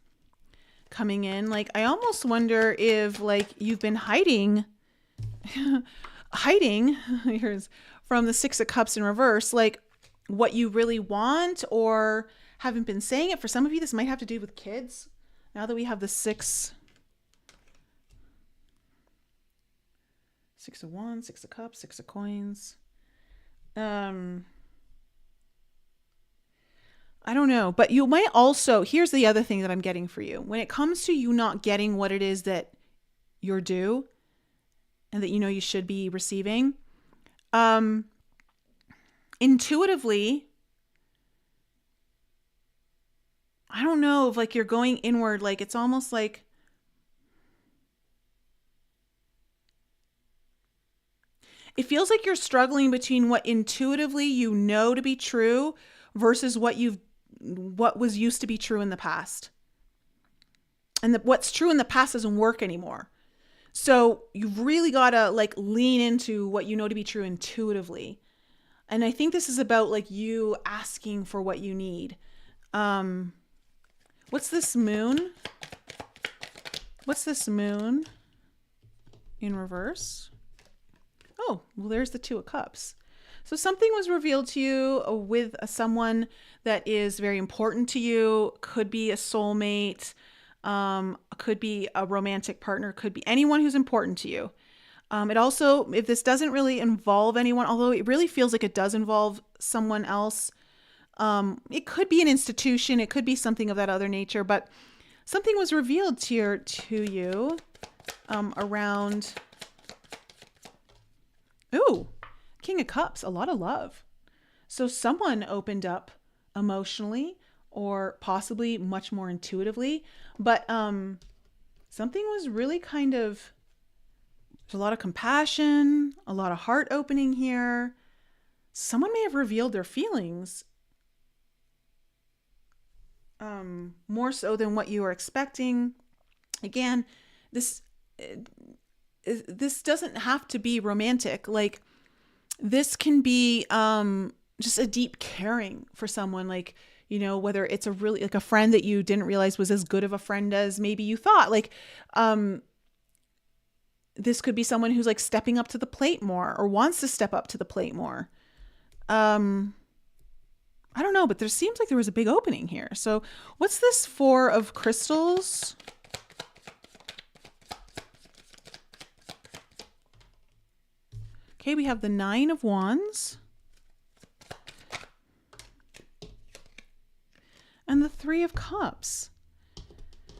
coming in, like, I almost wonder if like you've been hiding here's from the Six of Cups in reverse, like what you really want, or haven't been saying it. For some of you, this might have to do with kids. Now that we have the Six of Wands, Six of Cups, Six of Coins. I don't know, but you might also, here's the other thing that I'm getting for you. When it comes to you not getting what it is that you're due and that you should be receiving, intuitively, I don't know if like you're going inward, like it's almost like it feels like you're struggling between what intuitively you know to be true versus what was used to be true in the past. And what's true in the past doesn't work anymore. So you've really got to like lean into what you know to be true intuitively. And I think this is about like you asking for what you need. What's this moon? What's this moon in reverse? Oh, well, there's the Two of Cups. So something was revealed to you with someone that is very important to you. Could be a soulmate, could be a romantic partner, could be anyone who's important to you. It also, if this doesn't really involve anyone, although it really feels like it does involve someone else, it could be an institution, it could be something of that other nature, but something was revealed to you around, ooh, King of Cups, a lot of love. So someone opened up emotionally or possibly much more intuitively, but something was really kind of, there's a lot of compassion, a lot of heart opening here. Someone may have revealed their feelings more so than what you were expecting. Again, this doesn't have to be romantic. Like, this can be just a deep caring for someone, like, you know, whether it's a really like a friend that you didn't realize was as good of a friend as maybe you thought. Like, this could be someone who's like stepping up to the plate more or wants to step up to the plate more. I don't know, but there seems like there was a big opening here. So what's this Four of Crystals? Okay, we have the Nine of Wands. And the Three of Cups.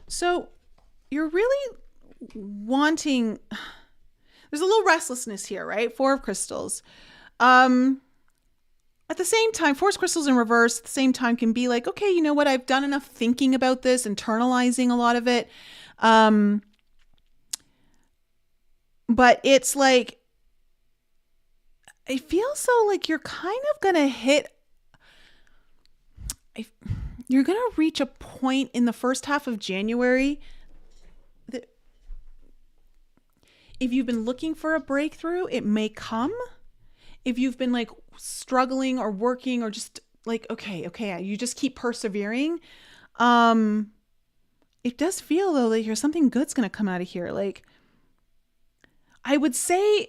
So you're really wanting, there's a little restlessness here, right? Four of Crystals. At the same time, Four of Crystals in reverse at the same time can be like, okay, you know what? I've done enough thinking about this, internalizing a lot of it. But it's like, it feels so like you're kind of going to you're going to reach a point in the first half of January that if you've been looking for a breakthrough, it may come. If you've been like struggling or working or just like, okay, you just keep persevering. It does feel though like there's something good's going to come out of here. Like, I would say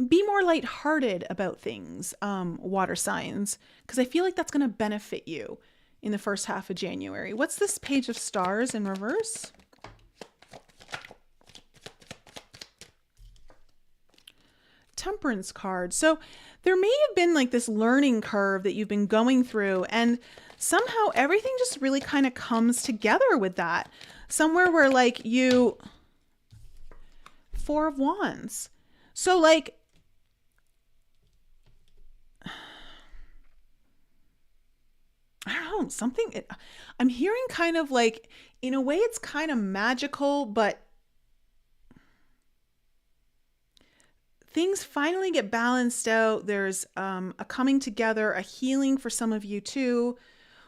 be more lighthearted about things, water signs, because I feel like that's going to benefit you in the first half of January. What's this Page of Stars in reverse? Temperance card. So there may have been like this learning curve that you've been going through, and somehow everything just really kind of comes together with that. Somewhere where like you, Four of Wands. So like, I don't know, something, I'm hearing kind of like, in a way it's kind of magical, but things finally get balanced out. There's a coming together, a healing for some of you too,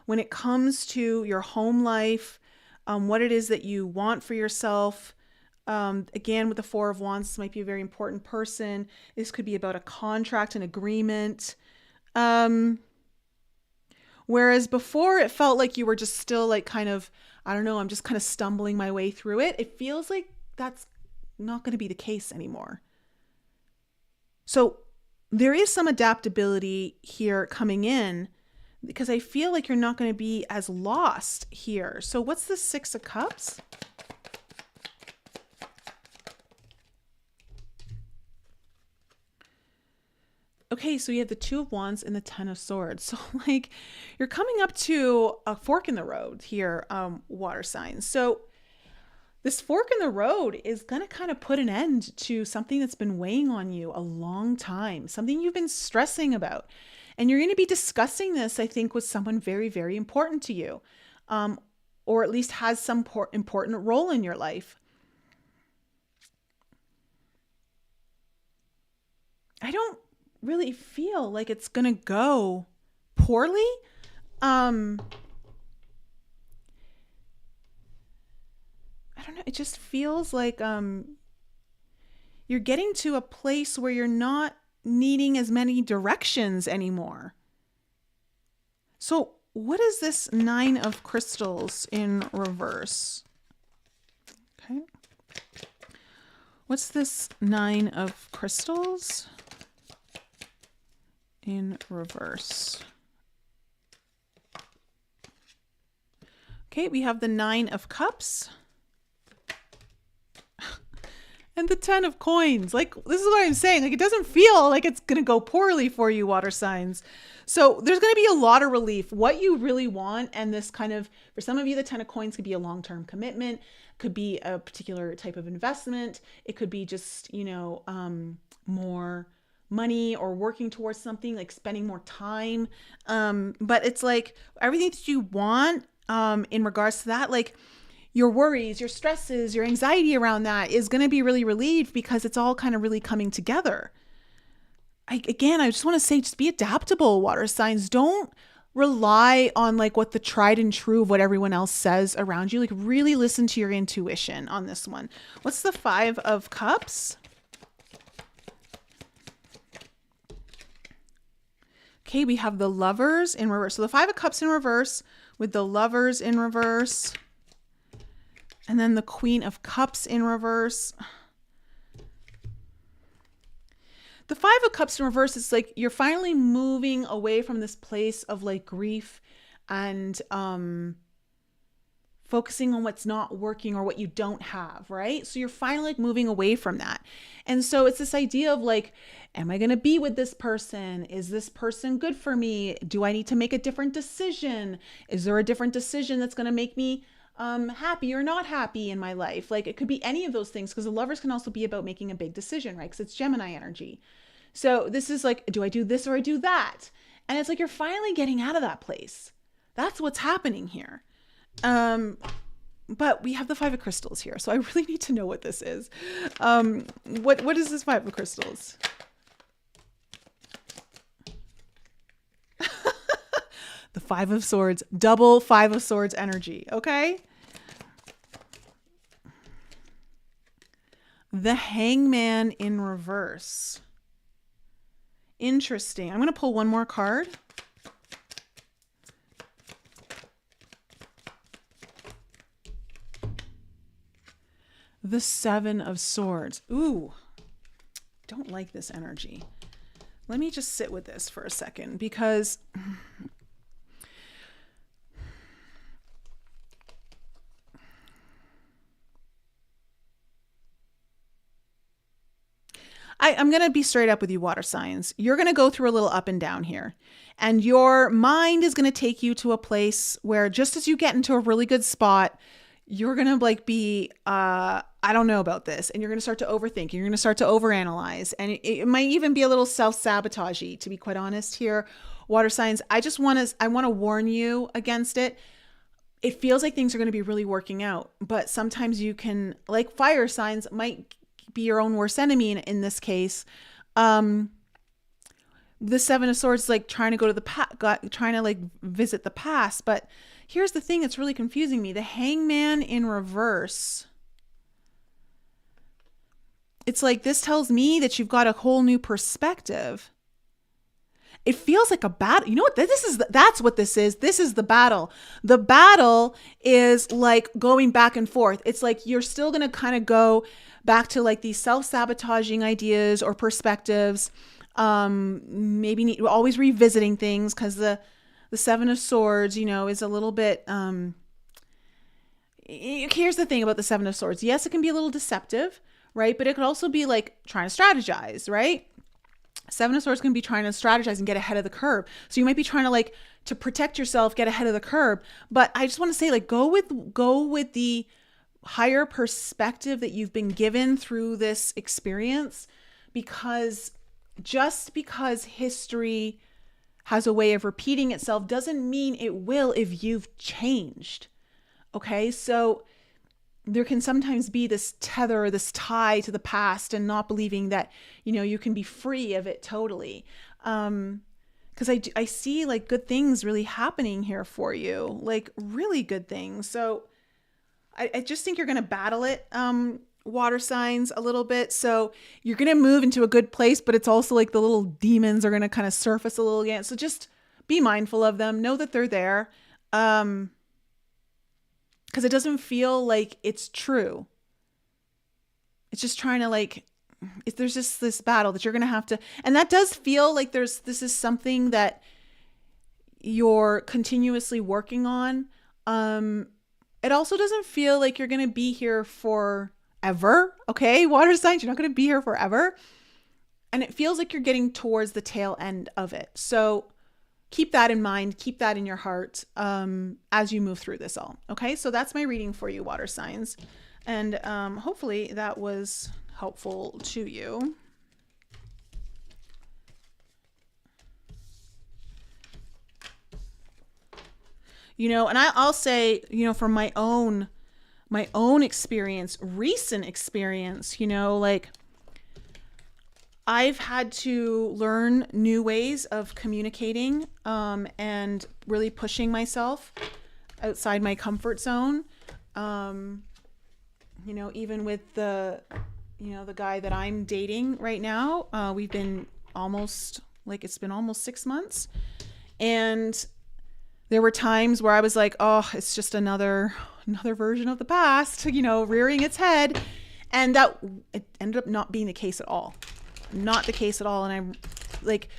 when it comes to your home life, what it is that you want for yourself. Again, with the Four of Wands, this might be a very important person. This could be about a contract, an agreement. Whereas before it felt like you were just still like kind of, I don't know, I'm just kind of stumbling my way through it. It feels like that's not going to be the case anymore. So there is some adaptability here coming in because I feel like you're not going to be as lost here. So what's the Six of Cups? Okay, so you have the Two of Wands and the Ten of Swords. So like you're coming up to a fork in the road here, water signs. So this fork in the road is going to kind of put an end to something that's been weighing on you a long time, something you've been stressing about. And you're going to be discussing this, I think, with someone very, very important to you, or at least has some important role in your life. I don't really feel like it's going to go poorly. I don't know. It just feels like you're getting to a place where you're not needing as many directions anymore. So what is this 9 of crystals in reverse? Okay. What's this 9 of crystals in reverse? Okay, we have the 9 of cups. And the 10 of coins. Like, this is what I'm saying. Like, it doesn't feel like it's going to go poorly for you, water signs. So there's going to be a lot of relief. What you really want, and this kind of, for some of you, the 10 of coins could be a long-term commitment, could be a particular type of investment. It could be just, more money or working towards something, like spending more time. But it's like everything that you want in regards to that, like, your worries, your stresses, your anxiety around that is going to be really relieved because it's all kind of really coming together. I just want to say, just be adaptable, water signs. Don't rely on like what the tried and true of what everyone else says around you. Like, really listen to your intuition on this one. What's the 5 of cups? Okay, we have the lovers in reverse. So the 5 of cups in reverse with the lovers in reverse. And then the Queen of Cups in reverse. The 5 of Cups in reverse is like you're finally moving away from this place of like grief and focusing on what's not working or what you don't have, right? So you're finally like moving away from that. And so it's this idea of like, am I going to be with this person? Is this person good for me? Do I need to make a different decision? Is there a different decision that's going to make me happy or not happy in my life? Like, it could be any of those things, because the lovers can also be about making a big decision, right? Because it's Gemini energy. So this is like, do I do this or I do that? And it's like you're finally getting out of that place. That's what's happening here. But we have the 5 of crystals here, so I really need to know what this is. What is this 5 of crystals? The 5 of swords, double 5 of swords energy. Okay. The Hangman in reverse. Interesting. I'm going to pull one more card. The 7 of swords. Ooh, don't like this energy. Let me just sit with this for a second, because I'm going to be straight up with you, water signs. You're going to go through a little up and down here. And your mind is going to take you to a place where just as you get into a really good spot, you're going to like be, I don't know about this. And you're going to start to overthink. You're going to start to overanalyze. And it might even be a little self-sabotagey, to be quite honest here. Water signs, I want to warn you against it. It feels like things are going to be really working out. But sometimes you can, like fire signs, might be your own worst enemy in this case. The 7 of swords is like trying to go to the trying to like visit the past. But here's the thing that's really confusing me. The Hangman in reverse. It's like, this tells me that you've got a whole new perspective. It feels like a battle. You know what? That's what this is. This is the battle. The battle is like going back and forth. It's like you're still going to kind of go back to like these self-sabotaging ideas or perspectives. Maybe always revisiting things, because the 7 of swords, is a little bit, here's the thing about the 7 of swords. Yes, it can be a little deceptive, right? But it could also be like trying to strategize, right? 7 of swords can be trying to strategize and get ahead of the curve. So you might be trying to to protect yourself, get ahead of the curve. But I just want to say, go with the higher perspective that you've been given through this experience, because just because history has a way of repeating itself doesn't mean it will if you've changed. Okay. So there can sometimes be this tether, this tie to the past, and not believing that, you can be free of it totally. Because I see like good things really happening here for you, like really good things. So I just think you're going to battle it, water signs, a little bit. So you're going to move into a good place, but it's also like the little demons are going to kind of surface a little again. So just be mindful of them. Know that they're there. Because it doesn't feel like it's true. It's just trying to there's just this battle that you're going to have to, and that does feel like this is something that you're continuously working on. It also doesn't feel like you're going to be here forever. Okay. Water signs, you're not going to be here forever. And it feels like you're getting towards the tail end of it. So keep that in mind, keep that in your heart, as you move through this all. Okay. So that's my reading for you, water signs. And, hopefully that was helpful to you. And I'll say, from my own experience, recent experience, I've had to learn new ways of communicating, and really pushing myself outside my comfort zone. Even with the guy that I'm dating right now, we've been it's been almost 6 months. And there were times where I was like, oh, it's just another version of the past, rearing its head. And that it ended up not being the case at all. Not the case at all. And I'm like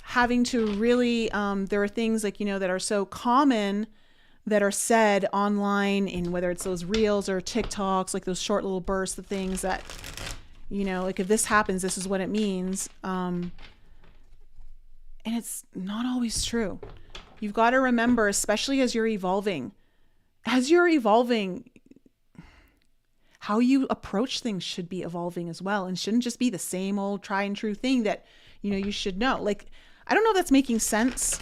having to really, there are things that are so common that are said online, in whether it's those reels or TikToks, like those short little bursts of things that, if this happens, this is what it means. And it's not always true. You've got to remember, especially as you're evolving, how you approach things should be evolving as well, and shouldn't just be the same old try and true thing that, you should know. Like, I don't know if that's making sense.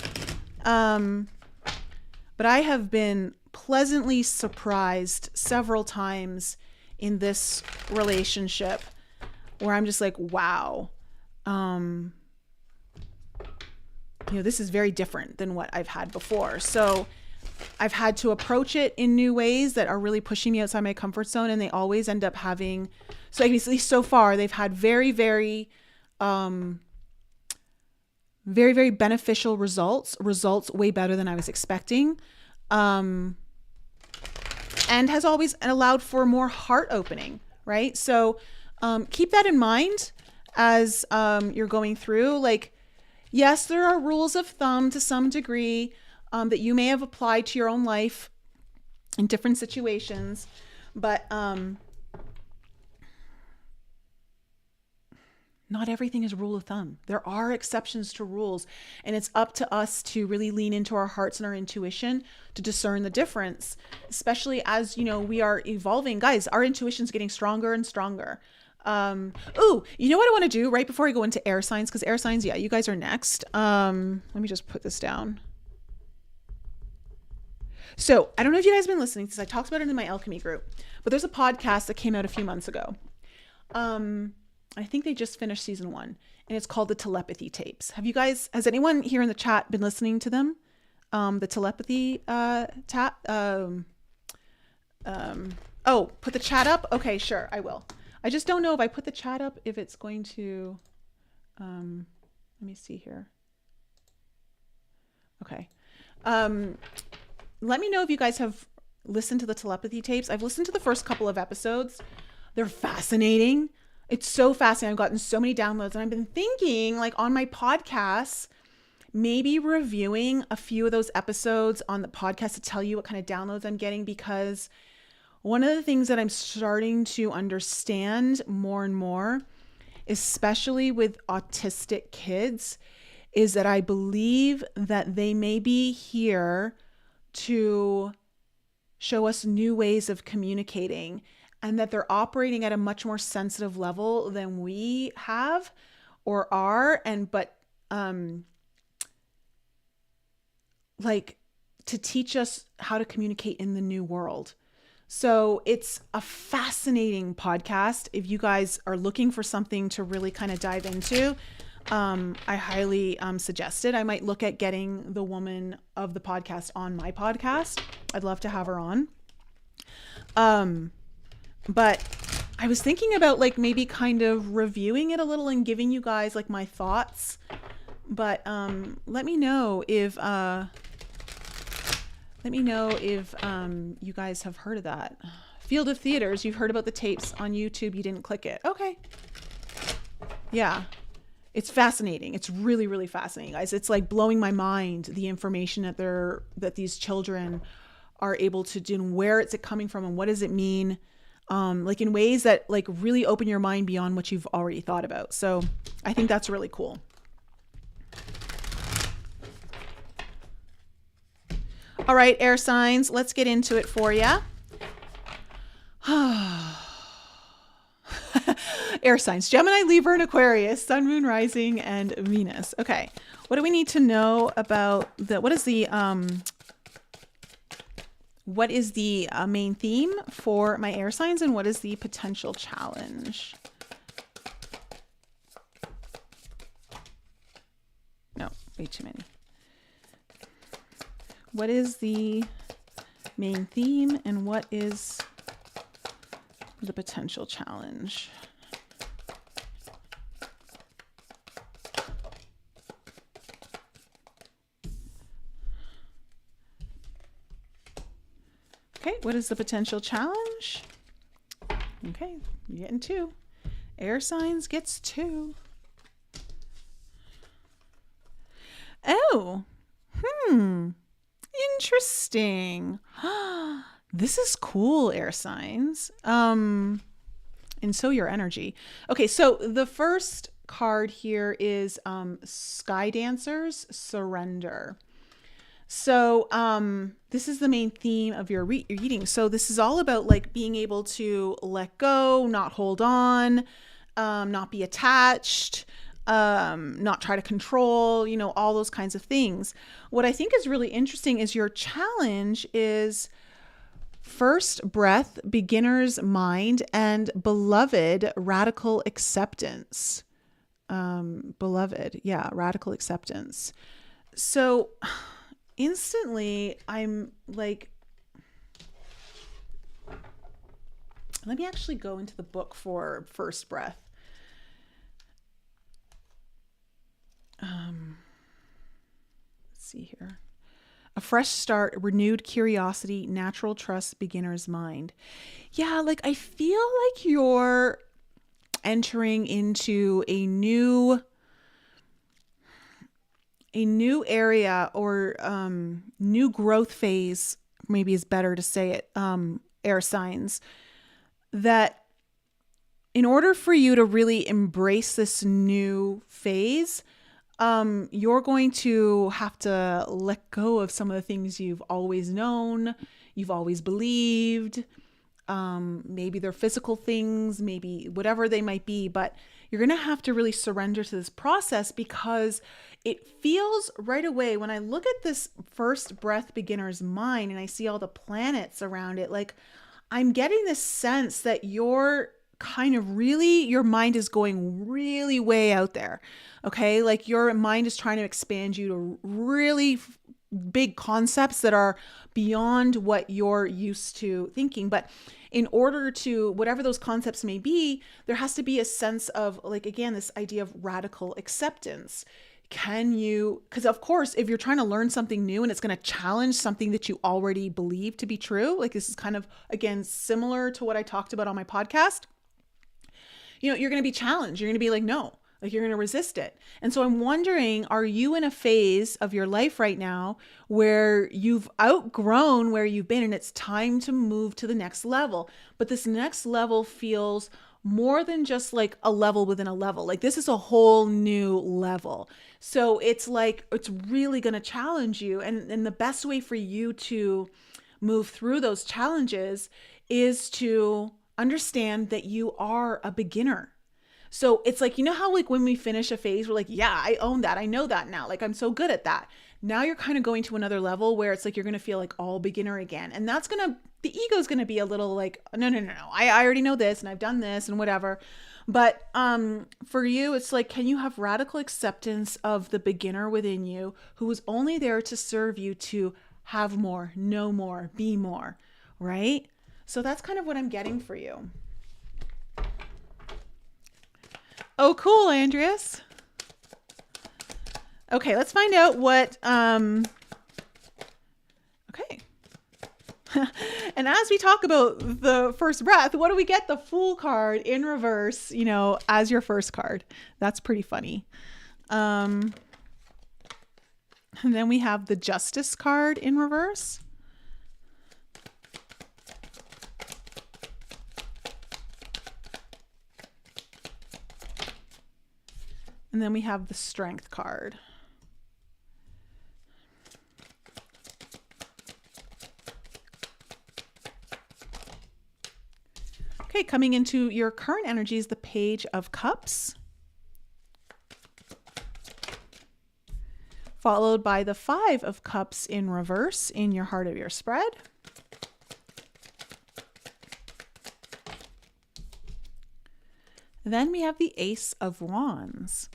But I have been pleasantly surprised several times in this relationship where I'm just like, wow, this is very different than what I've had before. So I've had to approach it in new ways that are really pushing me outside my comfort zone. And they always end up having, so at least so far, they've had very, very, very, very beneficial results way better than I was expecting. And has always allowed for more heart opening, right? So keep that in mind as you're going through. Like, yes, there are rules of thumb to some degree that you may have applied to your own life in different situations, but not everything is rule of thumb. There are exceptions to rules, and it's up to us to really lean into our hearts and our intuition to discern the difference, especially as, we are evolving. Guys, our intuition's getting stronger and stronger. You know what I want to do right before I go into air signs? Because air signs, yeah, you guys are next. Let me just put this down. So I don't know if you guys have been listening, because I talked about it in my Alchemy group, but there's a podcast that came out a few months ago. I think they just finished season 1, and it's called the Telepathy Tapes. Has anyone here in the chat been listening to them? The telepathy tap. Put the chat up. Okay, sure, I will. I just don't know if I put the chat up, if it's going to, let me see here. Okay. Let me know if you guys have listened to the telepathy tapes. I've listened to the first couple of episodes. They're fascinating. It's so fascinating. I've gotten so many downloads, and I've been thinking, like, on my podcasts, maybe reviewing a few of those episodes on the podcast to tell you what kind of downloads I'm getting, because one of the things that I'm starting to understand more and more, especially with autistic kids, is that I believe that they may be here to show us new ways of communicating, and that they're operating at a much more sensitive level than we have or are. Like, to teach us how to communicate in the new world. So it's a fascinating podcast. If you guys are looking for something to really kind of dive into, I highly suggest it. I might look at getting the woman of the podcast on my podcast. I'd love to have her on. But I was thinking about like maybe kind of reviewing it a little and giving you guys like my thoughts. But let me know if you guys have heard of that. Field of Theaters, you've heard about the tapes on YouTube, you didn't click it. Okay. Yeah. It's fascinating. It's really, really fascinating, guys. It's like blowing my mind, the information that these children are able to do and where it's coming from and what does it mean? Like in ways that like really open your mind beyond what you've already thought about. So I think that's really cool. All right, air signs, let's get into it for you. Air signs, Gemini, Libra, and Aquarius, Sun, Moon, Rising, and Venus. Okay, what do we need to know about what is the main theme for my air signs, and what is the potential challenge? No, way too many. What is the main theme and what is the potential challenge? Okay, what is the potential challenge? Okay, you're getting 2. Air signs gets 2. Oh, interesting. This is cool, air signs. And so your energy. Okay, so the first card here is Sky Dancers, Surrender. So this is the main theme of your reading. So this is all about like being able to let go, not hold on, not be attached, not try to control, all those kinds of things. What I think is really interesting is your challenge is first breath, beginner's mind, and beloved, radical acceptance. Radical acceptance. So instantly I'm like, let me actually go into the book for first breath. Let's see here. A fresh start, renewed curiosity, natural trust, beginner's mind. Yeah, like I feel like you're entering into a new area or new growth phase, maybe is better to say it, air signs, that in order for you to really embrace this new phase, you're going to have to let go of some of the things you've always known, you've always believed. Maybe they're physical things, maybe whatever they might be, but you're going to have to really surrender to this process because it feels right away when I look at this first breath beginner's mind and I see all the planets around it, like I'm getting this sense that you're kind of really, your mind is going really way out there. Okay. Like your mind is trying to expand you to really big concepts that are beyond what you're used to thinking. But in order to, whatever those concepts may be, there has to be a sense of like, again, this idea of radical acceptance. Can you, because of course, if you're trying to learn something new and it's going to challenge something that you already believe to be true, like this is kind of, again, similar to what I talked about on my podcast, you're going to be challenged. You're going to be like, no, like you're going to resist it. And so I'm wondering, are you in a phase of your life right now where you've outgrown where you've been and it's time to move to the next level? But this next level feels more than just like a level within a level. Like this is a whole new level. So it's like, it's really going to challenge you. And the best way for you to move through those challenges is to understand that you are a beginner. So it's like, you know how like when we finish a phase, we're like, yeah, I own that. I know that now. Like I'm so good at that. Now you're kind of going to another level where it's like you're going to feel like all beginner again. And that's going to, the ego's going to be a little like, no, no, no, no. I already know this and I've done this and whatever. But for you, it's like, can you have radical acceptance of the beginner within you who was only there to serve you to have more, know more, be more, right? So that's kind of what I'm getting for you. Oh, cool, Andreas. Okay, let's find out what, okay. And as we talk about the first breath, what do we get? The Fool card in reverse, you know, as your first card. That's pretty funny. And then we have the Justice card in reverse. And then we have the Strength card. Okay, coming into your current energy is the Page of Cups, followed by the Five of Cups in reverse in your heart of your spread. Then we have the Ace of Wands.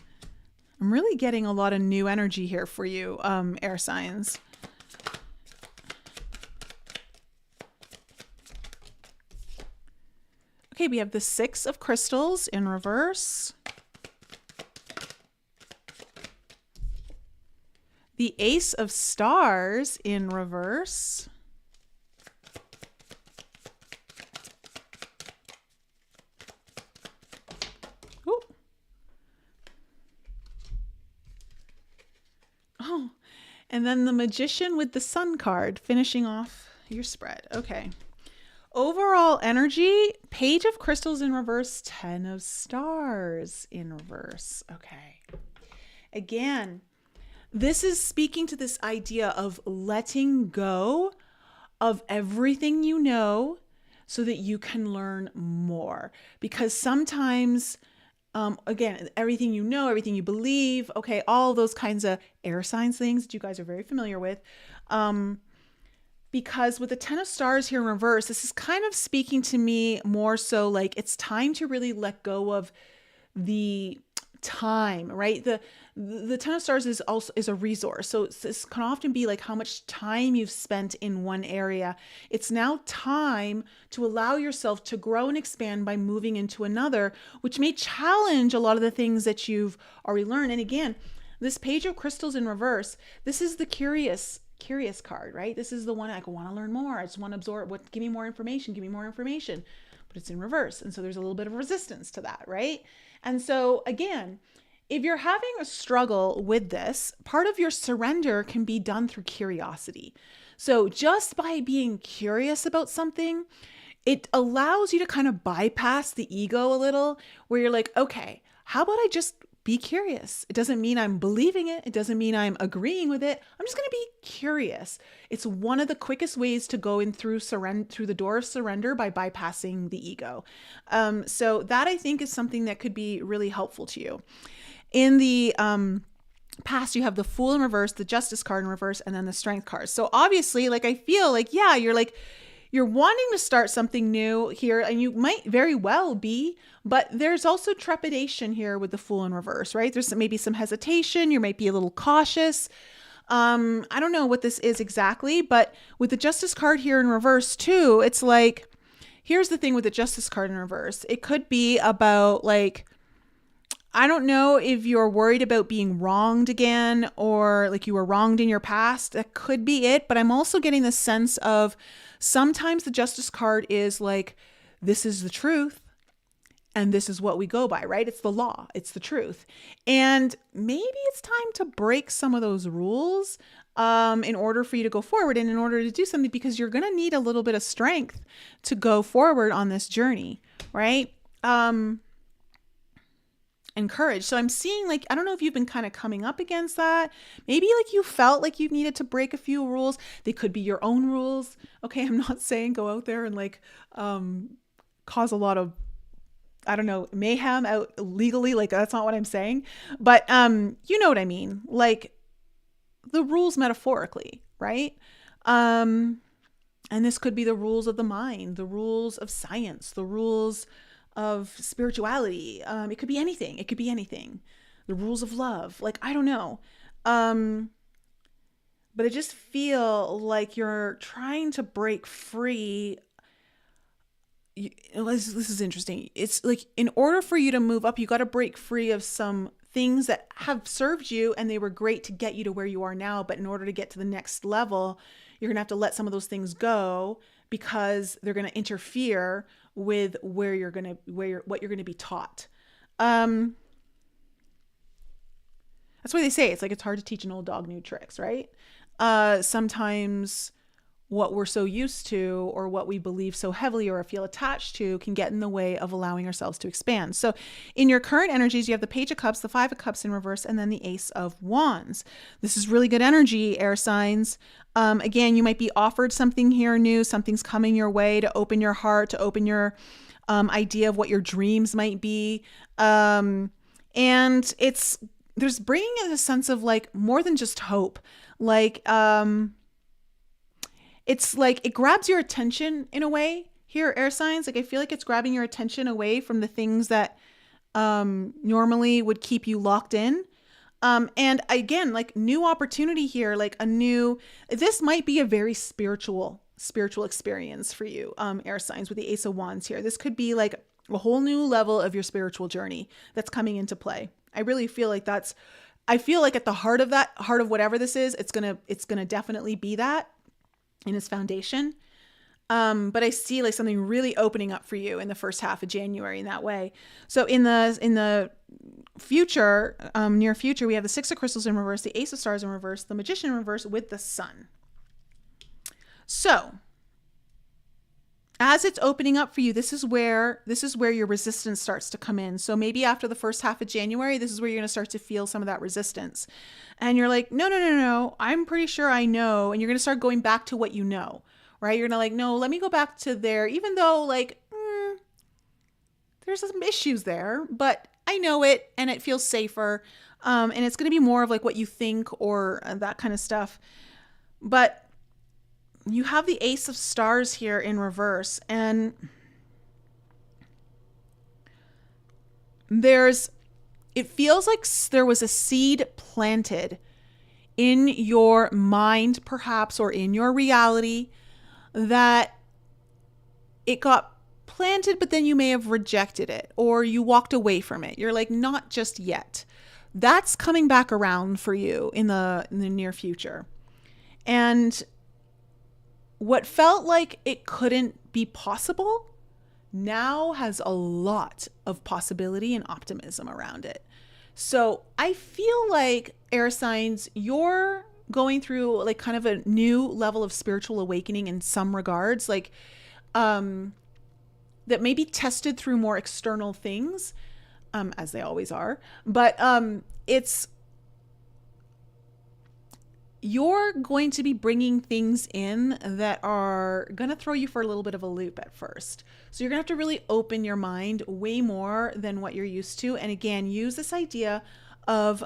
I'm really getting a lot of new energy here for you, air signs. Okay, we have the Six of Crystals in reverse. The Ace of Stars in reverse. Ooh. Oh, and then the Magician with the Sun card finishing off your spread. Okay. Overall energy, Page of Crystals in reverse, 10 of Stars in reverse. Okay. Again, this is speaking to this idea of letting go of everything you know so that you can learn more. Because sometimes, again, everything you know, everything you believe, okay, all those kinds of air signs things that you guys are very familiar with, because with the 10 of Stars here in reverse, this is kind of speaking to me more so like it's time to really let go of the time, right? The 10 of Stars is also is a resource. So this can often be like how much time you've spent in one area. It's now time to allow yourself to grow and expand by moving into another, which may challenge a lot of the things that you've already learned. And again, this Page of Crystals in reverse, this is the curious card, right? This is the one I want to learn more. I just want to absorb what, give me more information, but it's in reverse. And so there's a little bit of resistance to that, right? And so again, if you're having a struggle with this, part of your surrender can be done through curiosity. So just by being curious about something, it allows you to kind of bypass the ego a little, where you're like, okay, how about I just be curious? It doesn't mean I'm believing it. It doesn't mean I'm agreeing with it. I'm just going to be curious. It's one of the quickest ways to go in through the door of surrender by bypassing the ego. So that I think is something that could be really helpful to you. In the past, you have the Fool in reverse, the Justice card in reverse, and then the Strength card. So obviously, like I feel like, yeah, you're wanting to start something new here, and you might very well be, but there's also trepidation here with the Fool in reverse, right? There's maybe some hesitation. You might be a little cautious. I don't know what this is exactly, but with the Justice card here in reverse too, it's like, here's the thing with the Justice card in reverse. It could be about like, I don't know if you're worried about being wronged again, or like you were wronged in your past. That could be it. But I'm also getting the sense of sometimes the Justice card is like, this is the truth and this is what we go by, right? It's the law. It's the truth. And maybe it's time to break some of those rules in order for you to go forward and in order to do something, because you're going to need a little bit of strength to go forward on this journey, right? And courage. So I'm seeing like, I don't know if you've been kind of coming up against that. Maybe like you felt like you needed to break a few rules. They could be your own rules. Okay. I'm not saying go out there and like, cause a lot of I don't know, mayhem out legally. Like, that's not what I'm saying. But you know what I mean? Like, the rules metaphorically, right? And this could be the rules of the mind, the rules of science, the rules of spirituality. It could be anything. It could be anything. The rules of love. Like, I don't know. But I just feel like you're trying to break free. This is interesting. It's like, in order for you to move up, you got to break free of some things that have served you and they were great to get you to where you are now. But in order to get to the next level, you're going to have to let some of those things go because they're going to interfere with what you're going to be taught. That's why they say it's like, it's hard to teach an old dog new tricks, right? Sometimes what we're so used to or what we believe so heavily or feel attached to can get in the way of allowing ourselves to expand. So in your current energies, you have the Page of Cups, the Five of Cups in reverse, and then the Ace of Wands. This is really good energy, air signs. Again, you might be offered something here new. Something's coming your way to open your heart, to open your idea of what your dreams might be. And there's bringing in a sense of like more than just hope. Like, it's like it grabs your attention in a way here, air signs. Like, I feel like it's grabbing your attention away from the things that normally would keep you locked in. And again, like, new opportunity here, like this might be a very spiritual experience for you, air signs, with the Ace of Wands here. This could be like a whole new level of your spiritual journey that's coming into play. I really feel like I feel like at the heart of whatever this is, it's going to definitely be that in its foundation. But I see like something really opening up for you in the first half of January in that way. So in the future, near future, we have the Six of Crystals in reverse, the Ace of Stars in reverse, the Magician in reverse with the Sun. So as it's opening up for you, this is where your resistance starts to come in. So maybe after the first half of January, this is where you're going to start to feel some of that resistance. And you're like, no, I'm pretty sure I know. And you're going to start going back to what you know, right? You're going to like, no, let me go back to there, even though like, there's some issues there, but I know it and it feels safer. And it's going to be more of like what you think or that kind of stuff. But you have the Ace of Stars here in reverse, and it feels like there was a seed planted in your mind, perhaps, or in your reality, that it got planted, but then you may have rejected it or you walked away from it. You're like, not just yet. That's coming back around for you in the near future. And what felt like it couldn't be possible now has a lot of possibility and optimism around it. So I feel like, air signs, you're going through like kind of a new level of spiritual awakening in some regards, like that may be tested through more external things, as they always are. But you're going to be bringing things in that are going to throw you for a little bit of a loop at first. So you're going to have to really open your mind way more than what you're used to. And again, use this idea of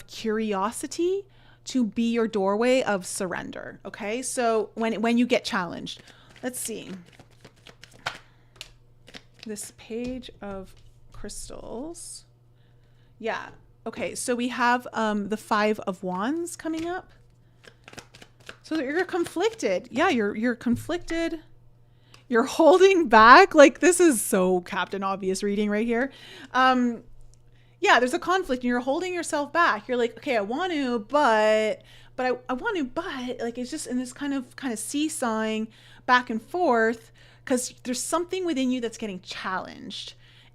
curiosity to be your doorway of surrender. Okay. So when you get challenged, let's see this Page of Crystals. Yeah. Okay, so we have the Five of Wands coming up. So you're conflicted. Yeah, you're conflicted. You're holding back. Like, this is so Captain Obvious reading right here. Yeah, there's a conflict and you're holding yourself back. You're like, okay, I want to, but I want to, but like, it's just in this kind of seesawing back and forth because there's something within you that's getting challenged.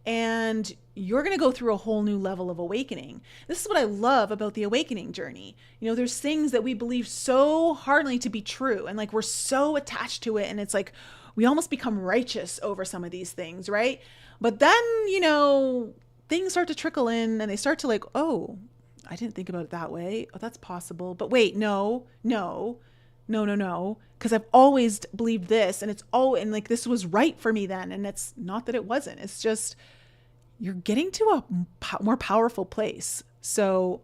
And you're going to go through a whole new level of awakening. This is what I love about the awakening journey. You know, there's things that we believe so hardly to be true. And like, we're so attached to it. And it's like, we almost become righteous over some of these things, right? But then, you know, things start to trickle in and they start to like, oh, I didn't think about it that way. Oh, that's possible. But wait, no, no, because I've always believed this, and it's and like this was right for me then, and it's not that it wasn't. It's just you're getting to a more powerful place. So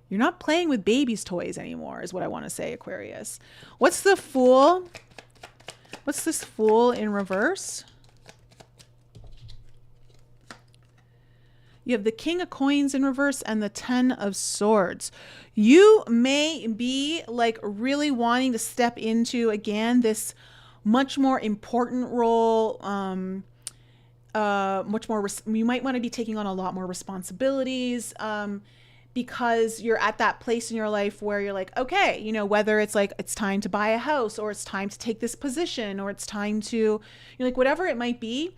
you're not playing with baby's toys anymore, is what I want to say, Aquarius. What's the Fool? What's this Fool in reverse? You have the King of Coins in reverse and the 10 of Swords. You may be like really wanting to step into, again, this much more important role. Much more, you might want to be taking on a lot more responsibilities, because you're at that place in your life where you're like, okay, you know, whether it's like it's time to buy a house, or it's time to take this position, or it's time to, you're like, whatever it might be.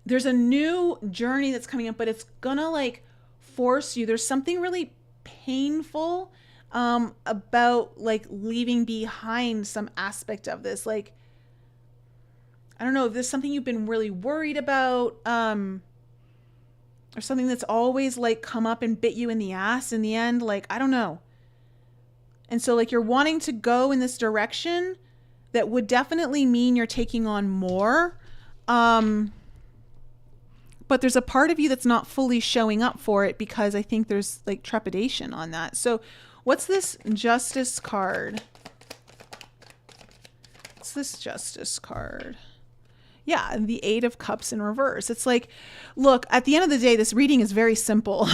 There's a new journey that's coming up, but it's gonna like force you. There's something really painful about like leaving behind some aspect of this. Like, I don't know if there's something you've been really worried about, or something that's always like come up and bit you in the ass in the end. Like, I don't know. And so like you're wanting to go in this direction that would definitely mean you're taking on more. But there's a part of you that's not fully showing up for it, because I think there's like trepidation on that. So what's this Justice card? What's this Justice card? Yeah, the 8 of Cups in reverse. It's like, look, at the end of the day, this reading is very simple,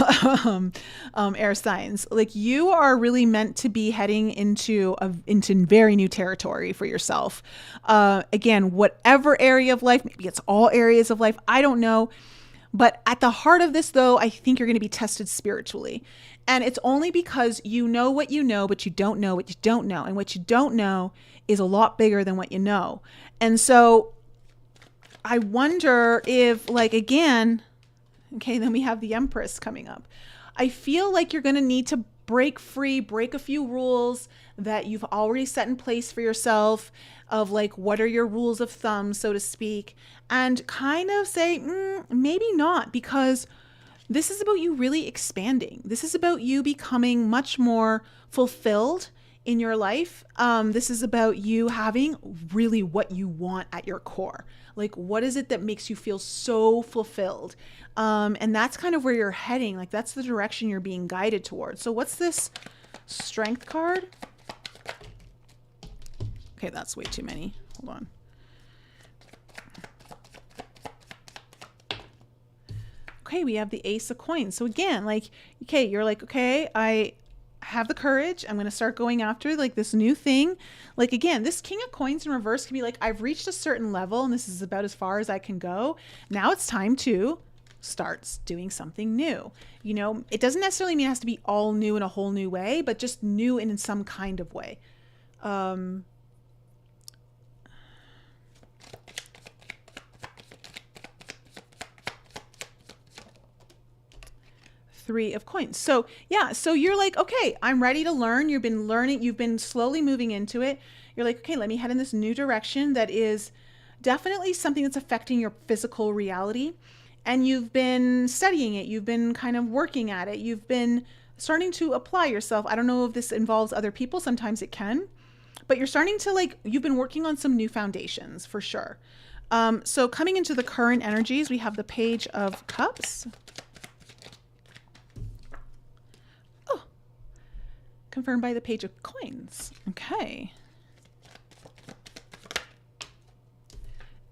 air signs. Like, you are really meant to be heading into very new territory for yourself. Again, whatever area of life, maybe it's all areas of life, I don't know. But at the heart of this, though, I think you're going to be tested spiritually. And it's only because you know what you know, but you don't know what you don't know. And what you don't know is a lot bigger than what you know. And so I wonder if, like, again, okay, then we have the Empress coming up. I feel like you're going to need to break free, break a few rules that you've already set in place for yourself, of like, what are your rules of thumb, so to speak, and kind of say, maybe not, because this is about you really expanding. This is about you becoming much more fulfilled in your life. This is about you having really what you want at your core. Like, what is it that makes you feel so fulfilled? And that's kind of where you're heading. Like, that's the direction you're being guided towards. So what's this Strength card? Okay, that's way too many. Hold on. Okay, we have the Ace of Coins. So again, like, okay, you're like, okay, I have the courage. I'm going to start going after like this new thing. Like, again, this King of Coins in reverse can be like, I've reached a certain level and this is about as far as I can go. Now it's time to start doing something new. You know, it doesn't necessarily mean it has to be all new in a whole new way, but just new in some kind of way. Three of Coins. So yeah, so you're like, okay, I'm ready to learn. You've been learning, you've been slowly moving into it. You're like, okay, let me head in this new direction that is definitely something that's affecting your physical reality. And you've been studying it. You've been kind of working at it. You've been starting to apply yourself. I don't know if this involves other people. Sometimes it can, but you're starting to like, you've been working on some new foundations for sure. So coming into the current energies, we have the Page of Cups. Confirmed by the Page of Coins. Okay.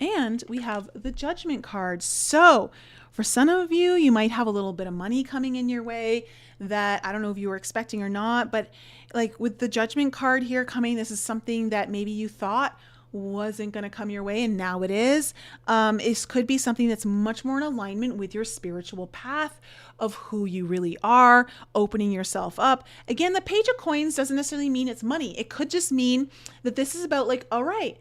And we have the Judgment card. So for some of you, you might have a little bit of money coming in your way that I don't know if you were expecting or not, but like with the Judgment card here coming, this is something that maybe you thought wasn't going to come your way and now it is. It could be something that's much more in alignment with your spiritual path of who you really are, opening yourself up. Again, the Page of Coins doesn't necessarily mean it's money. It could just mean that this is about like, all right,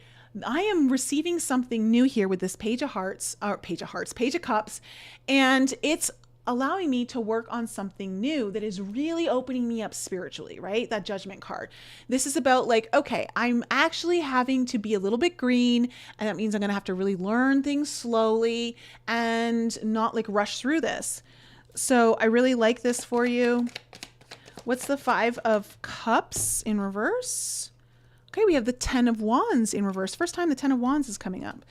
I am receiving something new here with this Page of Cups, and it's allowing me to work on something new that is really opening me up spiritually, right? That Judgment card. This is about like, okay, I'm actually having to be a little bit green, and that means I'm going to have to really learn things slowly and not like rush through this. So I really like this for you. What's the Five of Cups in reverse? Okay, we have the Ten of Wands in reverse. First time the Ten of Wands is coming up.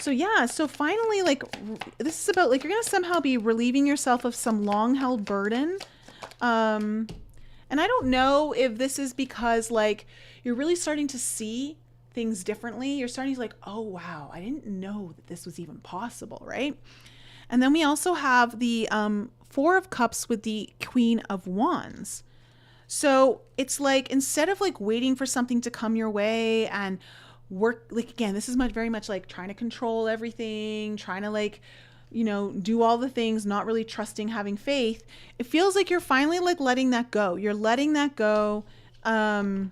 So yeah, so finally, like, this is about, like, you're going to somehow be relieving yourself of some long-held burden. And I don't know if this is because, like, you're really starting to see things differently. You're starting to, like, oh, wow, I didn't know that this was even possible, right? And then we also have the Four of Cups with the Queen of Wands. So it's like, instead of like waiting for something to come your way and work, like, again, this is very much like trying to control everything, trying to, like, you know, do all the things, not really trusting, having faith. It feels like you're finally like letting that go. You're letting that go, that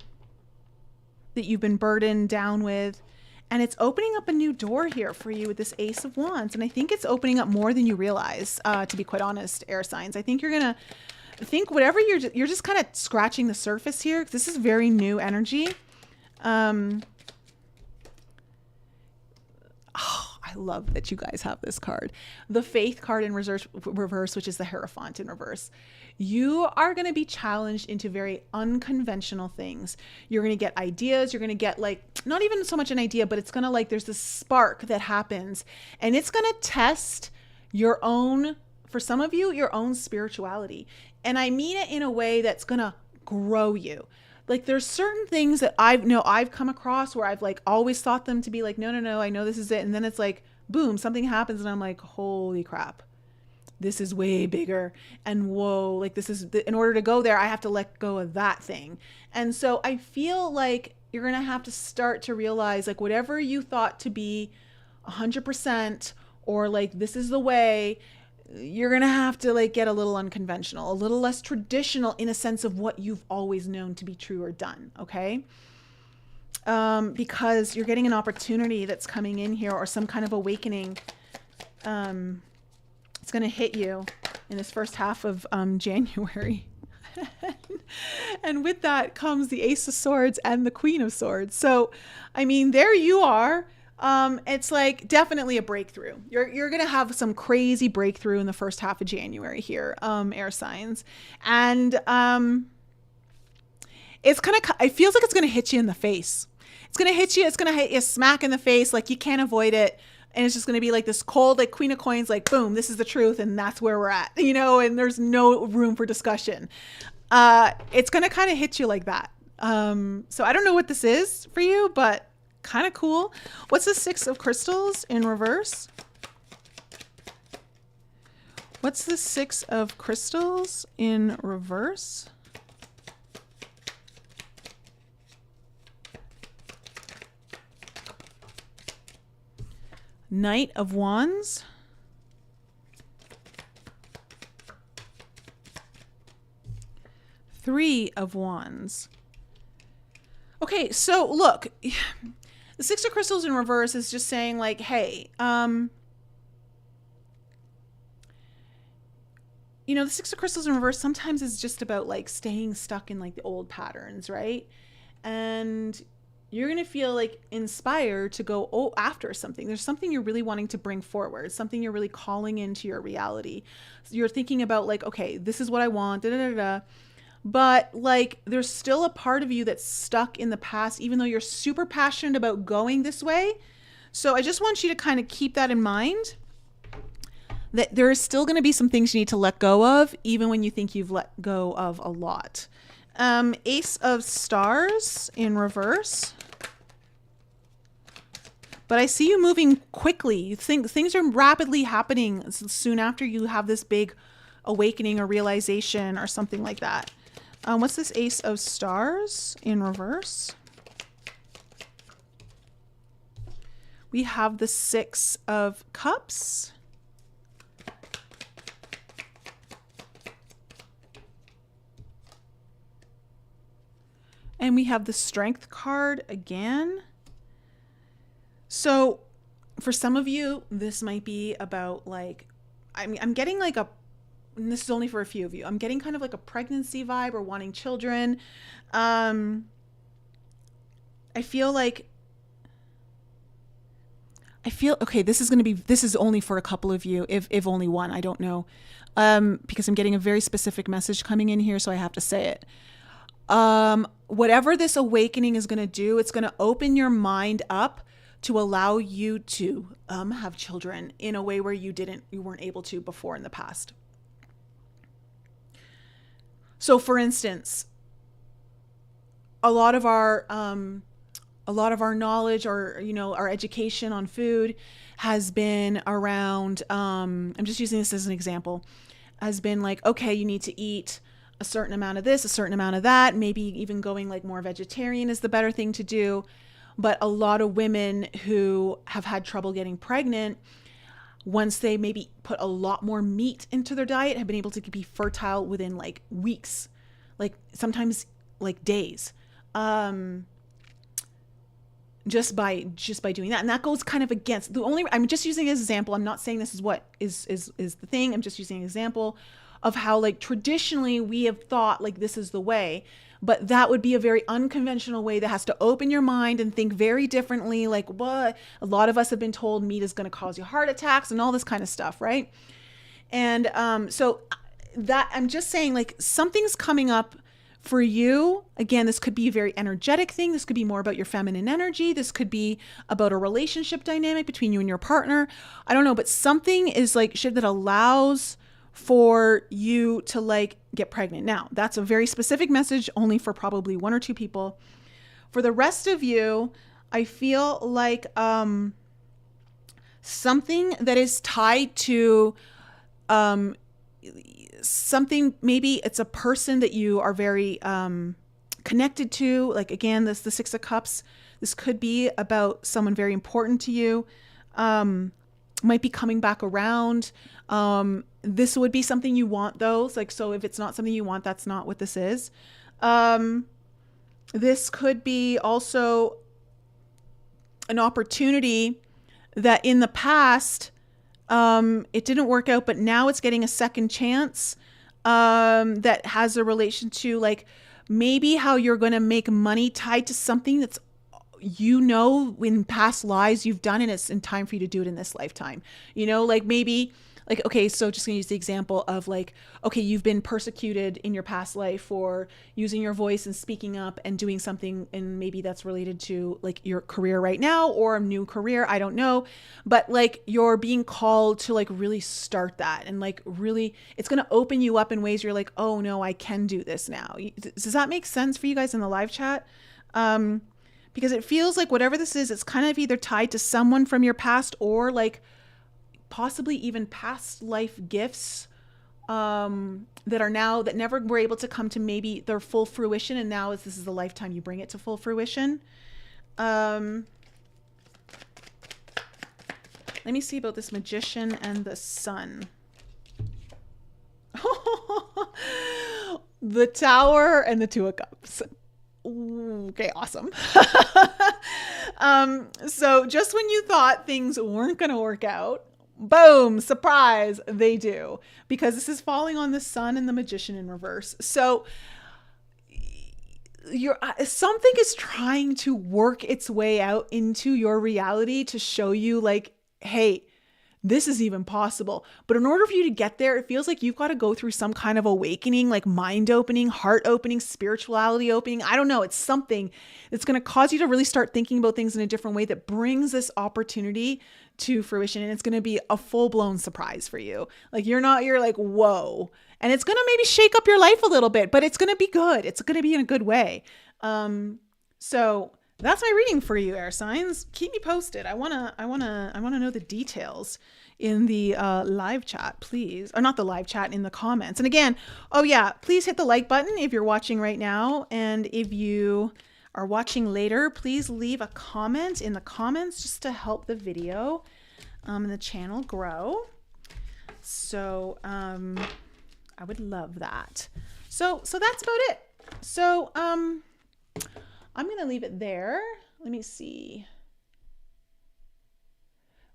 you've been burdened down with. And it's opening up a new door here for you with this Ace of Wands. And I think it's opening up more than you realize, to be quite honest, air signs. I think you're going to think whatever you're just kind of scratching the surface here. This is very new energy. I love that you guys have this card. The Faith card in reverse, which is the Hierophant in reverse. You are going to be challenged into very unconventional things. You're going to get ideas. You're going to get, like, not even so much an idea, but it's going to, like, there's this spark that happens, and it's going to test your own, for some of you, your own spirituality. And I mean it in a way that's going to grow you. Like, there's certain things that I've come across where I've, like, always thought them to be like, no, I know this is it. And then it's like, boom, something happens and I'm like, holy crap, this is way bigger. And whoa, like, this is, in order to go there, I have to let go of that thing. And so I feel like you're going to have to start to realize, like, whatever you thought to be 100%, or like, this is the way, you're going to have to, like, get a little unconventional, a little less traditional in a sense of what you've always known to be true or done. Okay. Because you're getting an opportunity that's coming in here, or some kind of awakening. It's going to hit you in this first half of January. And with that comes the Ace of Swords and the Queen of Swords. So, I mean, there you are. It's like definitely a breakthrough. You're going to have some crazy breakthrough in the first half of January here, air signs. And it feels like it's going to hit you in the face. It's going to hit you. It's going to hit you smack in the face. Like, you can't avoid it. And it's just going to be like this cold, like, Queen of Coins, like, boom, this is the truth. And that's where we're at, you know, and there's no room for discussion. It's going to kind of hit you like that. So I don't know what this is for you, but kind of cool. What's the Six of Crystals in reverse? What's the Six of Crystals in reverse? Knight of Wands. Three of Wands. Okay, so look, the Six of Crystals in reverse is just saying, like, hey, you know, the Six of Crystals in reverse sometimes is just about, like, staying stuck in, like, the old patterns, right? And you're going to feel, like, inspired to go after something. There's something you're really wanting to bring forward, something you're really calling into your reality. So you're thinking about, like, okay, this is what I want, but, like, there's still a part of you that's stuck in the past, even though you're super passionate about going this way. So I just want you to kind of keep that in mind, that there is still going to be some things you need to let go of, even when you think you've let go of a lot. Ace of Stars in reverse. But I see you moving quickly. You think things are rapidly happening soon after you have this big awakening or realization or something like that. What's this Ace of Stars in reverse? We have the Six of Cups. And we have the Strength card again. So for some of you, this might be about, like, I'm getting like and this is only for a few of you, I'm getting kind of like a pregnancy vibe or wanting children. I feel like I feel, okay, this is only for a couple of you, if only one, I don't know. Because I'm getting a very specific message coming in here, so I have to say it. Whatever this awakening is going to do, it's going to open your mind up to allow you to have children in a way where you weren't able to before in the past. So for instance, a lot of our knowledge, or, our education on food has been around, I'm just using this as an example, has been like, okay, you need to eat a certain amount of this, a certain amount of that, maybe even going like more vegetarian is the better thing to do. But a lot of women who have had trouble getting pregnant, once they maybe put a lot more meat into their diet, have been able to be fertile within like weeks, like sometimes like days. Just by doing that. And that goes kind of against I'm just using an example. I'm not saying this is what is the thing. I'm just using an example of how like traditionally we have thought like this is the way, but that would be a very unconventional way that has to open your mind and think very differently. Like what a lot of us have been told, meat is going to cause you heart attacks and all this kind of stuff. Right. And, so that I'm just saying like something's coming up for you. Again, this could be a very energetic thing. This could be more about your feminine energy. This could be about a relationship dynamic between you and your partner. I don't know, but something is like shit that allows for you to like get pregnant. Now, that's a very specific message only for probably one or two people. For the rest of you, I feel like something that is tied to something, maybe it's a person that you are very connected to. Like again, the Six of Cups. This could be about someone very important to you. Might be coming back around. This would be something you want though. Like, so if it's not something you want, that's not what this is. This could be also an opportunity that in the past, it didn't work out, but now it's getting a second chance, that has a relation to like maybe how you're going to make money tied to something that's, in past lives you've done, and it's in time for you to do it in this lifetime, like maybe like, okay, so just gonna use the example of like, okay, you've been persecuted in your past life for using your voice and speaking up and doing something, and maybe that's related to like your career right now or a new career, I don't know, but like you're being called to like really start that, and like really it's gonna open you up in ways you're like, oh no, I can do this now. Does that make sense for you guys in the live chat? Because it feels like whatever this is, it's kind of either tied to someone from your past or like possibly even past life gifts that never were able to come to maybe their full fruition, and now this is the lifetime you bring it to full fruition. Let me see about this Magician and the Sun. The Tower and the Two of Cups. Okay, awesome. So just when you thought things weren't going to work out, boom, surprise, they do, because this is falling on the Sun and the Magician in reverse. So something is trying to work its way out into your reality to show you like, hey, this is even possible. But in order for you to get there, it feels like you've got to go through some kind of awakening, like mind opening, heart opening, spirituality opening. I don't know. It's something that's going to cause you to really start thinking about things in a different way that brings this opportunity to fruition. And it's going to be a full blown surprise for you. Like you're like, whoa. And it's going to maybe shake up your life a little bit, but it's going to be good. It's going to be in a good way. So that's my reading for you, air signs. Keep me posted. I wanna know the details in the live chat, please. Or not the live chat, in the comments. And again, oh yeah, please hit the like button if you're watching right now. And if you are watching later, please leave a comment in the comments just to help the video and the channel grow. So I would love that. So that's about it. So I'm going to leave it there. Let me see.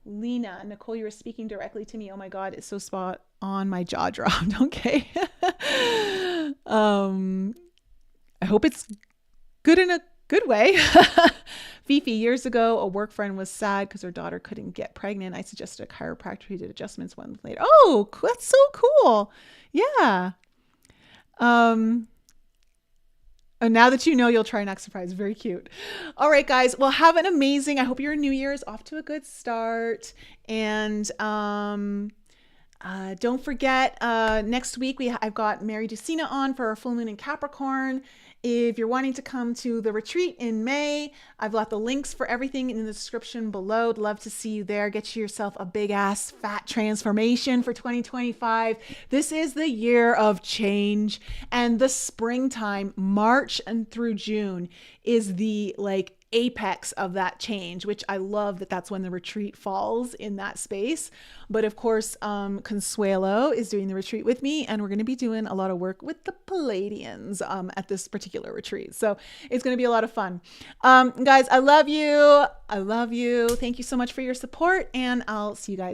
Lena, Nicole, you were speaking directly to me. Oh my God, it's so spot on. My jaw dropped. Okay. I hope it's good in a good way. Fifi, years ago, a work friend was sad because her daughter couldn't get pregnant. I suggested a chiropractor who did adjustments 1 month later. Oh, that's so cool. Yeah. And now that you know, you'll try next surprise. Very cute. All right, guys. Well, have an amazing, I hope your new year is off to a good start. And don't forget, next week I've got Mary Ducina on for our full moon in Capricorn. If you're wanting to come to the retreat in May, I've got the links for everything in the description below. I'd love to see you there. Get yourself a big ass fat transformation for 2025. This is the year of change, and the springtime, March and through June, is the apex of that change, which I love that that's when the retreat falls in that space. But of course, Consuelo is doing the retreat with me, and we're going to be doing a lot of work with the Palladians at this particular retreat. So it's going to be a lot of fun. Guys, I love you. I love you. Thank you so much for your support, and I'll see you guys